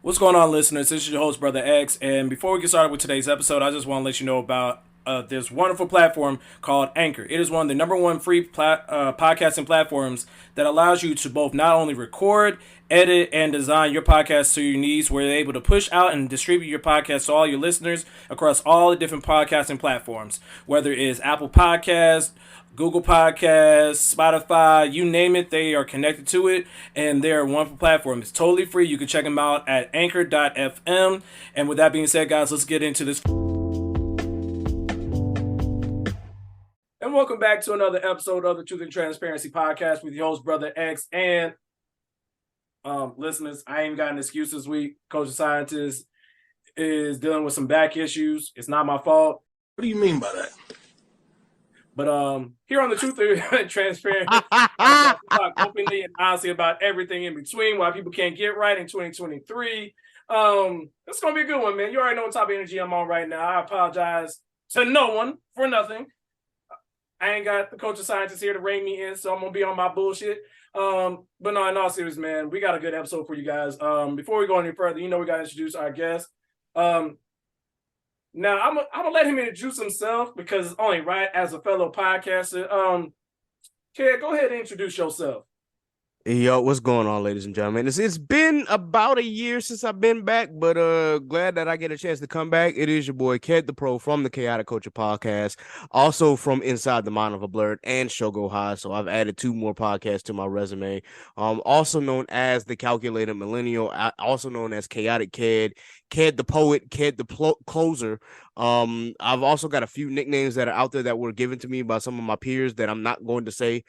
What's going on, listeners? This is your host, Brother X, and before we get started with today's episode, I just want to let you know about this wonderful platform called Anchor. It is one of the number one free podcasting platforms that allows you to both not only record, edit, and design your podcast to your needs, where you're able to push out and distribute your podcast to all your listeners across all the different podcasting platforms, whether it is Apple Podcasts, Google Podcasts, Spotify, you name it, they are connected to it, and they're a wonderful platform. It's totally free. You can check them out at anchor.fm. And with that being said, guys, let's get into this. And welcome back to another episode of the Truth and Transparency Podcast with your host, Brother X. And listeners, I ain't got an excuse this week. Coach Scientist is dealing with some back issues. It's not my fault. What do you mean by that? But here on the Truth and Transparency, talk openly and honestly about everything in between, why people can't get right in 2023. It's gonna be a good one, man. You already know what type of energy I'm on right now. I apologize to no one for nothing. I ain't got the Culture Scientist here to rein me in, so I'm gonna be on my bullshit. But no, in all seriousness, man, we got a good episode for you guys. Before we go any further, we gotta introduce our guest. Now, I'm gonna let him introduce himself because it's only right as a fellow podcaster. Kid, go ahead and introduce yourself. Yo, what's going on, ladies and gentlemen? It's been about a year since I've been back, but glad that I get a chance to come back. It is your boy, K3d the Pro from the Khaotic Kulture Podcast, also from Inside the Mind of a Blurred and Show Go High. So I've added 2 more podcasts to my resume. Also known as the Calculated Millennial, also known as Chaotic K3d the Poet, K3d the Closer. I've also got a few nicknames that are out there that were given to me by some of my peers that I'm not going to say.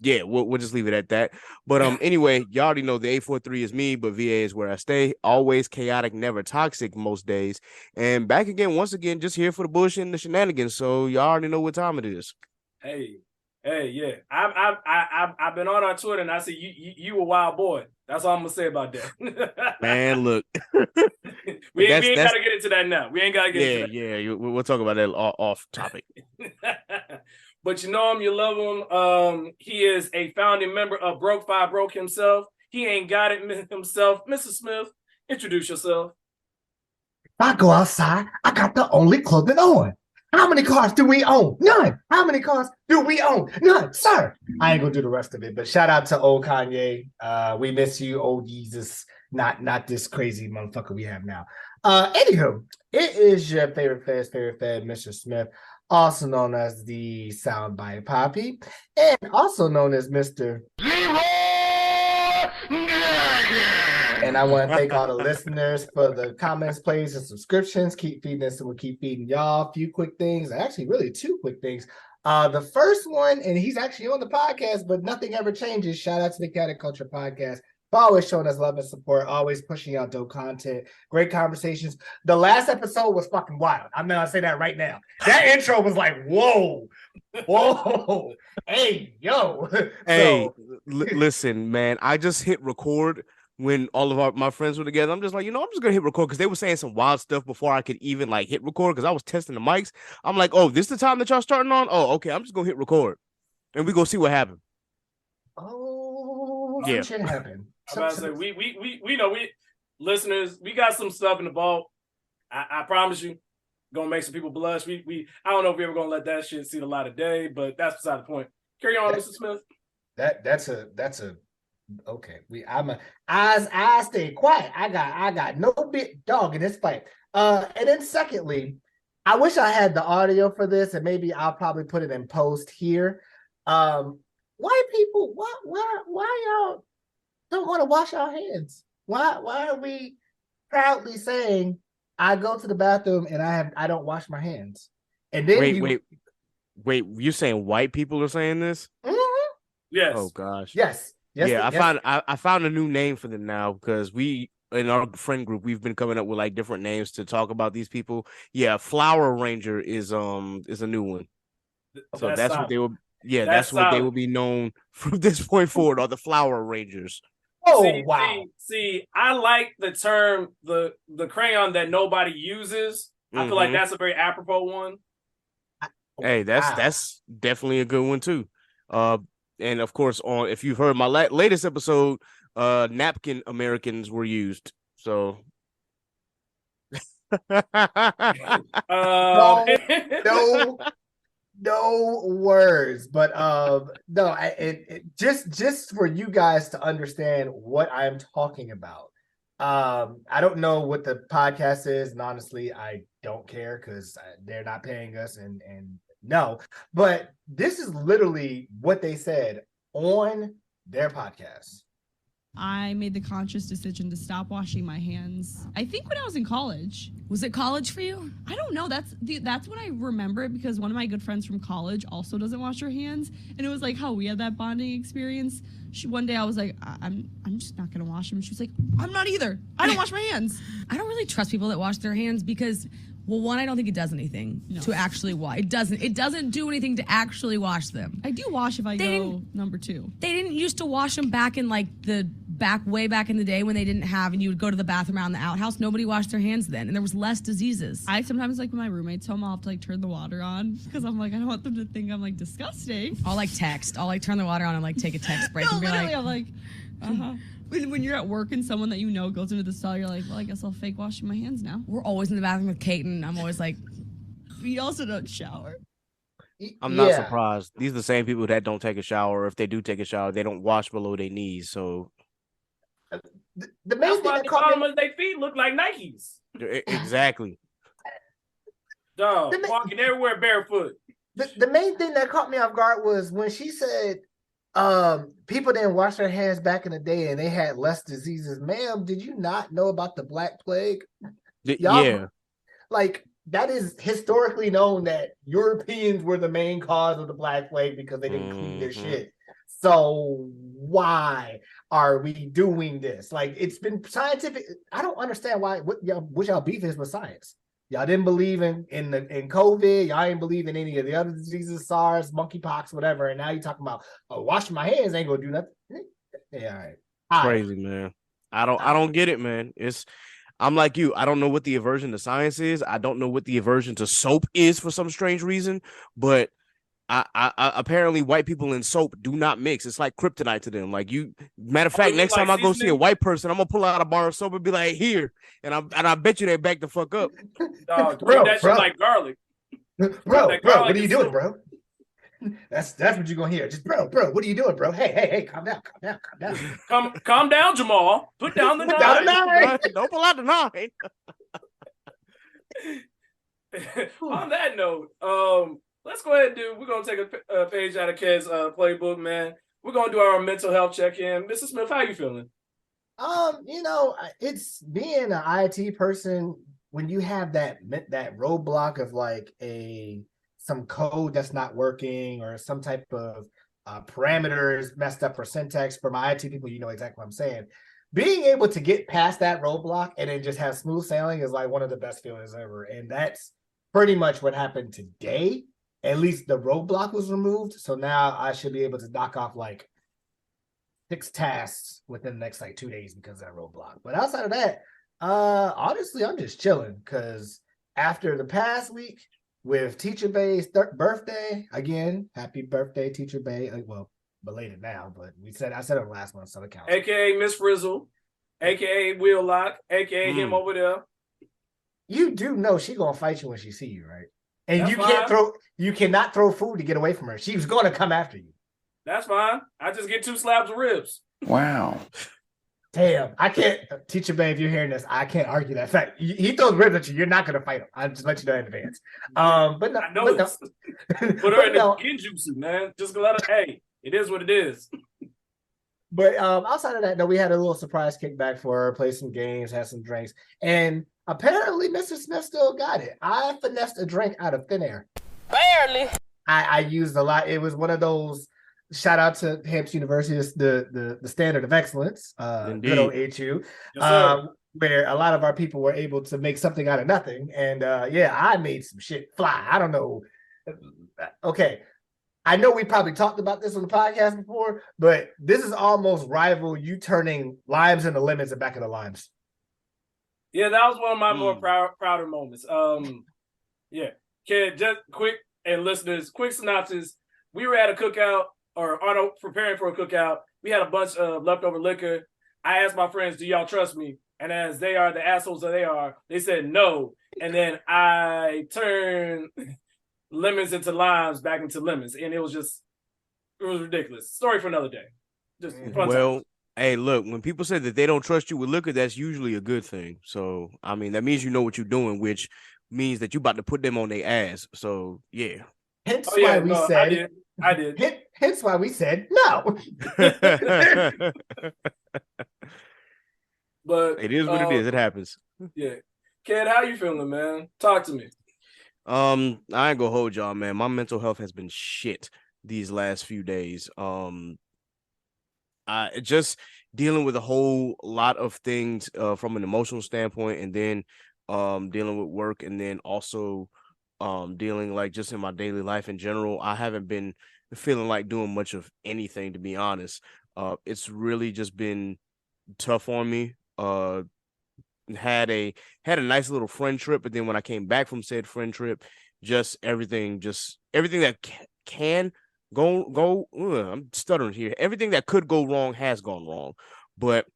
Yeah, we'll just leave it at that. But anyway, you already know the 843 is me, but VA is where I stay. Always chaotic, never toxic most days. And back again, once again, just here for the bullshit and the shenanigans. So y'all already know what time it is. Hey, yeah. I've been on our Twitter and I said you a wild boy. That's all I'm gonna say about that. Man, look. we ain't gotta get into that now. We ain't gotta get into that. Yeah, we'll talk about that off topic. But you know him, you love him. He is a founding member of Broke 5 Broke himself. He ain't got it himself. Mr. Smith, introduce yourself. If I go outside, I got the only clothing on. How many cars do we own? None. How many cars do we own? None, sir. I ain't gonna do the rest of it, but shout out to old Kanye. We miss you, old Jesus. Not this crazy motherfucker we have now. Anywho, it is your favorite fed, Mr. Smith, also known as the Soundbite Poppy, and also known as Mr. And I want to thank all the listeners for the comments, plays, and subscriptions. Keep feeding us, and we'll keep feeding y'all. A few quick things, actually, really 2 quick things. The first one, and he's actually on the podcast, but nothing ever changes. Shout out to the Khaotic Kulture Podcast for always showing us love and support, always pushing out dope content, great conversations. The last episode was fucking wild. I'm gonna say that right now. That intro was like, whoa, hey, yo. Hey, listen, man, I just hit record when all of my friends were together. I'm just like, I'm just gonna hit record because they were saying some wild stuff before I could even like hit record because I was testing the mics. I'm like, oh, this is the time that y'all starting on? Oh, okay, I'm just gonna hit record and we go see what happened. Oh, yeah, shit happened. I'm about to say, we know, listeners, we got some stuff in the vault. I promise you, gonna make some people blush. I don't know if we're ever gonna let that shit see the light of day, but that's beside the point. Carry on, Mr. Smith. That's a okay. I stay quiet. I got no big dog in this fight. And then secondly, I wish I had the audio for this, and maybe I'll probably put it in post here. White people, why y'all don't want to wash our hands? Why are we proudly saying I go to the bathroom and I don't wash my hands? And then wait, you're saying white people are saying this? Mm-hmm. Yes. Oh gosh. Yes. Yeah, I found a new name for them now because we in our friend group we've been coming up with like different names to talk about these people. Yeah, Flower Ranger is a new one. So that's what they will. Yeah, that's what they will be known from this point forward. Are the Flower Rangers? Oh, wow. See, I like the term the crayon that nobody uses. I feel like that's a very apropos one. Hey, that's definitely a good one too. And of course, if you've heard my latest episode, napkin Americans were used. So No, no, no words. But no, just for you guys to understand what I'm talking about. I don't know what the podcast is, and honestly, I don't care because they're not paying us, and no. But this is literally what they said on their podcast. I made the conscious decision to stop washing my hands. I think when I was in college. Was it college for you? I don't know. That's when I remember it because one of my good friends from college also doesn't wash her hands, and it was like how we had that bonding experience. One day I was like, I'm just not gonna wash them. She was like, I'm not either. I don't wash my hands. I don't really trust people that wash their hands because, well, one, I don't think it does anything to actually wash. It doesn't do anything to actually wash them. I do wash if I go number 2. They didn't used to wash them back in like way back in the day when they didn't have, and you would go to the bathroom out in the outhouse. Nobody washed their hands then, and there was less diseases. I sometimes, like, when my roommate's home, I'll have to, like, turn the water on because I'm like, I don't want them to think I'm, like, disgusting. I'll, like, text. I'll, like, turn the water on and, like, take a text break. No, and be literally, like, I'm like, When you're at work and someone that you know goes into the stall, you're like, well, I guess I'll fake washing my hands now. We're always in the bathroom with Kate, and I'm always like, we also don't shower. I'm not surprised. These are the same people that don't take a shower. If they do take a shower, they don't wash below their knees. So the main thing that caught me, their feet look like Nikes. Exactly. Dog, walking everywhere barefoot. The main thing that caught me off guard was when she said people didn't wash their hands back in the day and they had less diseases. Ma'am, did you not know about the Black Plague? Yeah. Like, that is historically known that Europeans were the main cause of the Black Plague because they didn't clean their shit. So why are we doing this? Like, it's been scientific. I don't understand what y'all beef is with science. Y'all didn't believe in COVID. Y'all didn't believe in any of the other diseases, SARS, monkeypox, whatever. And now you're talking about washing my hands ain't gonna do nothing. Yeah, all right. Crazy, man. I don't get it, man. I'm like you. I don't know what the aversion to science is. I don't know what the aversion to soap is for some strange reason. But I apparently white people in soap do not mix. It's like kryptonite to them. Like, matter of fact, next time I go see a white person, I'm gonna pull out a bar of soap and be like, here, and I bet you they back the fuck up. Dog, bro, that shit like garlic. Bro, what are you doing, bro? That's what you're gonna hear. Just bro, what are you doing, bro? Hey, calm down. Calm down, Jamal. Put down the knife. Don't pull out the knife. On that note, let's go ahead and we're going to take a page out of Ked's playbook, man. We're going to do our mental health check-in. Mrs. Smith, how you feeling? It's being an IT person when you have that roadblock of like some code that's not working or some type of parameters messed up or syntax. For my IT people, you know exactly what I'm saying. Being able to get past that roadblock and then just have smooth sailing is like one of the best feelings ever. And that's pretty much what happened today. At least the roadblock was removed. So now I should be able to knock off like 6 tasks within the next like 2 days because of that roadblock. But outside of that, honestly, I'm just chilling because after the past week with Teacher Bay's birthday, again, happy birthday, Teacher Bay. Well, belated now, but I said it last month, so it counts. AKA Miss Frizzle, AKA Will Lock, AKA him over there. You do know she gonna fight you when she see you, right? And That's you cannot throw food to get away from her. She's gonna come after you. That's fine. I just get 2 slabs of ribs. Wow. Damn, I can't. Teacher Bay, if you're hearing this, I can't argue that fact. He throws ribs at you. You're not gonna fight him. I'll just let you know in advance. But no, I know but put her in the genjutsu, man. Just let her. Hey, it is what it is. But outside of that, no, we had a little surprise kickback for her, play some games, had some drinks, and apparently Mr. Smith still got it. I finessed a drink out of thin air. barely. I used a lot. It was one of those. Shout out to Hampshire University, the standard of excellence, good old HU, where a lot of our people were able to make something out of nothing. And I made some shit fly. I don't know. Okay. I know we probably talked about this on the podcast before, but this is almost rival you turning limes into lemons and back into limes. Yeah, that was one of my more prouder moments. Kid, just quick, and listeners, quick synopsis. We were at a cookout, or preparing for a cookout. We had a bunch of leftover liquor. I asked my friends, do y'all trust me? And as they are the assholes that they are, they said no. And then I turned lemons into limes back into lemons. And it was ridiculous. Story for another day. Just fun Well, hey, look, when people say that they don't trust you with liquor, that's usually a good thing. So, I mean, that means you know what you're doing, which means that you about to put them on their ass. So, yeah. Hence why we said I did. Hence why we said no. But it is what it is. It happens. Yeah. Kid, how you feeling, man? Talk to me. I ain't gonna hold y'all, man. My mental health has been shit these last few days. I just dealing with a whole lot of things from an emotional standpoint, and then dealing with work, and then also dealing like just in my daily life in general. I haven't been feeling like doing much of anything, to be honest. It's really just been tough on me. Had a nice little friend trip, but then when I came back from said friend trip, everything that can go I'm stuttering here. Everything that could go wrong has gone wrong. But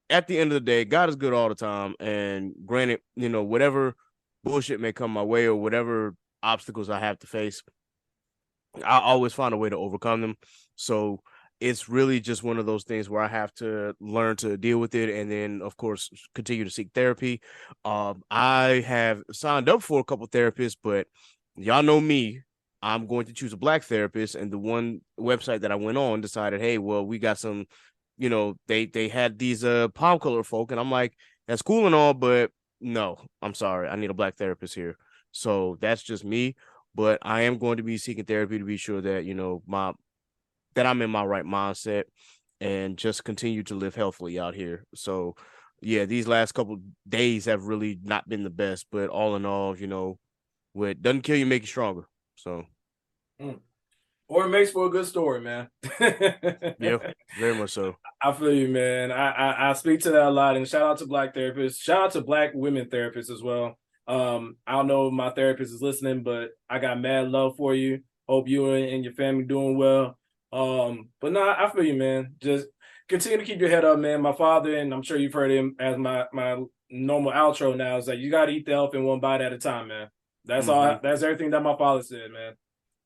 at the end of the day, God is good all the time. And granted, whatever bullshit may come my way or whatever obstacles I have to face, I always find a way to overcome them. So it's really just one of those things where I have to learn to deal with it, and then, of course, continue to seek therapy. I have signed up for a couple therapists, but y'all know me. I'm going to choose a black therapist, and the one website that I went on decided, hey, well, we got some, they had these palm color folk, and I'm like, that's cool and all, but no, I'm sorry, I need a black therapist here. So that's just me, but I am going to be seeking therapy to be sure that that I'm in my right mindset and just continue to live healthily out here. So yeah, these last couple days have really not been the best, but all in all, what doesn't kill you make you stronger. So, or it makes for a good story, man. Yeah, very much so. I feel you, man. I speak to that a lot, and shout out to black therapists. Shout out to black women therapists as well. I don't know if my therapist is listening, but I got mad love for you. Hope you and your family doing well. But no, I feel you, man. Just continue to keep your head up, man. My father, and I'm sure you've heard him as my normal outro now, is like, you got to eat the elephant one bite at a time, man. That's all. That's everything that my father said, man.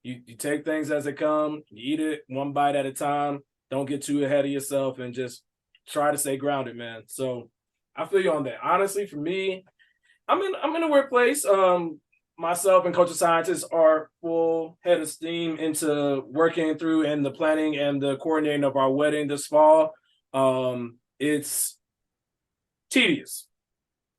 You take things as they come, you eat it one bite at a time. Don't get too ahead of yourself, and just try to stay grounded, man. So I feel you on that. Honestly, for me, I'm in a workplace. Myself and Culture Scientists are full head of steam into working through and the planning and the coordinating of our wedding this fall. It's tedious,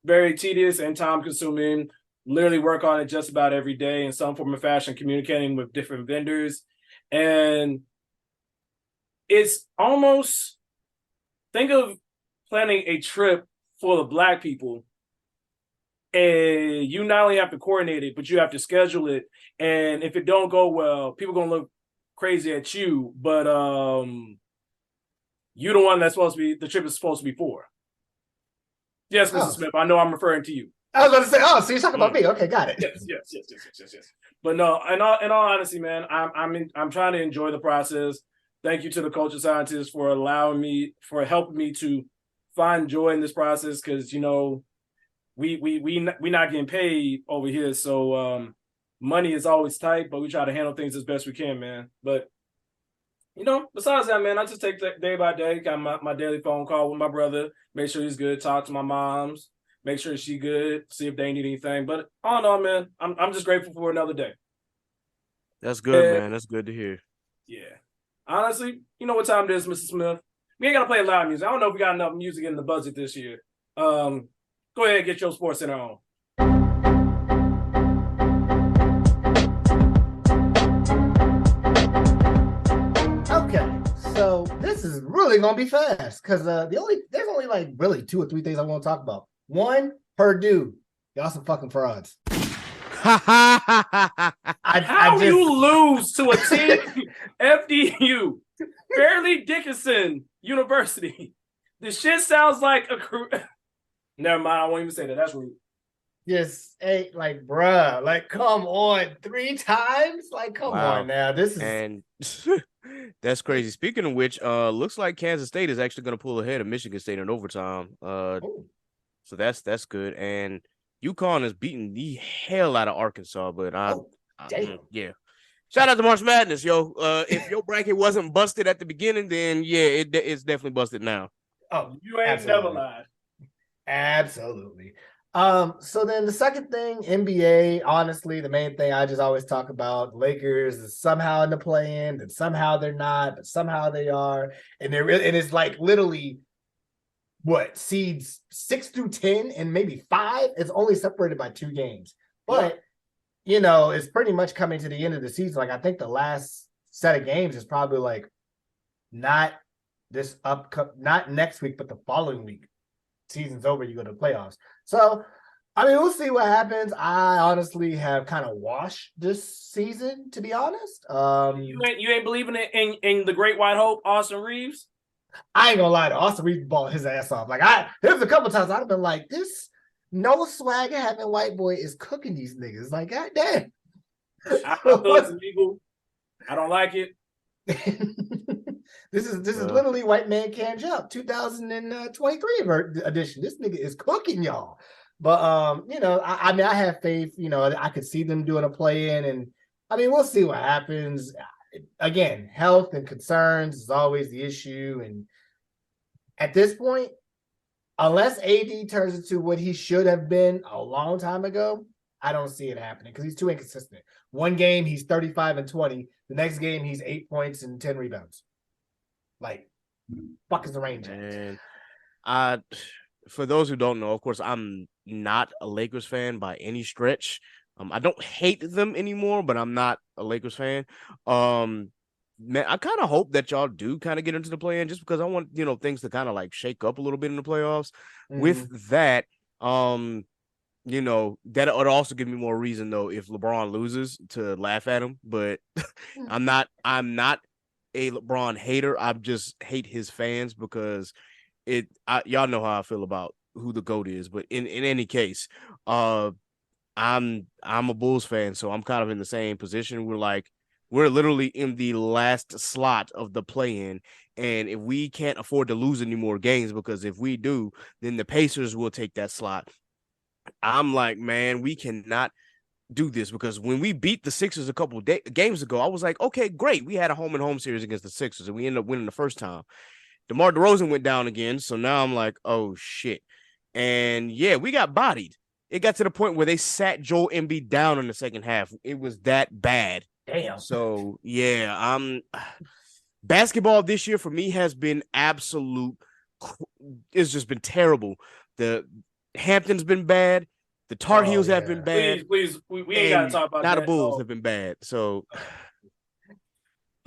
very tedious and time consuming. Literally work on it just about every day in some form of fashion, communicating with different vendors. And it's almost, think of planning a trip full of Black people. And you not only have to coordinate it, but you have to schedule it. And if it don't go well, people are going to look crazy at you. But you're the one that's the trip is supposed to be for. Yes, Mrs. Smith, I know I'm referring to you. I was going to say, so you're talking about me. Okay, got it. Yes. But no, in all honesty, man, I'm trying to enjoy the process. Thank you to the Culture Scientists for helping me to find joy in this process, because, we not getting paid over here, so money is always tight, but we try to handle things as best we can, man. But besides that, man, I just take day by day. Got my daily phone call with my brother, make sure he's good. Talk to my moms, make sure she good. See if they need anything. But all in all, man, I'm just grateful for another day. That's good, man. That's good to hear. Yeah, honestly, you know what time it is, Mr. Smith. We ain't gotta play loud music. I don't know if we got enough music in the budget this year. Go ahead and get your SportsCenter on. Okay, so this is really gonna be fast, because there's only like really 2 or 3 things I want to talk about. One, Purdue, y'all some fucking frauds. How you lose to a team, FDU, Fairleigh Dickinson University? This shit sounds like a crew. Never mind, I won't even say that. That's rude. Just bruh, come on, 3 times? Come on now. This is That's crazy. Speaking of which, looks like Kansas State is actually going to pull ahead of Michigan State in overtime. So that's good. And UConn is beating the hell out of Arkansas, but damn. yeah. Shout out to March Madness, yo. If your bracket wasn't busted at the beginning, then yeah, it's definitely busted now. Oh, You ain't absolutely. never lied. Absolutely. So then the second thing, NBA, honestly, the main thing I just always talk about, Lakers is somehow in the play-in, and somehow they're not, but somehow they are. And they're really, and it's like literally what, seeds 6 through 10 and maybe 5 is only separated by 2 games. But you know, it's pretty much coming to the end of the season. Like I think the last set of games is probably like not next week, but the following week. Season's over, you go to the playoffs. So, I mean, we'll see what happens. I honestly have kind of washed this season, to be honest. You ain't believing in the great white hope, Austin Reeves? I ain't gonna lie to Austin Reeves balled his ass off. Like there's a couple times I'd have been like, this no swagger having white boy is cooking these niggas. Like, god damn. I feel it's illegal. I don't like it. This is literally White Man Can't Jump 2023 edition. This nigga is cooking y'all. But you know, I mean, I have faith. You know, I could see them doing a play-in, and I mean, we'll see what happens. Again, health and concerns is always the issue, and at this point, unless AD turns into what he should have been a long time ago, I don't see it happening because he's too inconsistent. One game he's 35 and 20. The next game he's 8 points and 10 rebounds. Like, fuck is the range? And for those who don't know, of course, I'm not a Lakers fan by any stretch. I don't hate them anymore, but I'm not a Lakers fan. Man, I kind of hope that y'all do kind of get into the play-in just because I want, you know, things to kind of like shake up a little bit in the playoffs. Mm-hmm. With that, you know, that would also give me more reason though if LeBron loses to laugh at him. But I'm not a LeBron hater. I just hate his fans because y'all know how I feel about who the GOAT is. But in any case, I'm a Bulls fan, so I'm kind of in the same position. We're literally in the last slot of the play-in, and if we can't afford to lose any more games, because if we do, then the Pacers will take that slot. I'm like, man, we cannot do this, because when we beat the Sixers a couple games ago, I was like, okay, great. We had a home-and-home series against the Sixers, and we ended up winning the first time. DeMar DeRozan went down again, so now I'm like, oh, shit. And, yeah, we got bodied. It got to the point where they sat Joel Embiid down in the second half. It was that bad. Damn. So, yeah, basketball this year for me has been it's just been terrible. The Hampton's been bad. The Tar Heels have been bad. Please, we ain't got to talk about that. Now the Bulls have been bad. So,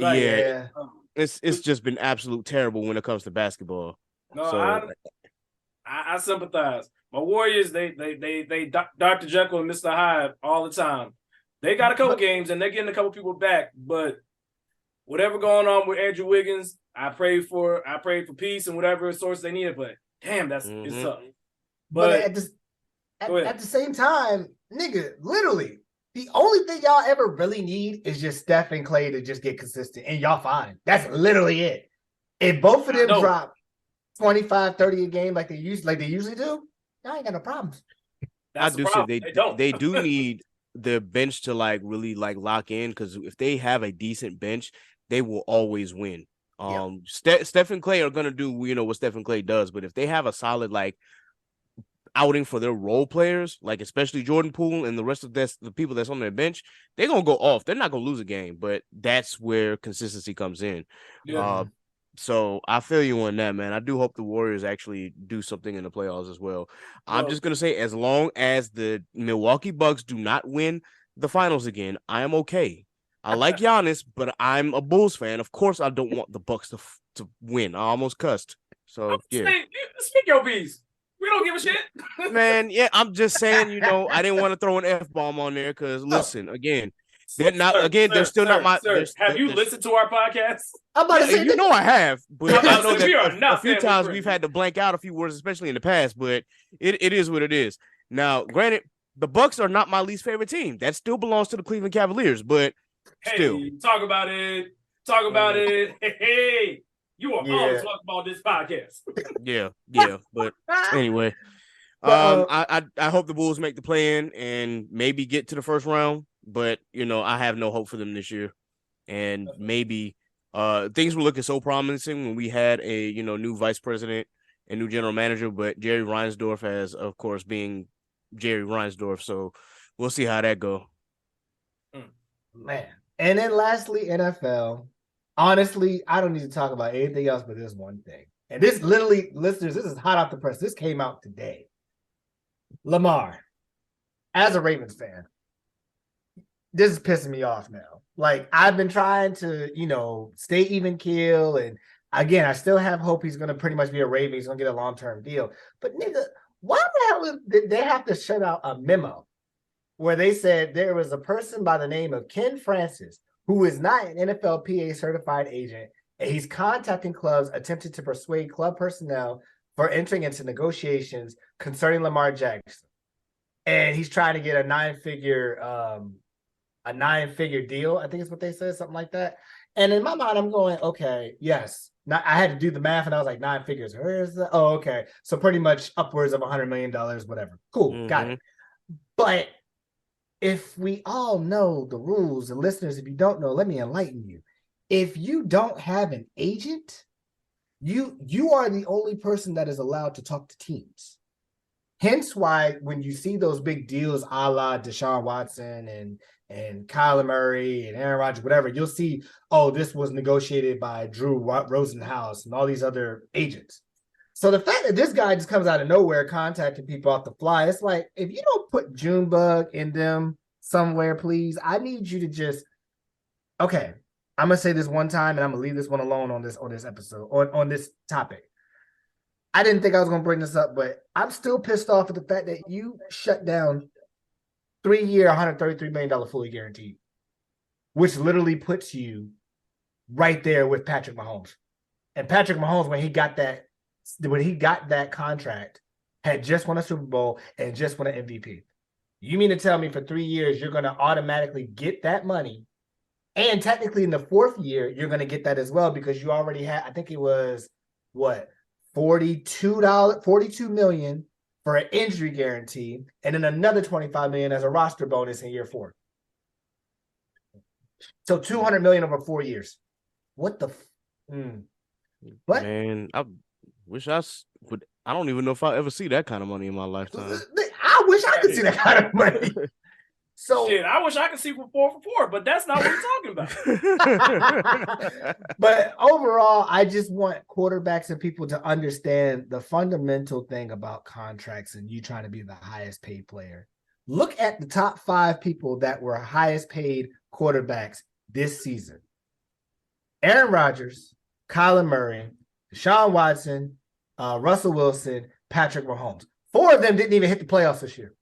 Right, yeah, it's just been absolute terrible when it comes to basketball. No, so, I sympathize. My Warriors, they Dr. Jekyll and Mr. Hyde all the time. They got a couple games and they're getting a couple people back, but whatever going on with Andrew Wiggins, I prayed for peace and whatever source they needed. But damn, it's tough. But at the same time, nigga, literally, the only thing y'all ever really need is just Steph and Clay to just get consistent, and y'all fine. That's literally it. If both of them drop 25, 30 a game like they usually do, y'all ain't got no problems. I do say they do need the bench to like really like lock in, because if they have a decent bench, they will always win. Steph and Clay are gonna do what Steph and Clay does, but if they have a solid like outing for their role players, like especially Jordan Poole and the rest of the people that's on their bench, they're gonna go off. They're not gonna lose a game, but that's where consistency comes in. Yeah. So I feel you on that, man. I do hope the Warriors actually do something in the playoffs as well. I'm just going to say, as long as the Milwaukee Bucks do not win the finals again, I am okay. I like Giannis, but I'm a Bulls fan. Of course, I don't want the Bucks to win. I almost cussed. So, yeah. Speak your piece. We don't give a shit. Man, yeah, I'm just saying, I didn't want to throw an F-bomb on there because, listen, again, they're still not my. Have you listened to our podcast? I'm about to say, I have, but I know that a few times we've had to blank out a few words, especially in the past. But it is what it is. Now, granted, the Bucks are not my least favorite team. That still belongs to the Cleveland Cavaliers, but still, talk about it. talk about it. Hey, you are Yeah. always talking about this podcast. Yeah. But anyway, But, I hope the Bulls make the play-in and maybe get to the first round. But I have no hope for them this year. And maybe things were looking so promising when we had a new vice president and new general manager, but Jerry Reinsdorf has, of course, being Jerry Reinsdorf. So we'll see how that go. man. And then lastly, NFL. Honestly, I don't need to talk about anything else but this one thing. And this literally, listeners, this is hot off the press. This came out today. Lamar, as a Ravens fan, this is pissing me off now. Like, I've been trying to, stay even keel. And again, I still have hope he's going to pretty much be a Raven. He's going to get a long-term deal. But nigga, why the hell did they have to shut out a memo where they said there was a person by the name of Ken Francis who is not an NFLPA certified agent, and he's contacting clubs attempting to persuade club personnel for entering into negotiations concerning Lamar Jackson. And he's trying to get a nine-figure deal, I think is what they said, something like that. And in my mind, I'm going, okay, yes. Now, I had to do the math, and I was like, 9 figures. Where's the? Oh, okay. So pretty much upwards of $100 million, whatever. Cool, got it. But if we all know the rules, and listeners, if you don't know, let me enlighten you. If you don't have an agent, you are the only person that is allowed to talk to teams. Hence why when you see those big deals a la Deshaun Watson and Kyler Murray and Aaron Rodgers, whatever, you'll see, oh, this was negotiated by Drew Rosenhaus and all these other agents. So the fact that this guy just comes out of nowhere contacting people off the fly, it's like, if you don't put Junebug in them somewhere, please, I need you to just, okay, I'm going to say this one time and I'm going to leave this one alone on this episode, on this topic. I didn't think I was going to bring this up, but I'm still pissed off at the fact that you shut down 3-year, $133 million fully guaranteed, which literally puts you right there with Patrick Mahomes. And Patrick Mahomes, when he got that contract, had just won a Super Bowl and just won an MVP. You mean to tell me for 3 years you're going to automatically get that money, and technically in the 4th year you're going to get that as well because you already had, I think it was what, $42 million for an injury guarantee, and then another $25 million as a roster bonus in year 4. So $200 million over 4 years. What the? What? Man, I wish I would. I don't even know if I'll ever see that kind of money in my lifetime. I wish I could see that kind of money. So shit, I wish I could see 4 for 4, but that's not what we're talking about. But overall, I just want quarterbacks and people to understand the fundamental thing about contracts and you trying to be the highest paid player. Look at the top 5 people that were highest paid quarterbacks this season. Aaron Rodgers, Kyler Murray, Deshaun Watson, Russell Wilson, Patrick Mahomes. 4 of them didn't even hit the playoffs this year.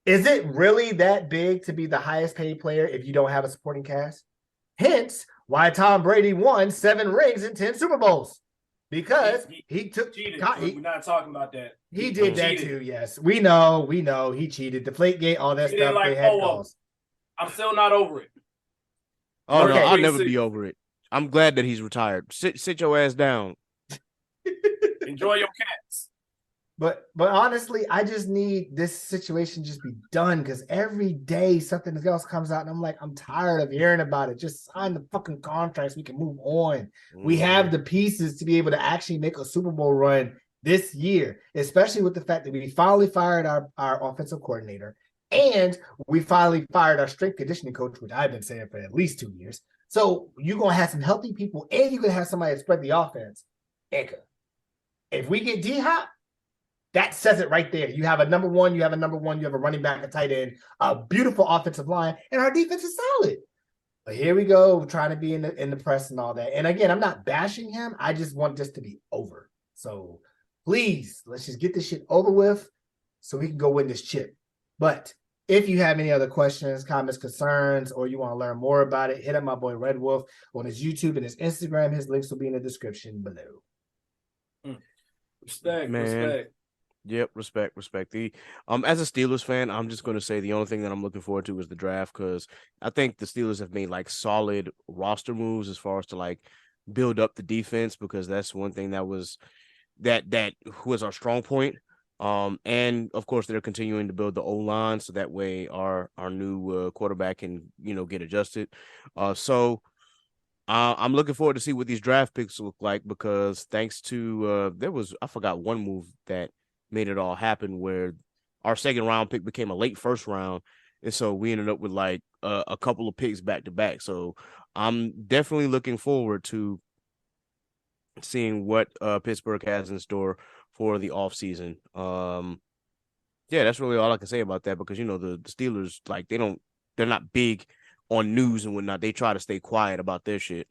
Is it really that big to be the highest paid player if you don't have a supporting cast? Hence, why Tom Brady won 7 rings and 10 Super Bowls. Because he took cheated. We're not talking about that. He did that too, yes. We know. He cheated. Deflategate, all that stuff. They had calls. I'm still not over it. Oh, okay. No, I'll never be over it. I'm glad that he's retired. Sit your ass down. Enjoy your cats. But honestly, I just need this situation just be done because every day something else comes out and I'm like, I'm tired of hearing about it. Just sign the fucking contracts. We can move on. We have the pieces to be able to actually make a Super Bowl run this year, especially with the fact that we finally fired our offensive coordinator and we finally fired our strength conditioning coach, which I've been saying for at least 2 years. So you're going to have some healthy people and you're going to have somebody to spread the offense. If we get D-Hop, that says it right there. You have a number one, you have a running back, a tight end, a beautiful offensive line, and our defense is solid. But here we go, trying to be in the press and all that. And again, I'm not bashing him. I just want this to be over. So please, let's just get this shit over with so we can go win this chip. But if you have any other questions, comments, concerns, or you want to learn more about it, hit up my boy Red Wolf on his YouTube and his Instagram. His links will be in the description below. Respect. Yep, respect. The as a Steelers fan, I'm just going to say the only thing that I'm looking forward to is the draft, because I think the Steelers have made like solid roster moves as far as to like build up the defense, because that's one thing that was that was our strong point. And of course they're continuing to build the O line so that way our new quarterback can get adjusted. So I'm looking forward to see what these draft picks look like, because thanks to I forgot one move that made it all happen, where our second round pick became a late first round, and so we ended up with like a couple of picks back to back. So I'm definitely looking forward to seeing what Pittsburgh has in store for the offseason. Yeah, that's really all I can say about that, because the Steelers, like, they're not big on news and whatnot. They try to stay quiet about their shit.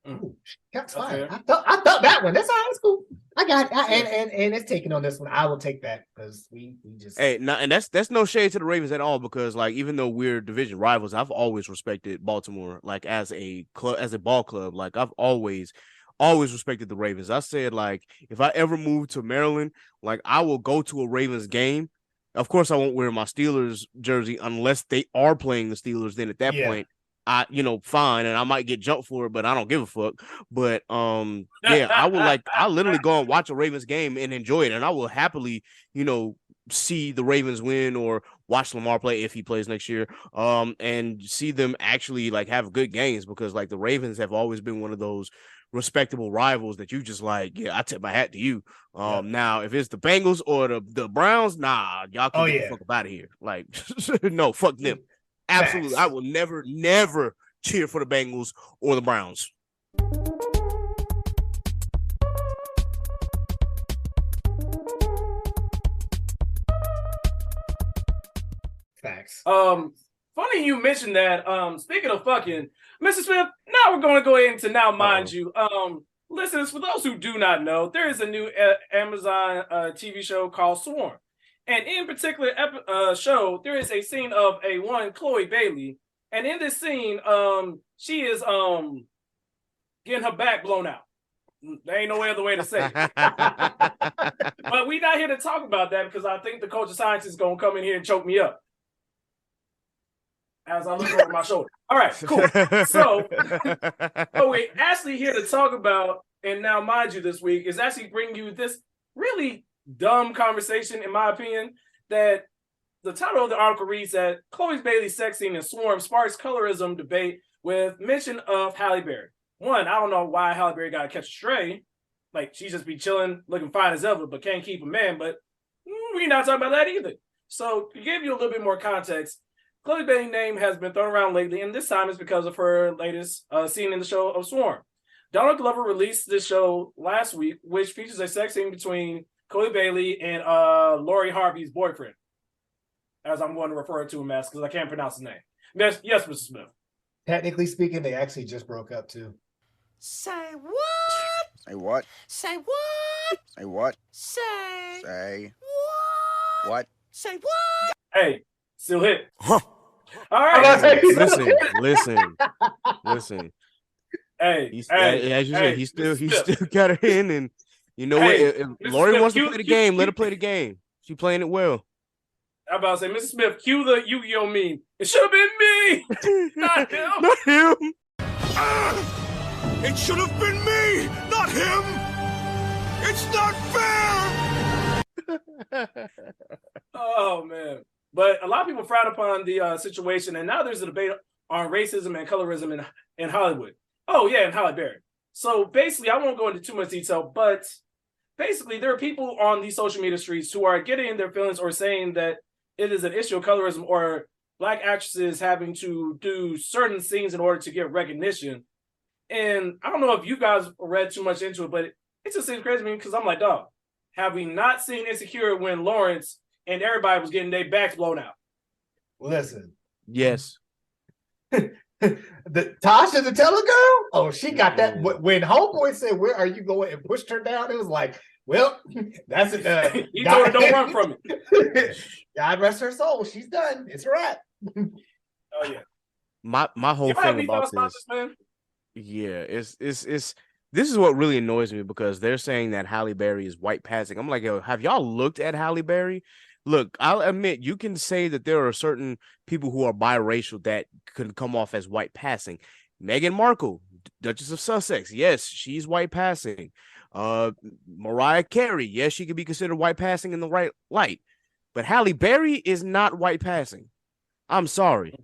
Ooh, that's fine. I felt that one. That's all right. It's cool. I got and it's taking on this one. I will take that, because we just and that's no shade to the Ravens at all, because like even though we're division rivals, I've always respected Baltimore like as a club, as a ball club. Like I've always respected the Ravens. I said, like, if I ever move to Maryland, like I will go to a Ravens game. Of course, I won't wear my Steelers jersey unless they are playing the Steelers. Then at that point, fine, and I might get jumped for it, but I don't give a fuck. But yeah, I literally go and watch a Ravens game and enjoy it, and I will happily, see the Ravens win or watch Lamar play if he plays next year, and see them actually like have good games, because like the Ravens have always been one of those respectable rivals that you just like, yeah, I tip my hat to you. Now if it's the Bengals or the Browns, nah, y'all can get the fuck out of here. Like, no, fuck them. Absolutely. Facts. I will never cheer for the Bengals or the Browns. Facts. Funny you mentioned that. Speaking of fucking, Mr. Smith, now we're going to go into Now Mind You. Listeners, for those who do not know, there is a new Amazon TV show called Swarm. And in particular show, there is a scene of Chloe Bailey. And in this scene, she is getting her back blown out. There ain't no other way to say it. But we're not here to talk about that, because I think the culture scientist is going to come in here and choke me up as I look over my shoulder. All right, cool. So, what we're actually here to talk about, and Now Mind You this week, is actually bring you this really dumb conversation, in my opinion, that the title of the article reads that Chloe Bailey's sex scene in Swarm sparks colorism debate with mention of Halle Berry. One, I don't know why Halle Berry got to catch a stray. Like, she just be chilling, looking fine as ever, but can't keep a man. But we're not talking about that either. So, to give you a little bit more context, Chloe Bailey's name has been thrown around lately, and this time it's because of her latest scene in the show of Swarm. Donald Glover released this show last week, which features a sex scene between Chloe Bailey and Lori Harvey's boyfriend, as I'm going to refer to him as, because I can't pronounce his name. Yes, Mr. Smith. Technically speaking, they actually just broke up too. Say what? Say what? Say what? Say what? Say what? What? Say what? Hey, still hit. Huh. All right. Hey, listen. Hey, as you said, he still got her in, and you know what? If Lori wants to play the game, let her play the game. She playing it well. I'm about to say, Mr. Smith, cue the Yu-Gi-Oh meme. It should have been me, not him. Not him. It should have been me, not him. It's not fair. Oh man. But a lot of people frown upon the situation, and now there's a debate on racism and colorism in Hollywood. Oh yeah, and Halle Berry. So basically, I won't go into too much detail, but basically, there are people on these social media streets who are getting in their feelings or saying that it is an issue of colorism or Black actresses having to do certain scenes in order to get recognition. And I don't know if you guys read too much into it, but it just seems crazy to me, because I'm like, dog, have we not seen Insecure when Lawrence and everybody was getting their backs blown out? Listen. Yes. The Tasha the Teller girl? Oh, she got that. When Homeboy said, "Where are you going?" and pushed her down, it was like, well, that's it. He told her, don't run from it. God rest her soul. She's done. It's a wrap. Oh yeah. My whole thing about this, man? yeah, it's This is what really annoys me because they're saying that Halle Berry is white passing. I'm like, yo, have y'all looked at Halle Berry? Look, I'll admit you can say that there are certain people who are biracial that could come off as white passing. Meghan Markle, Duchess of Sussex, yes, she's white passing. Mariah Carey, yes, she could be considered white passing in the right light. But Halle Berry is not white passing. I'm sorry.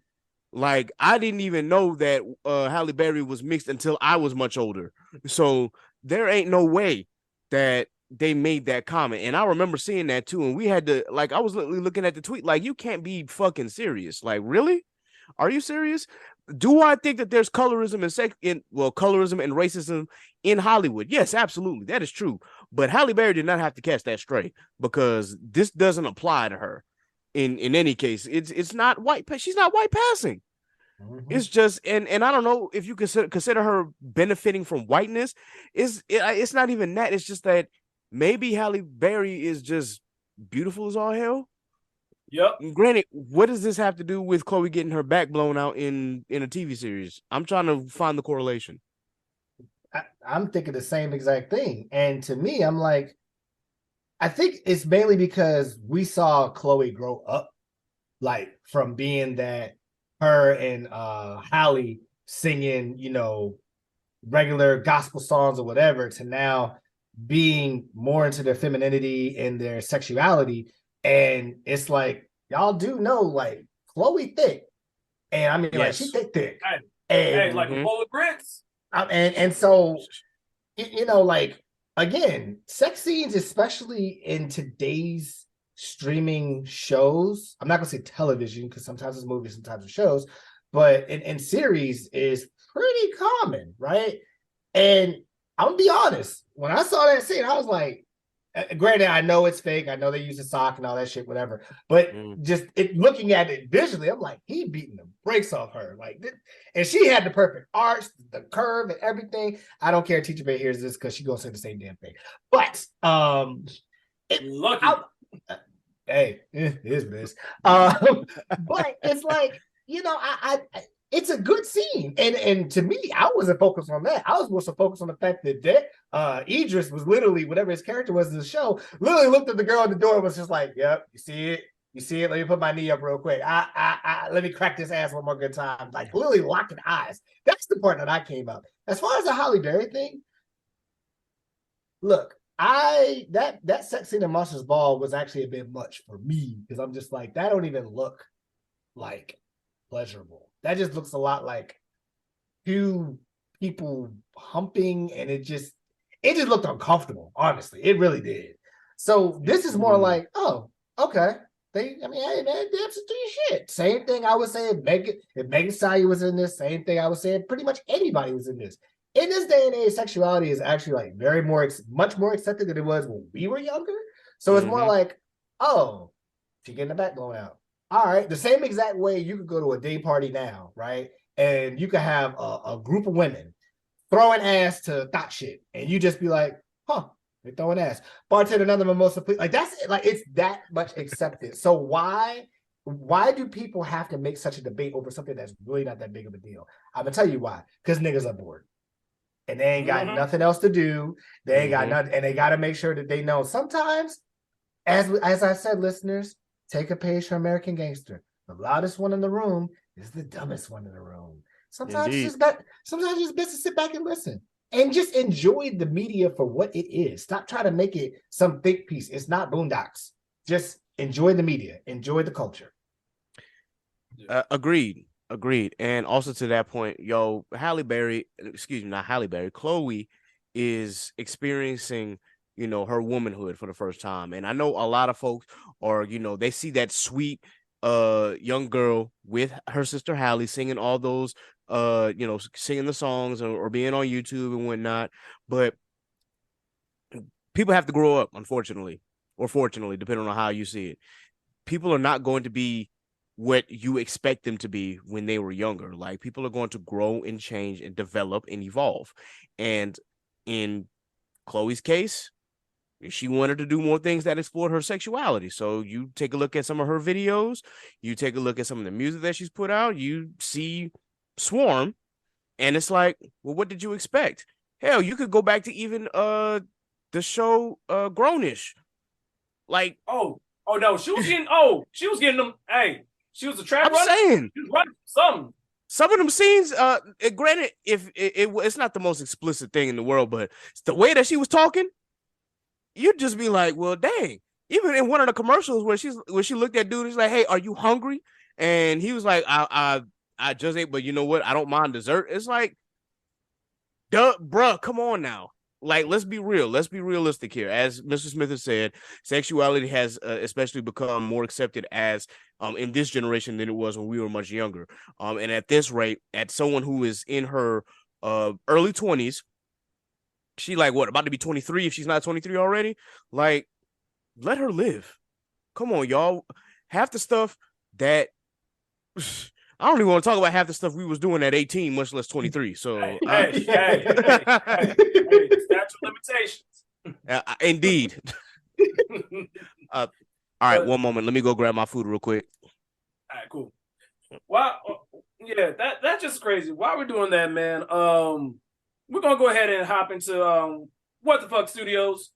Like, I didn't even know that Halle Berry was mixed until I was much older. So there ain't no way that they made that comment. And I remember seeing that too. And we had to, like, I was literally looking at the tweet, like, you can't be fucking serious. Like, really? Are you serious? Do I think that there's colorism colorism and racism in Hollywood? Yes, absolutely. That is true. But Halle Berry did not have to catch that stray because this doesn't apply to her. In any case, it's not white. She's not white passing. Mm-hmm. It's just and I don't know if you consider her benefiting from whiteness. It's not even that. It's just that maybe Halle Berry is just beautiful as all hell. Yep. Granted, what does this have to do with Chloe getting her back blown out in a TV series? I'm trying to find the correlation. I'm thinking the same exact thing, and to me, I'm like, I think it's mainly because we saw Chloe grow up, like from being that her and Halle singing, regular gospel songs or whatever, to now being more into their femininity and their sexuality. And it's like, y'all do know, like, Chloe thick. And I mean, like, she thick. Hey, like a bowl of grits. And so, like, again, sex scenes, especially in today's streaming shows, I'm not going to say television because sometimes it's movies, sometimes it's shows, but in series is pretty common, right? And I'm going to be honest, when I saw that scene, I was like, granted, I know it's fake. I know they use a sock and all that shit, whatever. But just looking at it visually, I'm like, he beating the brakes off her. Like, and she had the perfect arch, the curve, and everything. I don't care if Teacher Bay hears this because she's gonna say the same damn thing. But hey, it is this. But it's like, it's a good scene. And to me, I wasn't focused on that. I was more so focused on the fact that Idris was literally, whatever his character was in the show, literally looked at the girl at the door and was just like, yep, you see it? You see it? Let me put my knee up real quick. Let me crack this ass one more good time. Like, literally locking eyes. That's the part that I came up. As far as the Halle Berry thing, look, that sex scene in Monsters Ball was actually a bit much for me because I'm just like, that don't even look like pleasurable. That just looks a lot like two people humping, and it just looked uncomfortable. Honestly, it really did. So this is more like, oh, okay. Hey man, they have to do shit. Same thing I would say if Megan Thee Stallion was in this. Same thing I would say if pretty much anybody was in this. In this day and age, sexuality is actually like much more accepted than it was when we were younger. So it's more like, oh, she getting the back blown out. All right, the same exact way you could go to a day party now, right? And you could have a group of women throwing ass to thought shit, and you just be like, huh, they're throwing ass. Bartender, another mimosa, please. Like, that's like, it's that much accepted. So why do people have to make such a debate over something that's really not that big of a deal? I'm gonna tell you why. Because niggas are bored. And they ain't got nothing else to do. They ain't got nothing, and they gotta make sure that they know. Sometimes, as I said, listeners, take a page from American Gangster. The loudest one in the room is the dumbest one in the room. Sometimes it's just best to sit back and listen and just enjoy the media for what it is. Stop trying to make it some think piece. It's not Boondocks. Just enjoy the media. Enjoy the culture. Agreed. And also to that point, Chloe is experiencing, her womanhood for the first time. And I know a lot of folks are, they see that sweet young girl with her sister Halle singing all those singing the songs or being on YouTube and whatnot. But people have to grow up, unfortunately, or fortunately, depending on how you see it. People are not going to be what you expect them to be when they were younger. Like, people are going to grow and change and develop and evolve. And in Chloe's case, she wanted to do more things that explored her sexuality. So you take a look at some of her videos, you take a look at some of the music that she's put out, you see Swarm, and it's like, well, what did you expect? Hell, you could go back to even the show Grownish. Like, oh no, she was getting them. Hey, she was a trap I'm runner. saying, She was running something. some of them scenes, granted, if it's not the most explicit thing in the world, but it's the way that she was talking, you'd just be like, well, dang. Even in one of the commercials where she looked at dude, she's like, hey, are you hungry? And he was like, I just ate, but you know what? I don't mind dessert. It's like, duh, bruh, come on now. Like, let's be real. Let's be realistic here. As Mr. Smith has said, sexuality has especially become more accepted as in this generation than it was when we were much younger. And at this rate, at someone who is in her early 20s, she like what, about to be 23 if she's not 23 already? Like, let her live. Come on, y'all. Half the stuff that I don't even want to talk about half the stuff we was doing at 18, much less 23. So Hey, statute limitations. Indeed. All right, one moment. Let me go grab my food real quick. All right, cool. Wow, yeah, that's just crazy. While we're doing that, man, we're gonna go ahead and hop into What the Fuck Studios.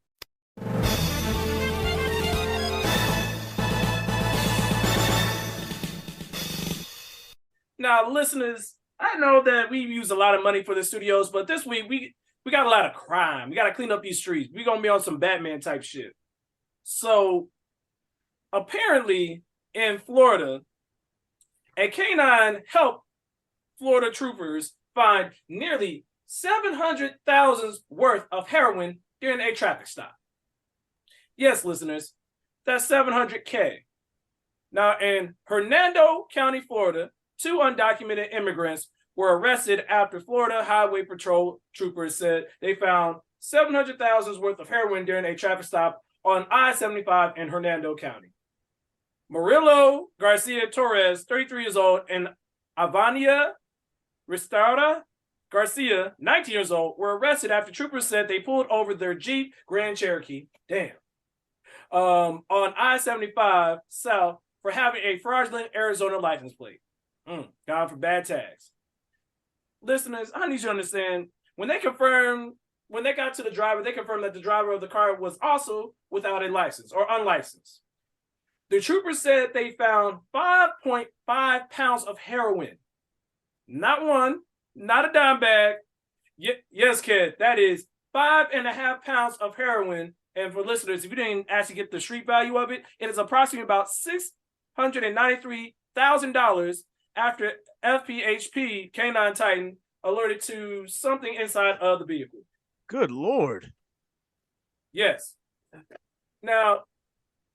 Now, listeners, I know that we use a lot of money for the studios, but this week we got a lot of crime. We got to clean up these streets. We're going to be on some Batman type shit. So, apparently, in Florida, a K9 helped Florida troopers find nearly 700,000 worth of heroin during a traffic stop. Yes, listeners, that's 700K. Now, in Hernando County, Florida, 2 undocumented immigrants were arrested after Florida Highway Patrol troopers said they found 700,000 worth of heroin during a traffic stop on I-75 in Hernando County. Murillo Garcia Torres, 33 years old, and Avania Restaura Garcia, 19 years old, were arrested after troopers said they pulled over their Jeep Grand Cherokee, on I-75 South for having a fraudulent Arizona license plate. God for bad tags. Listeners, I need you to understand, when they got to the driver, they confirmed that the driver of the car was also without a license or unlicensed. The troopers said they found 5.5 pounds of heroin. Not one, not a dime bag. Yes, kid, that is 5.5 pounds of heroin. And for listeners, if you didn't actually get the street value of it, it is approximately about $693,000 after FPHP K9 Titan alerted to something inside of the vehicle. Good Lord. Yes. Now,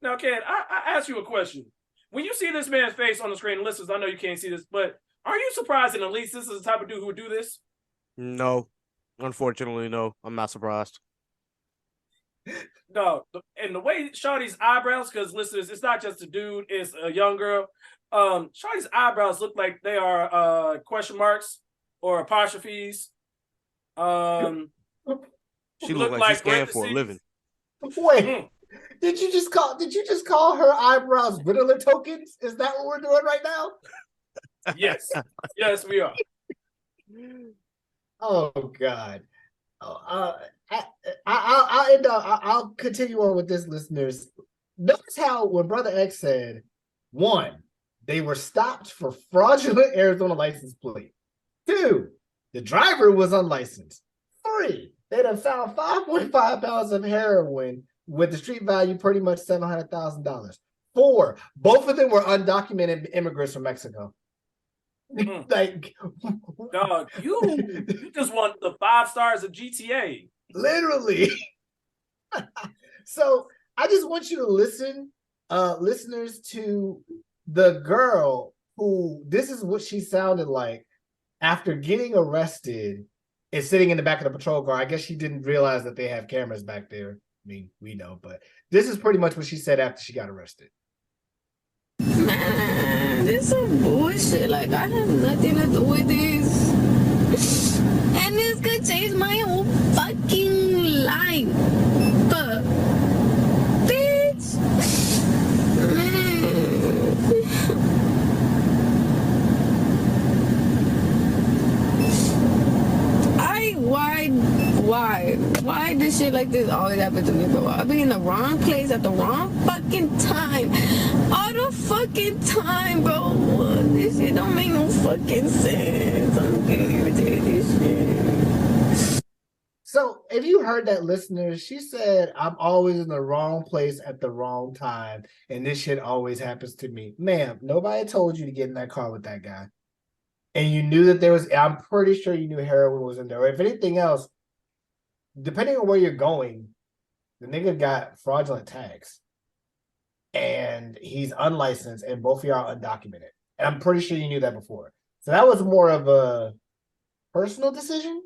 Ken, I ask you a question. When you see this man's face on the screen, listeners, I know you can't see this, but are you surprised that at least this is the type of dude who would do this? No. Unfortunately, no. I'm not surprised. No, and the way Shawty's eyebrows, because listeners, it's not just a dude, it's a young girl. Shawty's eyebrows look like they are question marks or apostrophes. She look like she's scanned for a living. Wait, did you just call her eyebrows Riddler tokens? Is that what we're doing right now? Yes, yes, we are. Oh God. I'll continue on with this, listeners. Notice how when Brother X said, 1, they were stopped for fraudulent Arizona license plate. 2, the driver was unlicensed. 3, they'd have found 5.5 pounds of heroin with the street value pretty much $700,000. 4, both of them were undocumented immigrants from Mexico. Like, dog, you just want the 5 stars of GTA. Literally. So I just want you to listen, listeners, to the girl who, this is what she sounded like after getting arrested and sitting in the back of the patrol car. I guess she didn't realize that they have cameras back there. I mean, we know, but this is pretty much what she said after she got arrested. Man, this is some bullshit. Like, I have nothing to do with this. And this could change my whole fucking life. Bitch. Man. shit like this always happens to me, bro. I be in the wrong place at the wrong fucking time. All the fucking time, bro. This shit don't make no fucking sense. I'm getting irritated this shit. So if you heard that, listeners, she said, I'm always in the wrong place at the wrong time, and this shit always happens to me. Ma'am, nobody told you to get in that car with that guy. And you knew that there was, I'm pretty sure you knew heroin was in there. If anything else, depending on where you're going, the nigga got fraudulent tags. And he's unlicensed, and both of y'all are undocumented. And I'm pretty sure you knew that before. So that was more of a personal decision.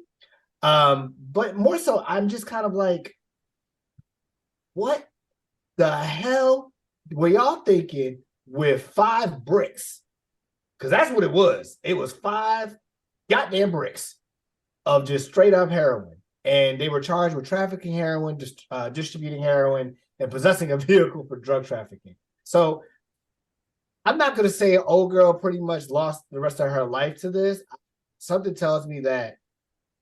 But more so, I'm just kind of like, what the hell were y'all thinking with 5 bricks? Because that's what it was. It was 5 goddamn bricks of just straight up heroin. And they were charged with trafficking heroin, distributing heroin, and possessing a vehicle for drug trafficking. So I'm not going to say old girl pretty much lost the rest of her life to this. Something tells me that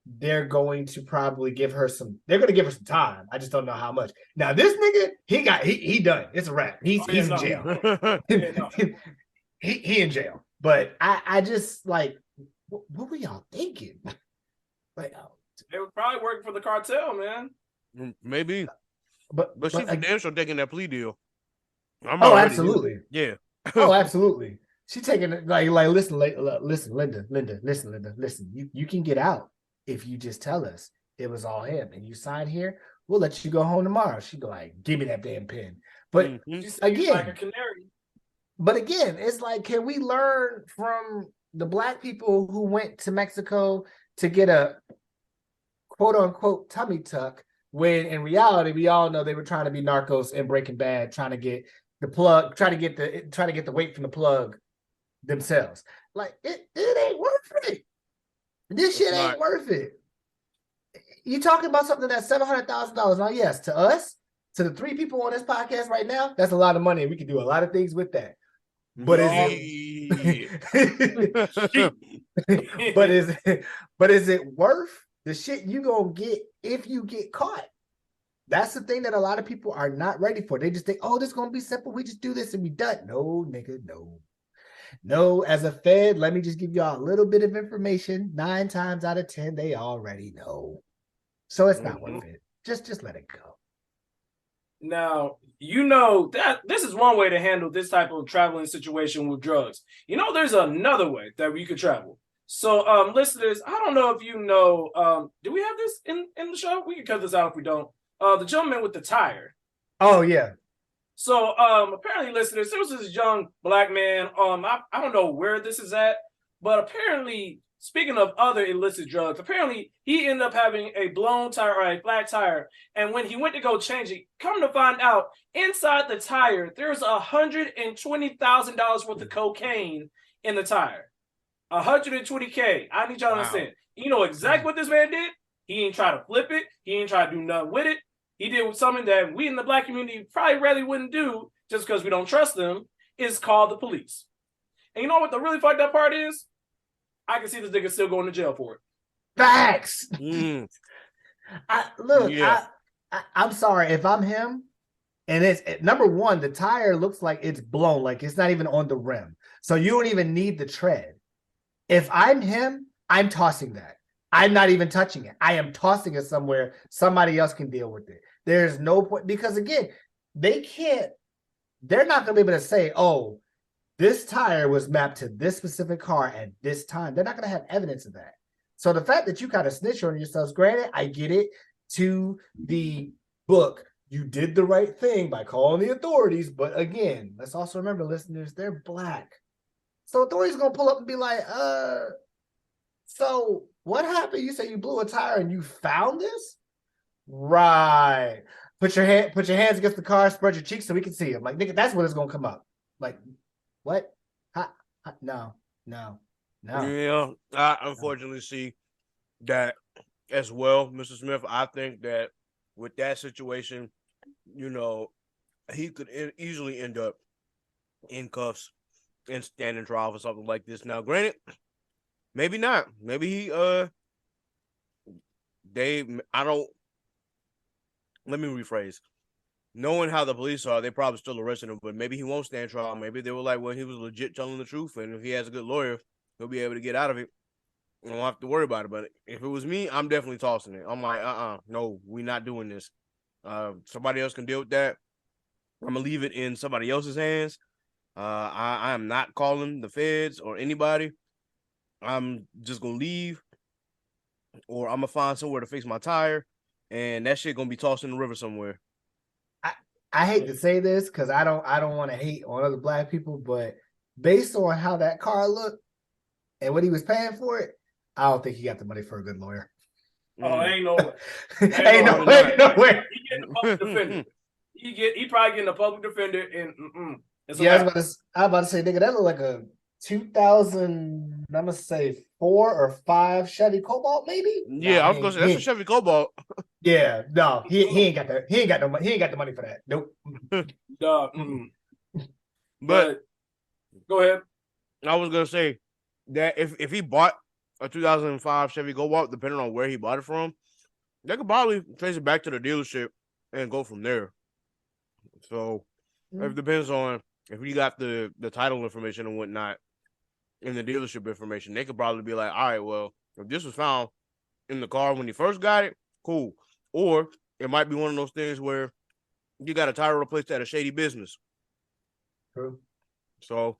they're going to probably give her some time. I just don't know how much. Now this nigga, he done. It's a wrap. He's in jail. he in jail. But I just like, what were y'all thinking? Like, they were probably working for the cartel, man. Maybe. But she's for damn sure taking that plea deal. Absolutely. Yeah. Oh, absolutely. She taking it like listen, Linda, listen. You can get out if you just tell us it was all him and you sign here. We'll let you go home tomorrow. She go like, give me that damn pen. But again, like a canary. But again, it's like, can we learn from the Black people who went to Mexico to get a quote unquote tummy tuck, when in reality we all know they were trying to be narcos and Breaking Bad, trying to get the weight from the plug themselves. Like it ain't worth it. This shit ain't worth it. You talking about something that's $700,000? Now, yes, to us, to the 3 people on this podcast right now, that's a lot of money, and we can do a lot of things with that. But is it worth the shit you gonna get if you get caught? That's the thing that a lot of people are not ready for. They just think, oh, this is gonna be simple. We just do this and we done. No, nigga, no. No, as a Fed, let me just give y'all a little bit of information. 9 times out of 10, they already know. So it's not worth it. Just let it go. Now, you know that this is one way to handle this type of traveling situation with drugs. You know, there's another way that we could travel. So, listeners, I don't know if you know, do we have this in the show? We can cut this out if we don't. The gentleman with the tire. Oh, yeah. So, apparently, listeners, there was this young Black man. I don't know where this is at, but apparently, speaking of other illicit drugs, apparently he ended up having a blown tire or a flat tire. And when he went to go change it, come to find out, inside the tire, there's $120,000 worth of cocaine in the tire. $120K. I need y'all to understand. You know exactly what this man did? He ain't try to flip it. He ain't try to do nothing with it. He did something that we in the Black community probably rarely wouldn't do just because we don't trust them, is call the police. And you know what the really fucked up part is? I can see this nigga still going to jail for it. Facts. I'm sorry if I'm him, and it's number one, the tire looks like it's blown, like it's not even on the rim, so you don't even need the tread. If I'm him, I'm tossing that. I'm not even touching it. I am tossing it somewhere. Somebody else can deal with it. There's no point, because again, they're not gonna be able to say, oh, this tire was mapped to this specific car at this time. They're not going to have evidence of that. So the fact that you kind of snitch on yourselves, granted, I get it, to the book, you did the right thing by calling the authorities. But again, let's also remember, listeners, they're Black. So authorities are going to pull up and be like, so what happened? You say you blew a tire and you found this? Right. Put your hands against the car, spread your cheeks so we can see them. Like, nigga, that's what it's going to come up. Like, what? No. Yeah, I unfortunately see that as well, Mr. Smith. I think that with that situation, you know, he could easily end up in cuffs and standing trial for something like this. Now, granted, maybe not. Maybe he let me rephrase. Knowing how the police are, they probably still arrested him, but maybe he won't stand trial. Maybe they were like, well, he was legit telling the truth, and if he has a good lawyer, he'll be able to get out of it. I don't have to worry about it. But if it was me, I'm definitely tossing it. I'm like, no, we're not doing this. Somebody else can deal with that. I'm gonna leave it in somebody else's hands. I am not calling the feds or anybody. I'm just gonna leave, or I'm gonna find somewhere to fix my tire, and that shit gonna be tossed in the river somewhere. I hate to say this because I don't want to hate on other black people, but based on how that car looked and what he was paying for it, I don't think he got the money for a good lawyer. Oh, ain't no way. Ain't no way. He getting a public defender. He probably getting a public defender, and I was about to say, nigga, that look like a 2000, I'm gonna say 4 or 5 Chevy Cobalt, maybe. Yeah, I was gonna say that's a Chevy Cobalt. Yeah, no, he ain't got that. He ain't got no money. He ain't got the money for that. Nope. But go ahead. I was gonna say that if he bought a 2005 Chevy Cobalt, depending on where he bought it from, they could probably trace it back to the dealership and go from there. So it depends on if you got the title information and whatnot and the dealership information. They could probably be like, all right, well, if this was found in the car when he first got it, cool. Or it might be one of those things where you got a tire replaced at a shady business. True. So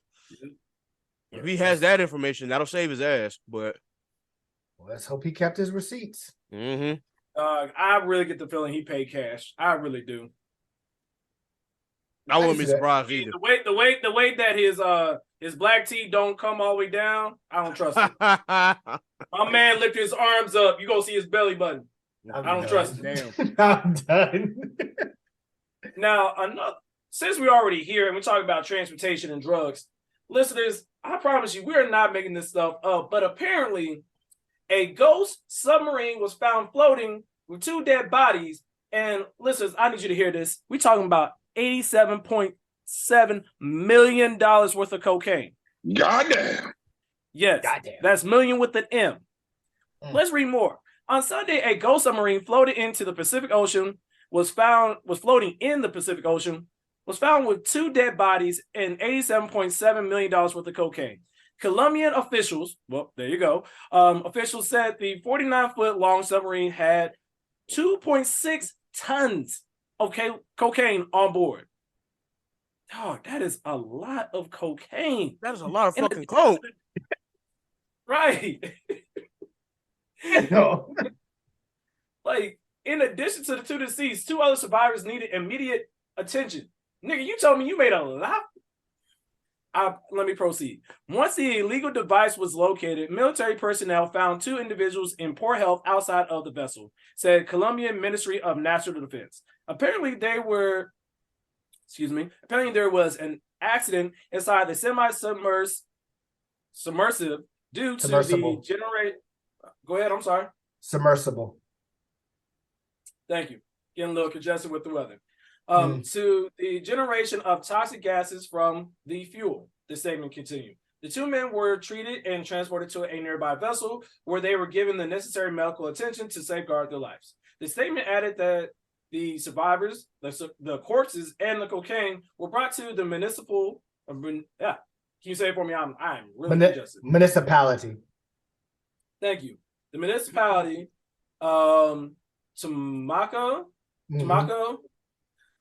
if he has that information, that'll save his ass. But let's hope he kept his receipts. Mm-hmm. I really get the feeling he paid cash. I really do. I wouldn't be surprised either. The way that his black tee don't come all the way down, I don't trust him. My man lifted his arms up. You gonna see his belly button. I don't trust him. Damn. I'm done. Now, since we're already here and we're talking about transportation and drugs, listeners, I promise you, we're not making this stuff up. But apparently, a ghost submarine was found floating with 2 dead bodies. And listeners, I need you to hear this. We're talking about $87.7 million worth of cocaine. Goddamn. Yes, Goddamn. That's million with an M. Let's read more. On Sunday, a ghost submarine floated into the Pacific Ocean, was floating in the Pacific Ocean, was found with 2 dead bodies and $87.7 million worth of cocaine. Colombian officials, well, there you go. Officials said the 49-foot long submarine had 2.6 tons of cocaine on board. Dog, that is a lot of cocaine. That is a lot of fucking coke. Right. No. Like, in addition to the 2 deceased, 2 other survivors needed immediate attention. Nigga, you told me you made a lot. Let me proceed. Once the illegal device was located, military personnel found 2 individuals in poor health outside of the vessel, said Colombian Ministry of National Defense. Apparently there was an accident inside the semi-submersive due to the generate. Go ahead, I'm sorry. Submersible. Thank you. Getting a little congested with the weather. To the generation of toxic gases from the fuel, the statement continued. The 2 men were treated and transported to a nearby vessel where they were given the necessary medical attention to safeguard their lives. The statement added that the survivors, the corpses, and the cocaine were brought to the municipal. Can you say it for me? I'm really congested. Municipality. Thank you. The municipality, Tumaco,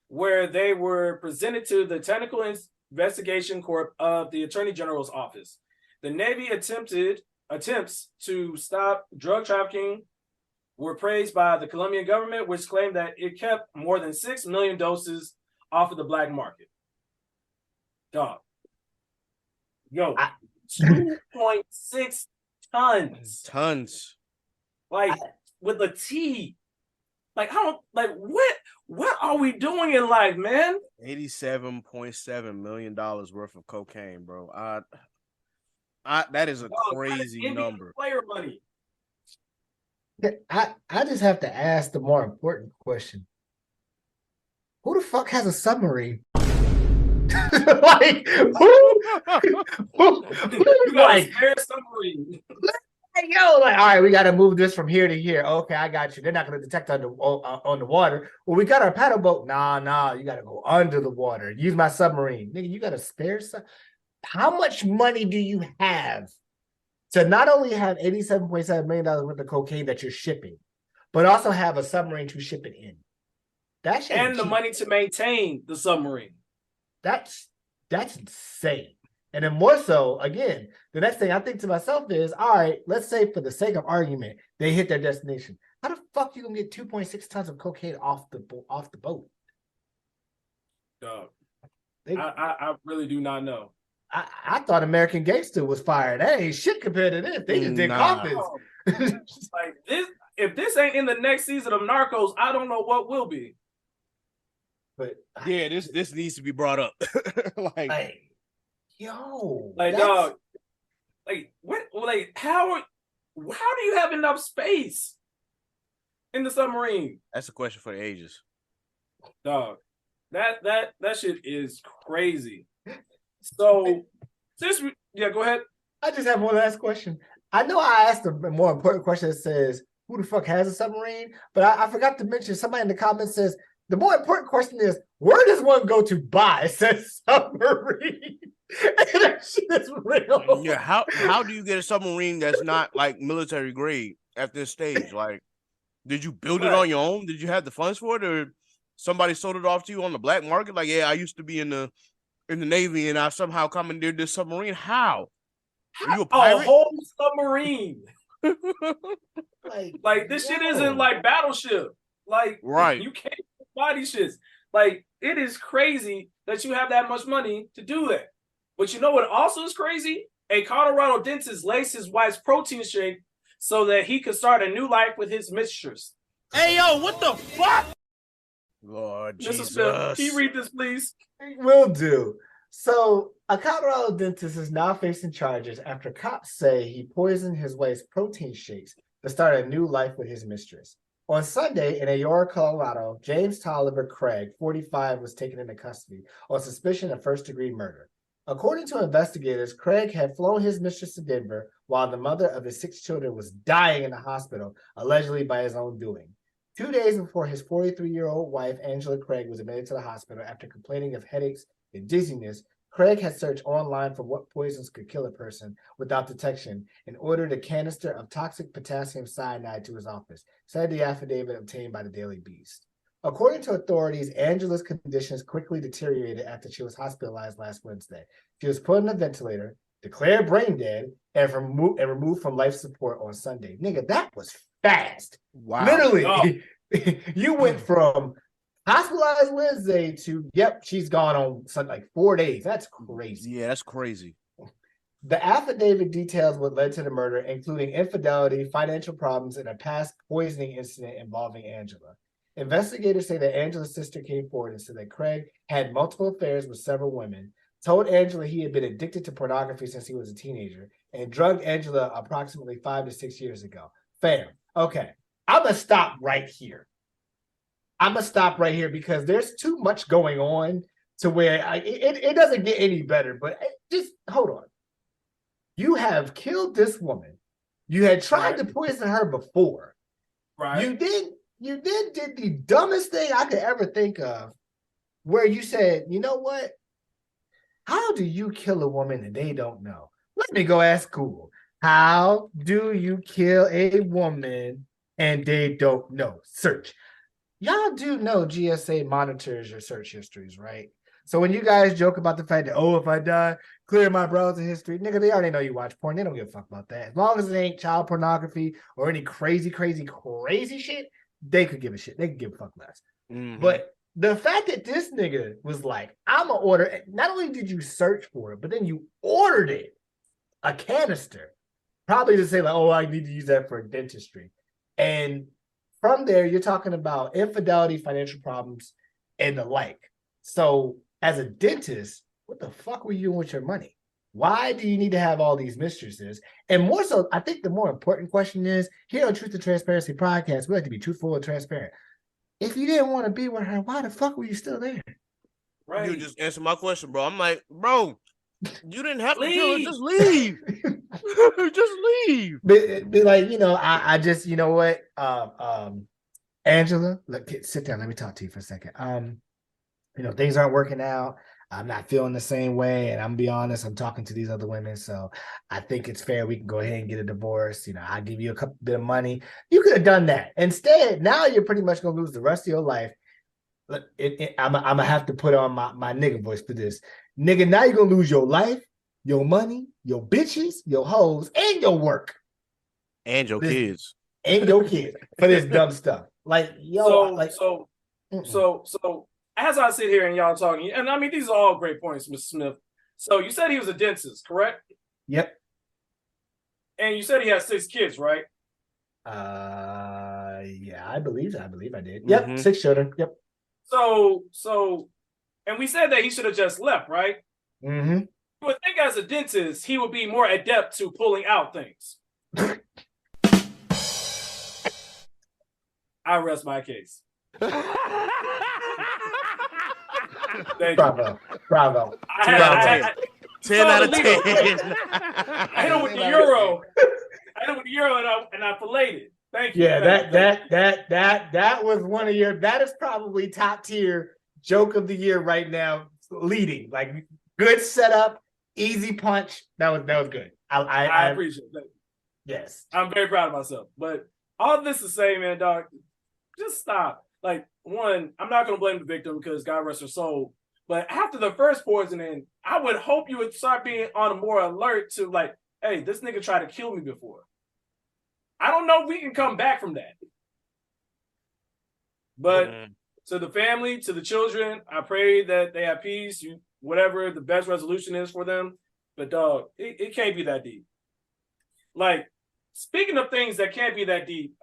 where they were presented to the Technical Investigation Corps of the Attorney General's office. The Navy attempts to stop drug trafficking were praised by the Colombian government, which claimed that it kept more than 6 million doses off of the black market. Dog. 2.6 tons. Tons. Like, with a T. Like, what are we doing in life, man? $87.7 million worth of cocaine, bro. That is a crazy number. Player money. I just have to ask the more important question. Who the fuck has a submarine? Like, who You got a spare submarine. Hey, yo, like, all right, we got to move this from here to here. Okay, I got you. They're not going to detect on the water. Well, we got our paddle boat. Nah, you got to go under the water. Use my submarine. Nigga, you got to spare some. How much money do you have to not only have $87.7 million worth of cocaine that you're shipping, but also have a submarine to ship it in? That shit And the cheap. money to maintain the submarine. That's insane. And then more so, again, the next thing I think to myself is, all right, let's say for the sake of argument, they hit their destination. How the fuck you gonna get 2.6 tons of cocaine off the boat? Dog. I really do not know. I thought American Gangster was fired. That ain't shit compared to this. They just did coffins. Like this, if this ain't in the next season of Narcos, I don't know what will be. But yeah, this needs to be brought up. like yo, like dog, like what? Like how do you have enough space in the submarine? That's a question for the ages, dog. That shit is crazy. So, go ahead. I just have one last question. I know I asked a more important question that says, who the fuck has a submarine? But I forgot to mention, somebody in the comments says, the more important question is, where does one go to buy said submarine? That shit is real. Yeah, how do you get a submarine that's not like military grade at this stage? Like, did you build it on your own? Did you have the funds for it, or somebody sold it off to you on the black market? Like, yeah, I used to be in the Navy and I somehow commandeered this submarine. How? Are you a pirate? A whole submarine. like this yo. shit isn't like Battleship. Like, right. You can't buy these shits. Like, it is crazy that you have that much money to do that. But you know what also is crazy? A Colorado dentist laced his wife's protein shake so that he could start a new life with his mistress. Hey, yo, what the fuck? Lord Mr. Jesus. Smith, can you read this, please? Will do. So, a Colorado dentist is now facing charges after cops say he poisoned his wife's protein shakes to start a new life with his mistress. On Sunday in Aurora, Colorado, James Tolliver Craig, 45, was taken into custody on suspicion of first-degree murder. According to investigators, Craig had flown his mistress to Denver while the mother of his 6 children was dying in the hospital, allegedly by his own doing. 2 days before his 43-year-old wife, Angela Craig, was admitted to the hospital after complaining of headaches and dizziness, Craig had searched online for what poisons could kill a person without detection and ordered a canister of toxic potassium cyanide to his office, said the affidavit obtained by the Daily Beast. According to authorities, Angela's conditions quickly deteriorated after she was hospitalized last Wednesday. She was put on a ventilator, declared brain dead, and removed from life support on Sunday. Nigga, that was fast. Wow. Literally, you went from hospitalized Wednesday to, yep, she's gone on Sunday, like 4 days. That's crazy. Yeah, that's crazy. The affidavit details what led to the murder, including infidelity, financial problems, and a past poisoning incident involving Angela. Investigators say that Angela's sister came forward and said that Craig had multiple affairs with several women, told Angela he had been addicted to pornography since he was a teenager, and drugged Angela approximately 5 to 6 years ago. Fam. Okay. I'm going to stop right here. Because there's too much going on to where it doesn't get any better, but just hold on. You have killed this woman. You had tried to poison her before. Right. You did the dumbest thing I could ever think of, where you said, you know what? How do you kill a woman and they don't know? Let me go ask Google. How do you kill a woman and they don't know? Search. Y'all do know GSA monitors your search histories, right? So when you guys joke about the fact that, oh, if I die, clear my browser history, nigga, they already know you watch porn. They don't give a fuck about that. As long as it ain't child pornography or any crazy shit, they could give a shit. They could give a fuck less. Mm-hmm. But the fact that this nigga was like, I'm going to order, not only did you search for it, but then you ordered it, a canister, probably to say like, oh, I need to use that for dentistry. And from there, you're talking about infidelity, financial problems, and the like. So as a dentist, what the fuck were you doing with your money? Why do you need to have all these mistresses? And more so, I think the more important question is, here on Truth and Transparency Podcast, we like to be truthful and transparent. If you didn't want to be with her, why the fuck were you still there? Right. You just answer my question, bro. I'm like, bro, you didn't have to kill her. Just leave. Just leave. Be like, I just, you know what, Angela, look, sit down. Let me talk to you for a second. Things aren't working out. I'm not feeling the same way, and I'm gonna be honest. I'm talking to these other women, so I think it's fair we can go ahead and get a divorce. I'll give you a couple bit of money. You could have done that. Instead, now you're pretty much gonna lose the rest of your life. Look, I'm gonna have to put on my nigga voice for this, nigga. Now you're gonna lose your life, your money, your bitches, your hoes, and your work, and your kids, for this dumb stuff. Like, so as I sit here and y'all talking, and I mean, these are all great points, Mr. Smith. So you said he was a dentist, correct? Yep. And you said he has 6 kids, right? Yeah, I believe I did. Yep, 6 children. Yep. So, and we said that he should have just left, right? Mm-hmm. You would think as a dentist, he would be more adept to pulling out things. I rest my case. Bravo. 10 out of 10. I hit him with the euro. And I filleted. Thank you. Yeah, that was one of your. That is probably top tier joke of the year right now. Leading, like, good setup, easy punch. That was good. I appreciate that. Yes, I'm very proud of myself. But all this to say, man, dog, just stop. Like, one, I'm not going to blame the victim because God rest her soul. But after the first poisoning, I would hope you would start being on a more alert to, like, hey, this nigga tried to kill me before. I don't know if we can come back from that. But to the family, to the children, I pray that they have peace, whatever the best resolution is for them. But, dog, it can't be that deep. Like, speaking of things that can't be that deep,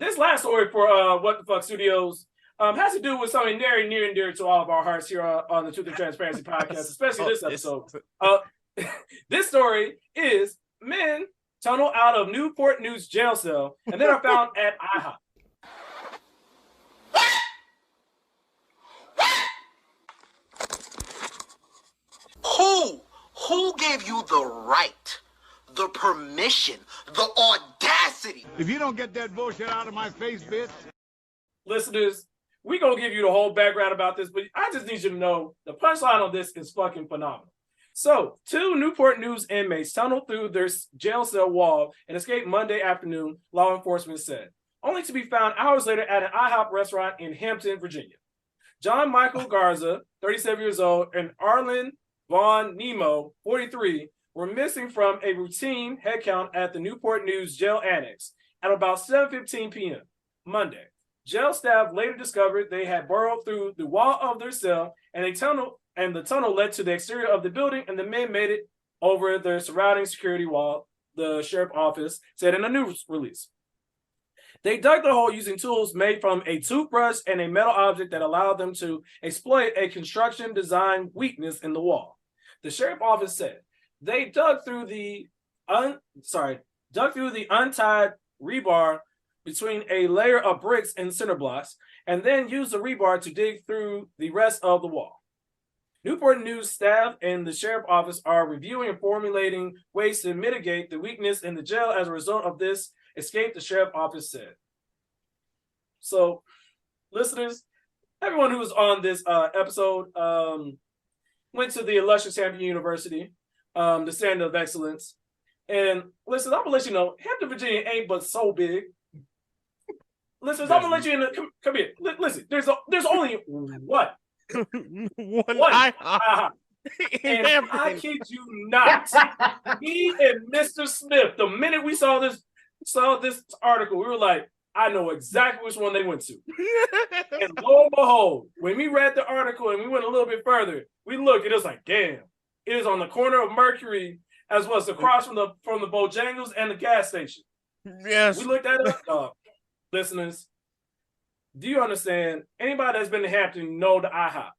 this last story for WTF Studios has to do with something very near and dear to all of our hearts here on the Truth and Transparency Podcast, especially this episode. This story is men tunnel out of Newport News jail cell and then are found at IHOP. Who gave you the right, the permission, the audacity? If you don't get that bullshit out of my face, bitch. Listeners, we gonna give you the whole background about this, but I just need you to know the punchline on this is fucking phenomenal. So, 2 Newport News inmates tunneled through their jail cell wall and escaped Monday afternoon, law enforcement said, only to be found hours later at an IHOP restaurant in Hampton, Virginia. John Michael Garza, 37 years old, and Arlen Von Nemo, 43, were missing from a routine head count at the Newport News jail annex at about 7:15 p.m. Monday. Jail staff later discovered they had burrowed through the wall of their cell, and the tunnel led to the exterior of the building, and the men made it over the surrounding security wall, the sheriff's office said in a news release. They dug the hole using tools made from a toothbrush and a metal object that allowed them to exploit a construction design weakness in the wall. The sheriff's office said they dug through the untied rebar between a layer of bricks and cinder blocks, and then used the rebar to dig through the rest of the wall. Newport News staff and the sheriff's office are reviewing and formulating ways to mitigate the weakness in the jail as a result of this escape, the sheriff's office said. So, listeners, everyone who was on this episode went to the illustrious Hampton University, the Standard of Excellence. And listen, I'm going to let you know, Hampton, Virginia ain't but so big. Listeners, I'm going to let you in. Come here. Listen, there's only one. One IHOP. And I kid you not, me and Mr. Smith, the minute we saw this article, we were like, I know exactly which one they went to. And lo and behold, when we read the article and we went a little bit further, we looked, it was like, damn, it is on the corner of Mercury as well as across from the Bojangles and the gas station. Yes. We looked at it. Listeners, do you understand? Anybody that's been to Hampton know the IHOP.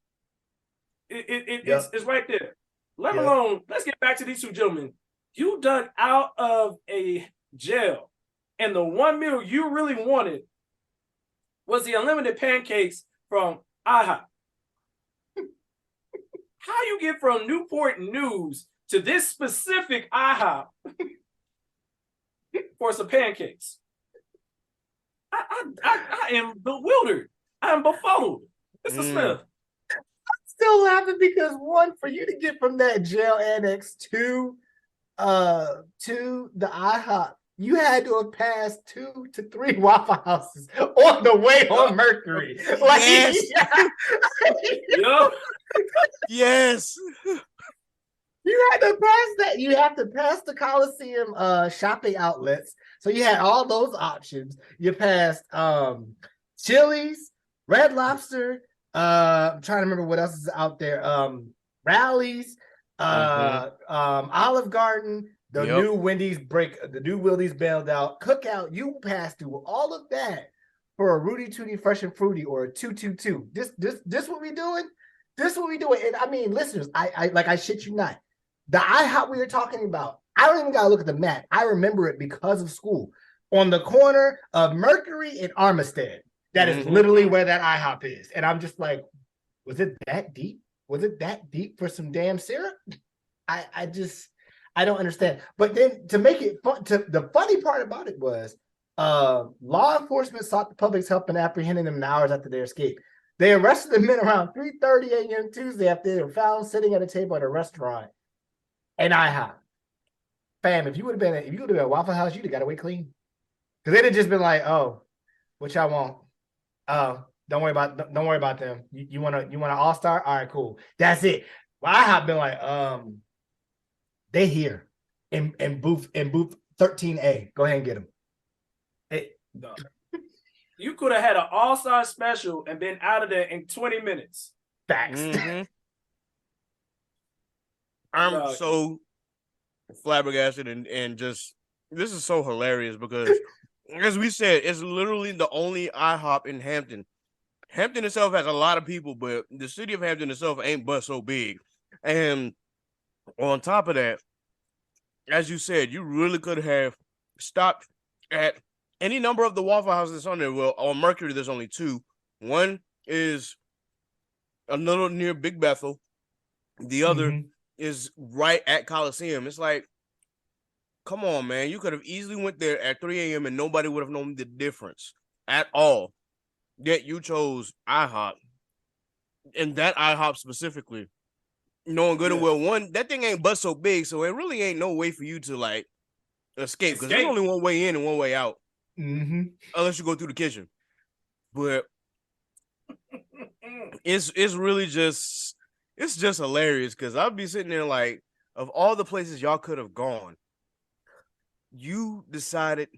It's right there. Let alone, let's get back to these two gentlemen. You dug out of a jail, and the one meal you really wanted was the unlimited pancakes from IHOP. How you get from Newport News to to this specific IHOP for some pancakes. I am bewildered. I am befuddled. Mr. Smith. Still laughing because one, for you to get from that jail annex to the IHOP, you had to have passed 2 to 3 Waffle Houses on the way on Mercury. Like, Yes. Yo. Yes. You had to pass that. You have to pass the Coliseum shopping outlets. So you had all those options. You passed Chili's, Red Lobster. I'm trying to remember what else is out there. Rallies, Olive Garden, the new Wendy's the new Wendy's bailed out, Cookout. You passed through all of that for a Rudy Tooty Fresh and Fruity or a 222. This what we doing? This what we doing? And I mean, listeners, I shit you not. The IHOP we were talking about, I don't even gotta look at the map. I remember it because of school. On the corner of Mercury and Armistead. That is literally where that IHOP is. And I'm just like, was it that deep? Was it that deep for some damn syrup? I don't understand. But then to make it fun, the funny part about it was law enforcement sought the public's help in apprehending them in hours after their escape. They arrested the men around 3:30 a.m. Tuesday after they were found sitting at a table at a restaurant. And IHOP. Fam, if you would have been at a Waffle House, you'd have got away clean. Because they'd have just been like, oh, what y'all want? Don't worry about them. You want an all-star? All right, cool. That's it. Well, IHOP been like, they here in booth 13A. Go ahead and get them. You could have had an all-star special and been out of there in 20 minutes. Facts. I'm so flabbergasted and just this is so hilarious because as we said, it's literally the only IHOP in Hampton. Hampton itself has a lot of people, but the city of Hampton itself ain't but so big. And on top of that, as you said, you really could have stopped at any number of the Waffle Houses on there. Well, on Mercury, there's only 2. One is a little near Big Bethel. The other is right at Coliseum. It's like, come on, man. You could have easily went there at 3 a.m. and nobody would have known the difference at all. Yet you chose IHOP. And that IHOP specifically. Knowing good and well, one, that thing ain't but so big, so it really ain't no way for you to, like, escape. Because there's only one way in and one way out. Unless you go through the kitchen. But it's really just... It's just hilarious because I'll be sitting there like, of all the places y'all could have gone, you decided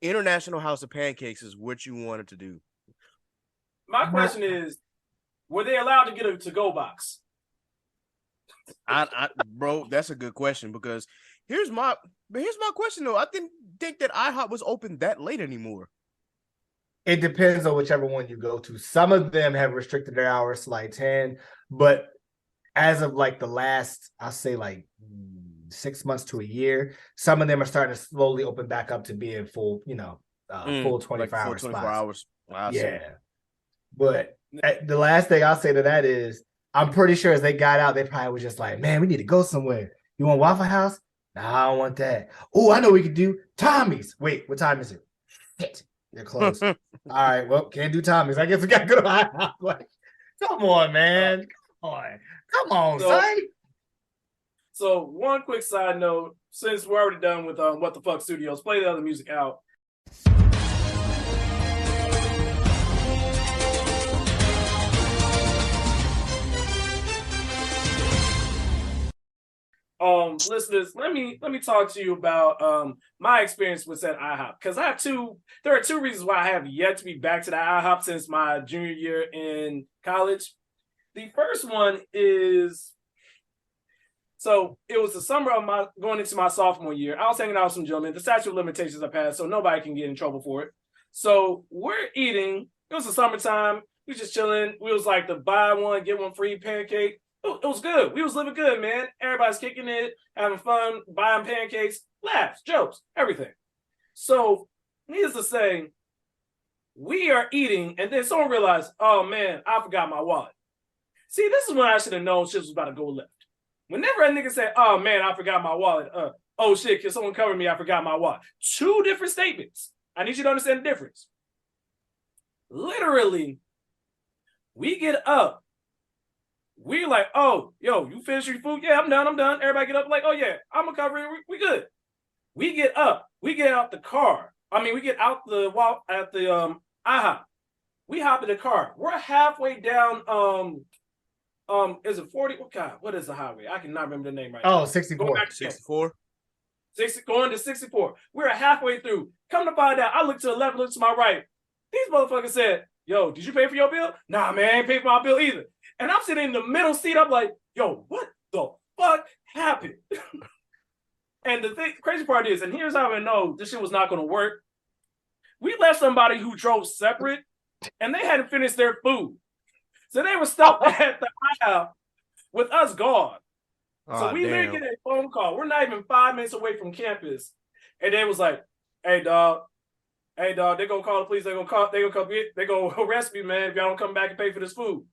International House of Pancakes is what you wanted to do. My question is, were they allowed to get a to-go box? Bro, that's a good question because here's my question though. I didn't think that IHOP was open that late anymore. It depends on whichever one you go to. Some of them have restricted their hours to like 10, but as of like the last, I'll say like 6 months to a year, some of them are starting to slowly open back up to being full, full 24 hours. 24 hours. Wow, yeah. But the last thing I'll say to that is, I'm pretty sure as they got out, they probably was just like, man, we need to go somewhere. You want Waffle House? Nah, I don't want that. Oh, I know we could do Tommy's. Wait, what time is it? Shit. They're closed. All right, well, can't do Tommy's. I guess we got to go to IHOP. Like, come on, man. Come on, son. So one quick side note, since we're already done with What the Fuck Studios, play the other music out. Listeners, let me talk to you about my experience with that IHOP, because there are 2 reasons why I have yet to be back to the IHOP since my junior year in college. The first one is, so it was the summer of going into my sophomore year. I was hanging out with some gentlemen. The statute of limitations are passed, so nobody can get in trouble for it. So we're eating. It was the summertime. We just chilling. We was like the buy one, get one free pancake. It was good. We was living good, man. Everybody's kicking it, having fun, buying pancakes, laughs, jokes, everything. So, needless to say, we are eating, and then someone realized, oh man, I forgot my wallet. See, this is when I should have known shit was about to go left. Whenever a nigga say, oh man, I forgot my wallet. Oh shit, can someone cover me? I forgot my wallet. 2 different statements. I need you to understand the difference. Literally, we get up. We like, oh, yo, you finished your food? Yeah, I'm done. Everybody get up like, oh yeah, I'm gonna cover it. We good. We get up. We get out the car. We get out the wall at the IHOP. We hop in the car. We're halfway down. Is it 40? Oh God, what is the highway? I cannot remember the name right now. 64. Going back to 64. Going to 64. We're halfway through. Come to find out, I look to the left, look to my right. These motherfuckers said, yo, did you pay for your bill? Nah, man, I ain't paid for my bill either. And I'm sitting in the middle seat. I'm like, yo, what the fuck happened? And the crazy part is, and here's how I know this shit was not going to work. We left somebody who drove separate, and they hadn't finished their food. So they were stopped at the IHOP with us gone. So we didn't get a phone call. We're not even 5 minutes away from campus. And they was like, hey, dog, they gonna call the police. They gonna arrest me, man, if y'all don't come back and pay for this food.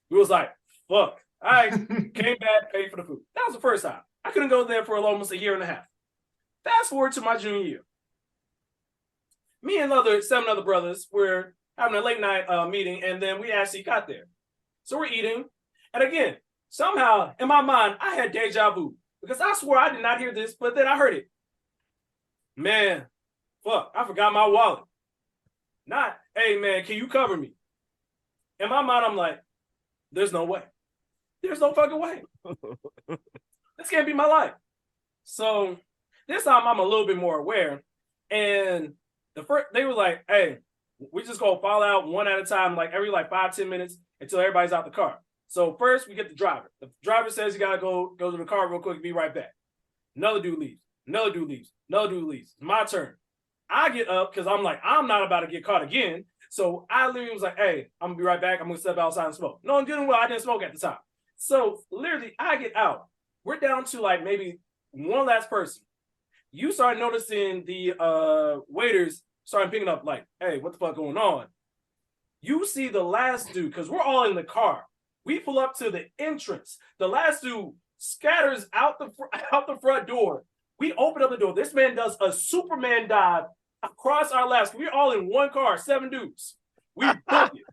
We was like, fuck. I came back, paid for the food. That was the first time. I couldn't go there for almost a year and a half. Fast forward to my junior year. Me and 7 other brothers were having a late night meeting, and then we actually got there. So we're eating. And again, somehow in my mind, I had deja vu because I swore I did not hear this, but then I heard it. Man, fuck, I forgot my wallet. Not, hey man, can you cover me? In my mind, I'm like, there's no way. There's no fucking way. This can't be my life. So this time I'm a little bit more aware. And they were like, hey, we just gonna fall out one at a time, like every 5-10 minutes until everybody's out the car. So first we get the driver. The driver says you gotta go to the car real quick and be right back. Another dude leaves. It's my turn. I get up because I'm like, I'm not about to get caught again. So I literally was like, hey, I'm gonna be right back. I'm gonna step outside and smoke. No, I'm doing well. I didn't smoke at the time. So literally I get out. We're down to maybe one last person. You start noticing the waiters starting picking up hey, what the fuck going on? You see the last dude, because we're all in the car. We pull up to the entrance. The last dude scatters out the front door. We open up the door. This man does a Superman dive across our laps. We're all in one car, 7 dudes. We booked it.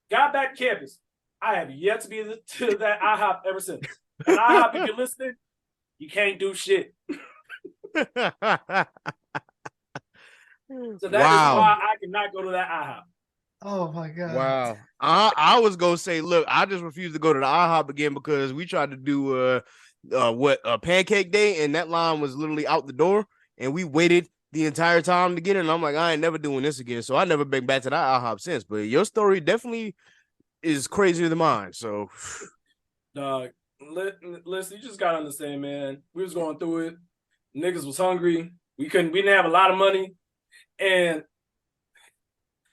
Got back to campus. I have yet to be to that IHOP ever since. And IHOP, if you're listening, you can't do shit. So that is why I cannot go to that IHOP. Oh my God. Wow. I was gonna say, look, I just refused to go to the IHOP again because we tried to do pancake day, and that line was literally out the door, and we waited the entire time to get in. And I'm like, I ain't never doing this again. So I never been back to that IHOP since. But your story definitely is crazier than mine. So listen, you just gotta understand, man. We was going through it. Niggas was hungry. We didn't have a lot of money. And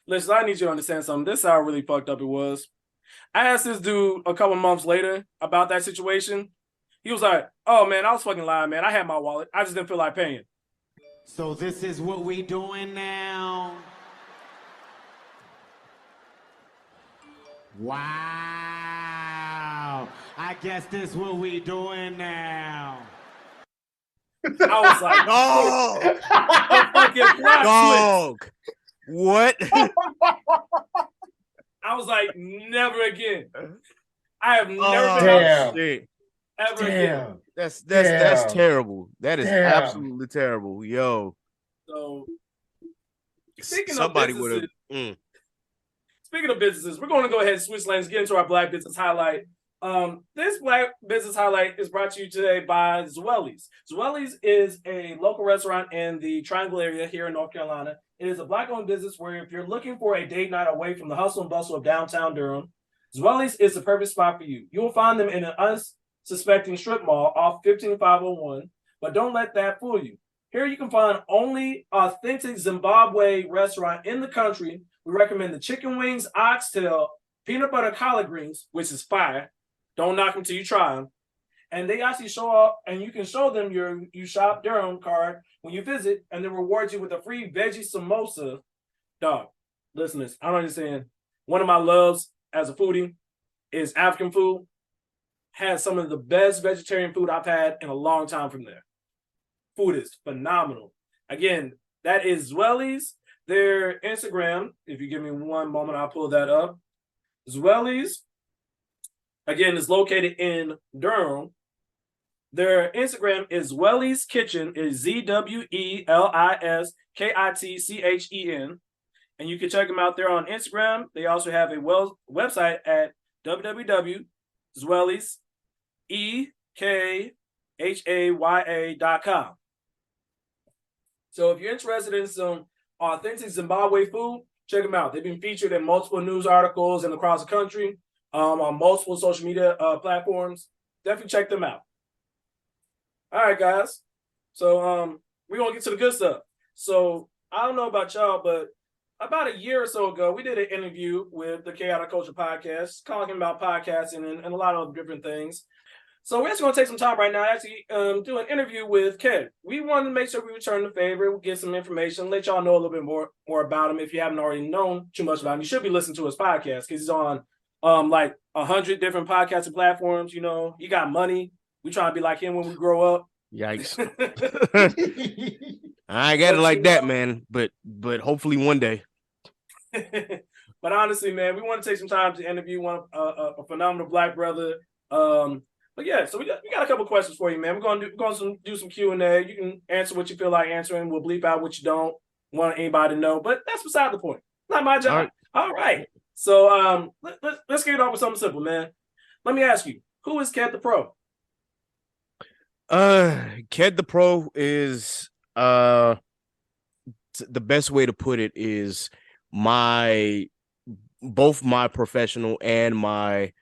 listen, I need you to understand something. This is how really fucked up it was. I asked this dude a couple months later about that situation. He was like, oh man, I was fucking lying, man. I had my wallet. I just didn't feel like paying. So this is what we doing now. Wow. I guess this what we doing now. I was like, oh, a fucking plot dog. What? I was like, never again. I have never been ever again. That's terrible. That is absolutely terrible. Yo. So Speaking of businesses, we're going to go ahead and switch lanes, get into our Black Business Highlight. This Black Business Highlight is brought to you today by Zwelly's. Zwelly's is a local restaurant in the Triangle area here in North Carolina. It is a Black-owned business where if you're looking for a date night away from the hustle and bustle of downtown Durham, Zwelly's is the perfect spot for you. You will find them in an unsuspecting strip mall off 15501, but don't let that fool you. Here you can find only authentic Zimbabwe restaurant in the country. We recommend the chicken wings, oxtail, peanut butter collard greens, which is fire. Don't knock them till you try them. And they actually show up, and you can show them your You Shop Durham card when you visit, and they reward you with a free veggie samosa. Dog, listeners, I don't understand. One of my loves as a foodie is African food. has some of the best vegetarian food I've had in a long time from there. Food is phenomenal. Again, that is Zwelly's. Their Instagram, if you give me one moment, I'll pull that up. Zwelly's, again, is located in Durham. Their Instagram is Zwelly's Kitchen, is ZWELISKITCHEN. And you can check them out there on Instagram. They also have a website at www.zwellys.com. So if you're interested in some authentic Zimbabwe food, check them out. They've been featured in multiple news articles and across the country, on multiple social media platforms. Definitely check them out. All right, guys. So we're going to get to the good stuff. So I don't know about y'all, but about a year or so ago, we did an interview with the Khaotic Kulture Podcast, talking about podcasting and a lot of different things. So we're just going to take some time right now, actually do an interview with Kev. We wanted to make sure we return the favor, we'll get some information, let y'all know a little bit more about him. If you haven't already known too much about him, you should be listening to his podcast because he's on like 100 different podcasting platforms. You know, he got money. We trying to be like him when we grow up. Yikes. I ain't got it like that, man. But hopefully one day. But honestly, man, we want to take some time to interview a phenomenal Black brother. But yeah, so we got a couple questions for you, man. We're going to do some Q&A. You can answer what you feel like answering. We'll bleep out what you don't want anybody to know. But that's beside the point. Not my job. All right. So let's get it off with something simple, man. Let me ask you, who is K3d the Pro? K3d the Pro is the best way to put it is both my professional and my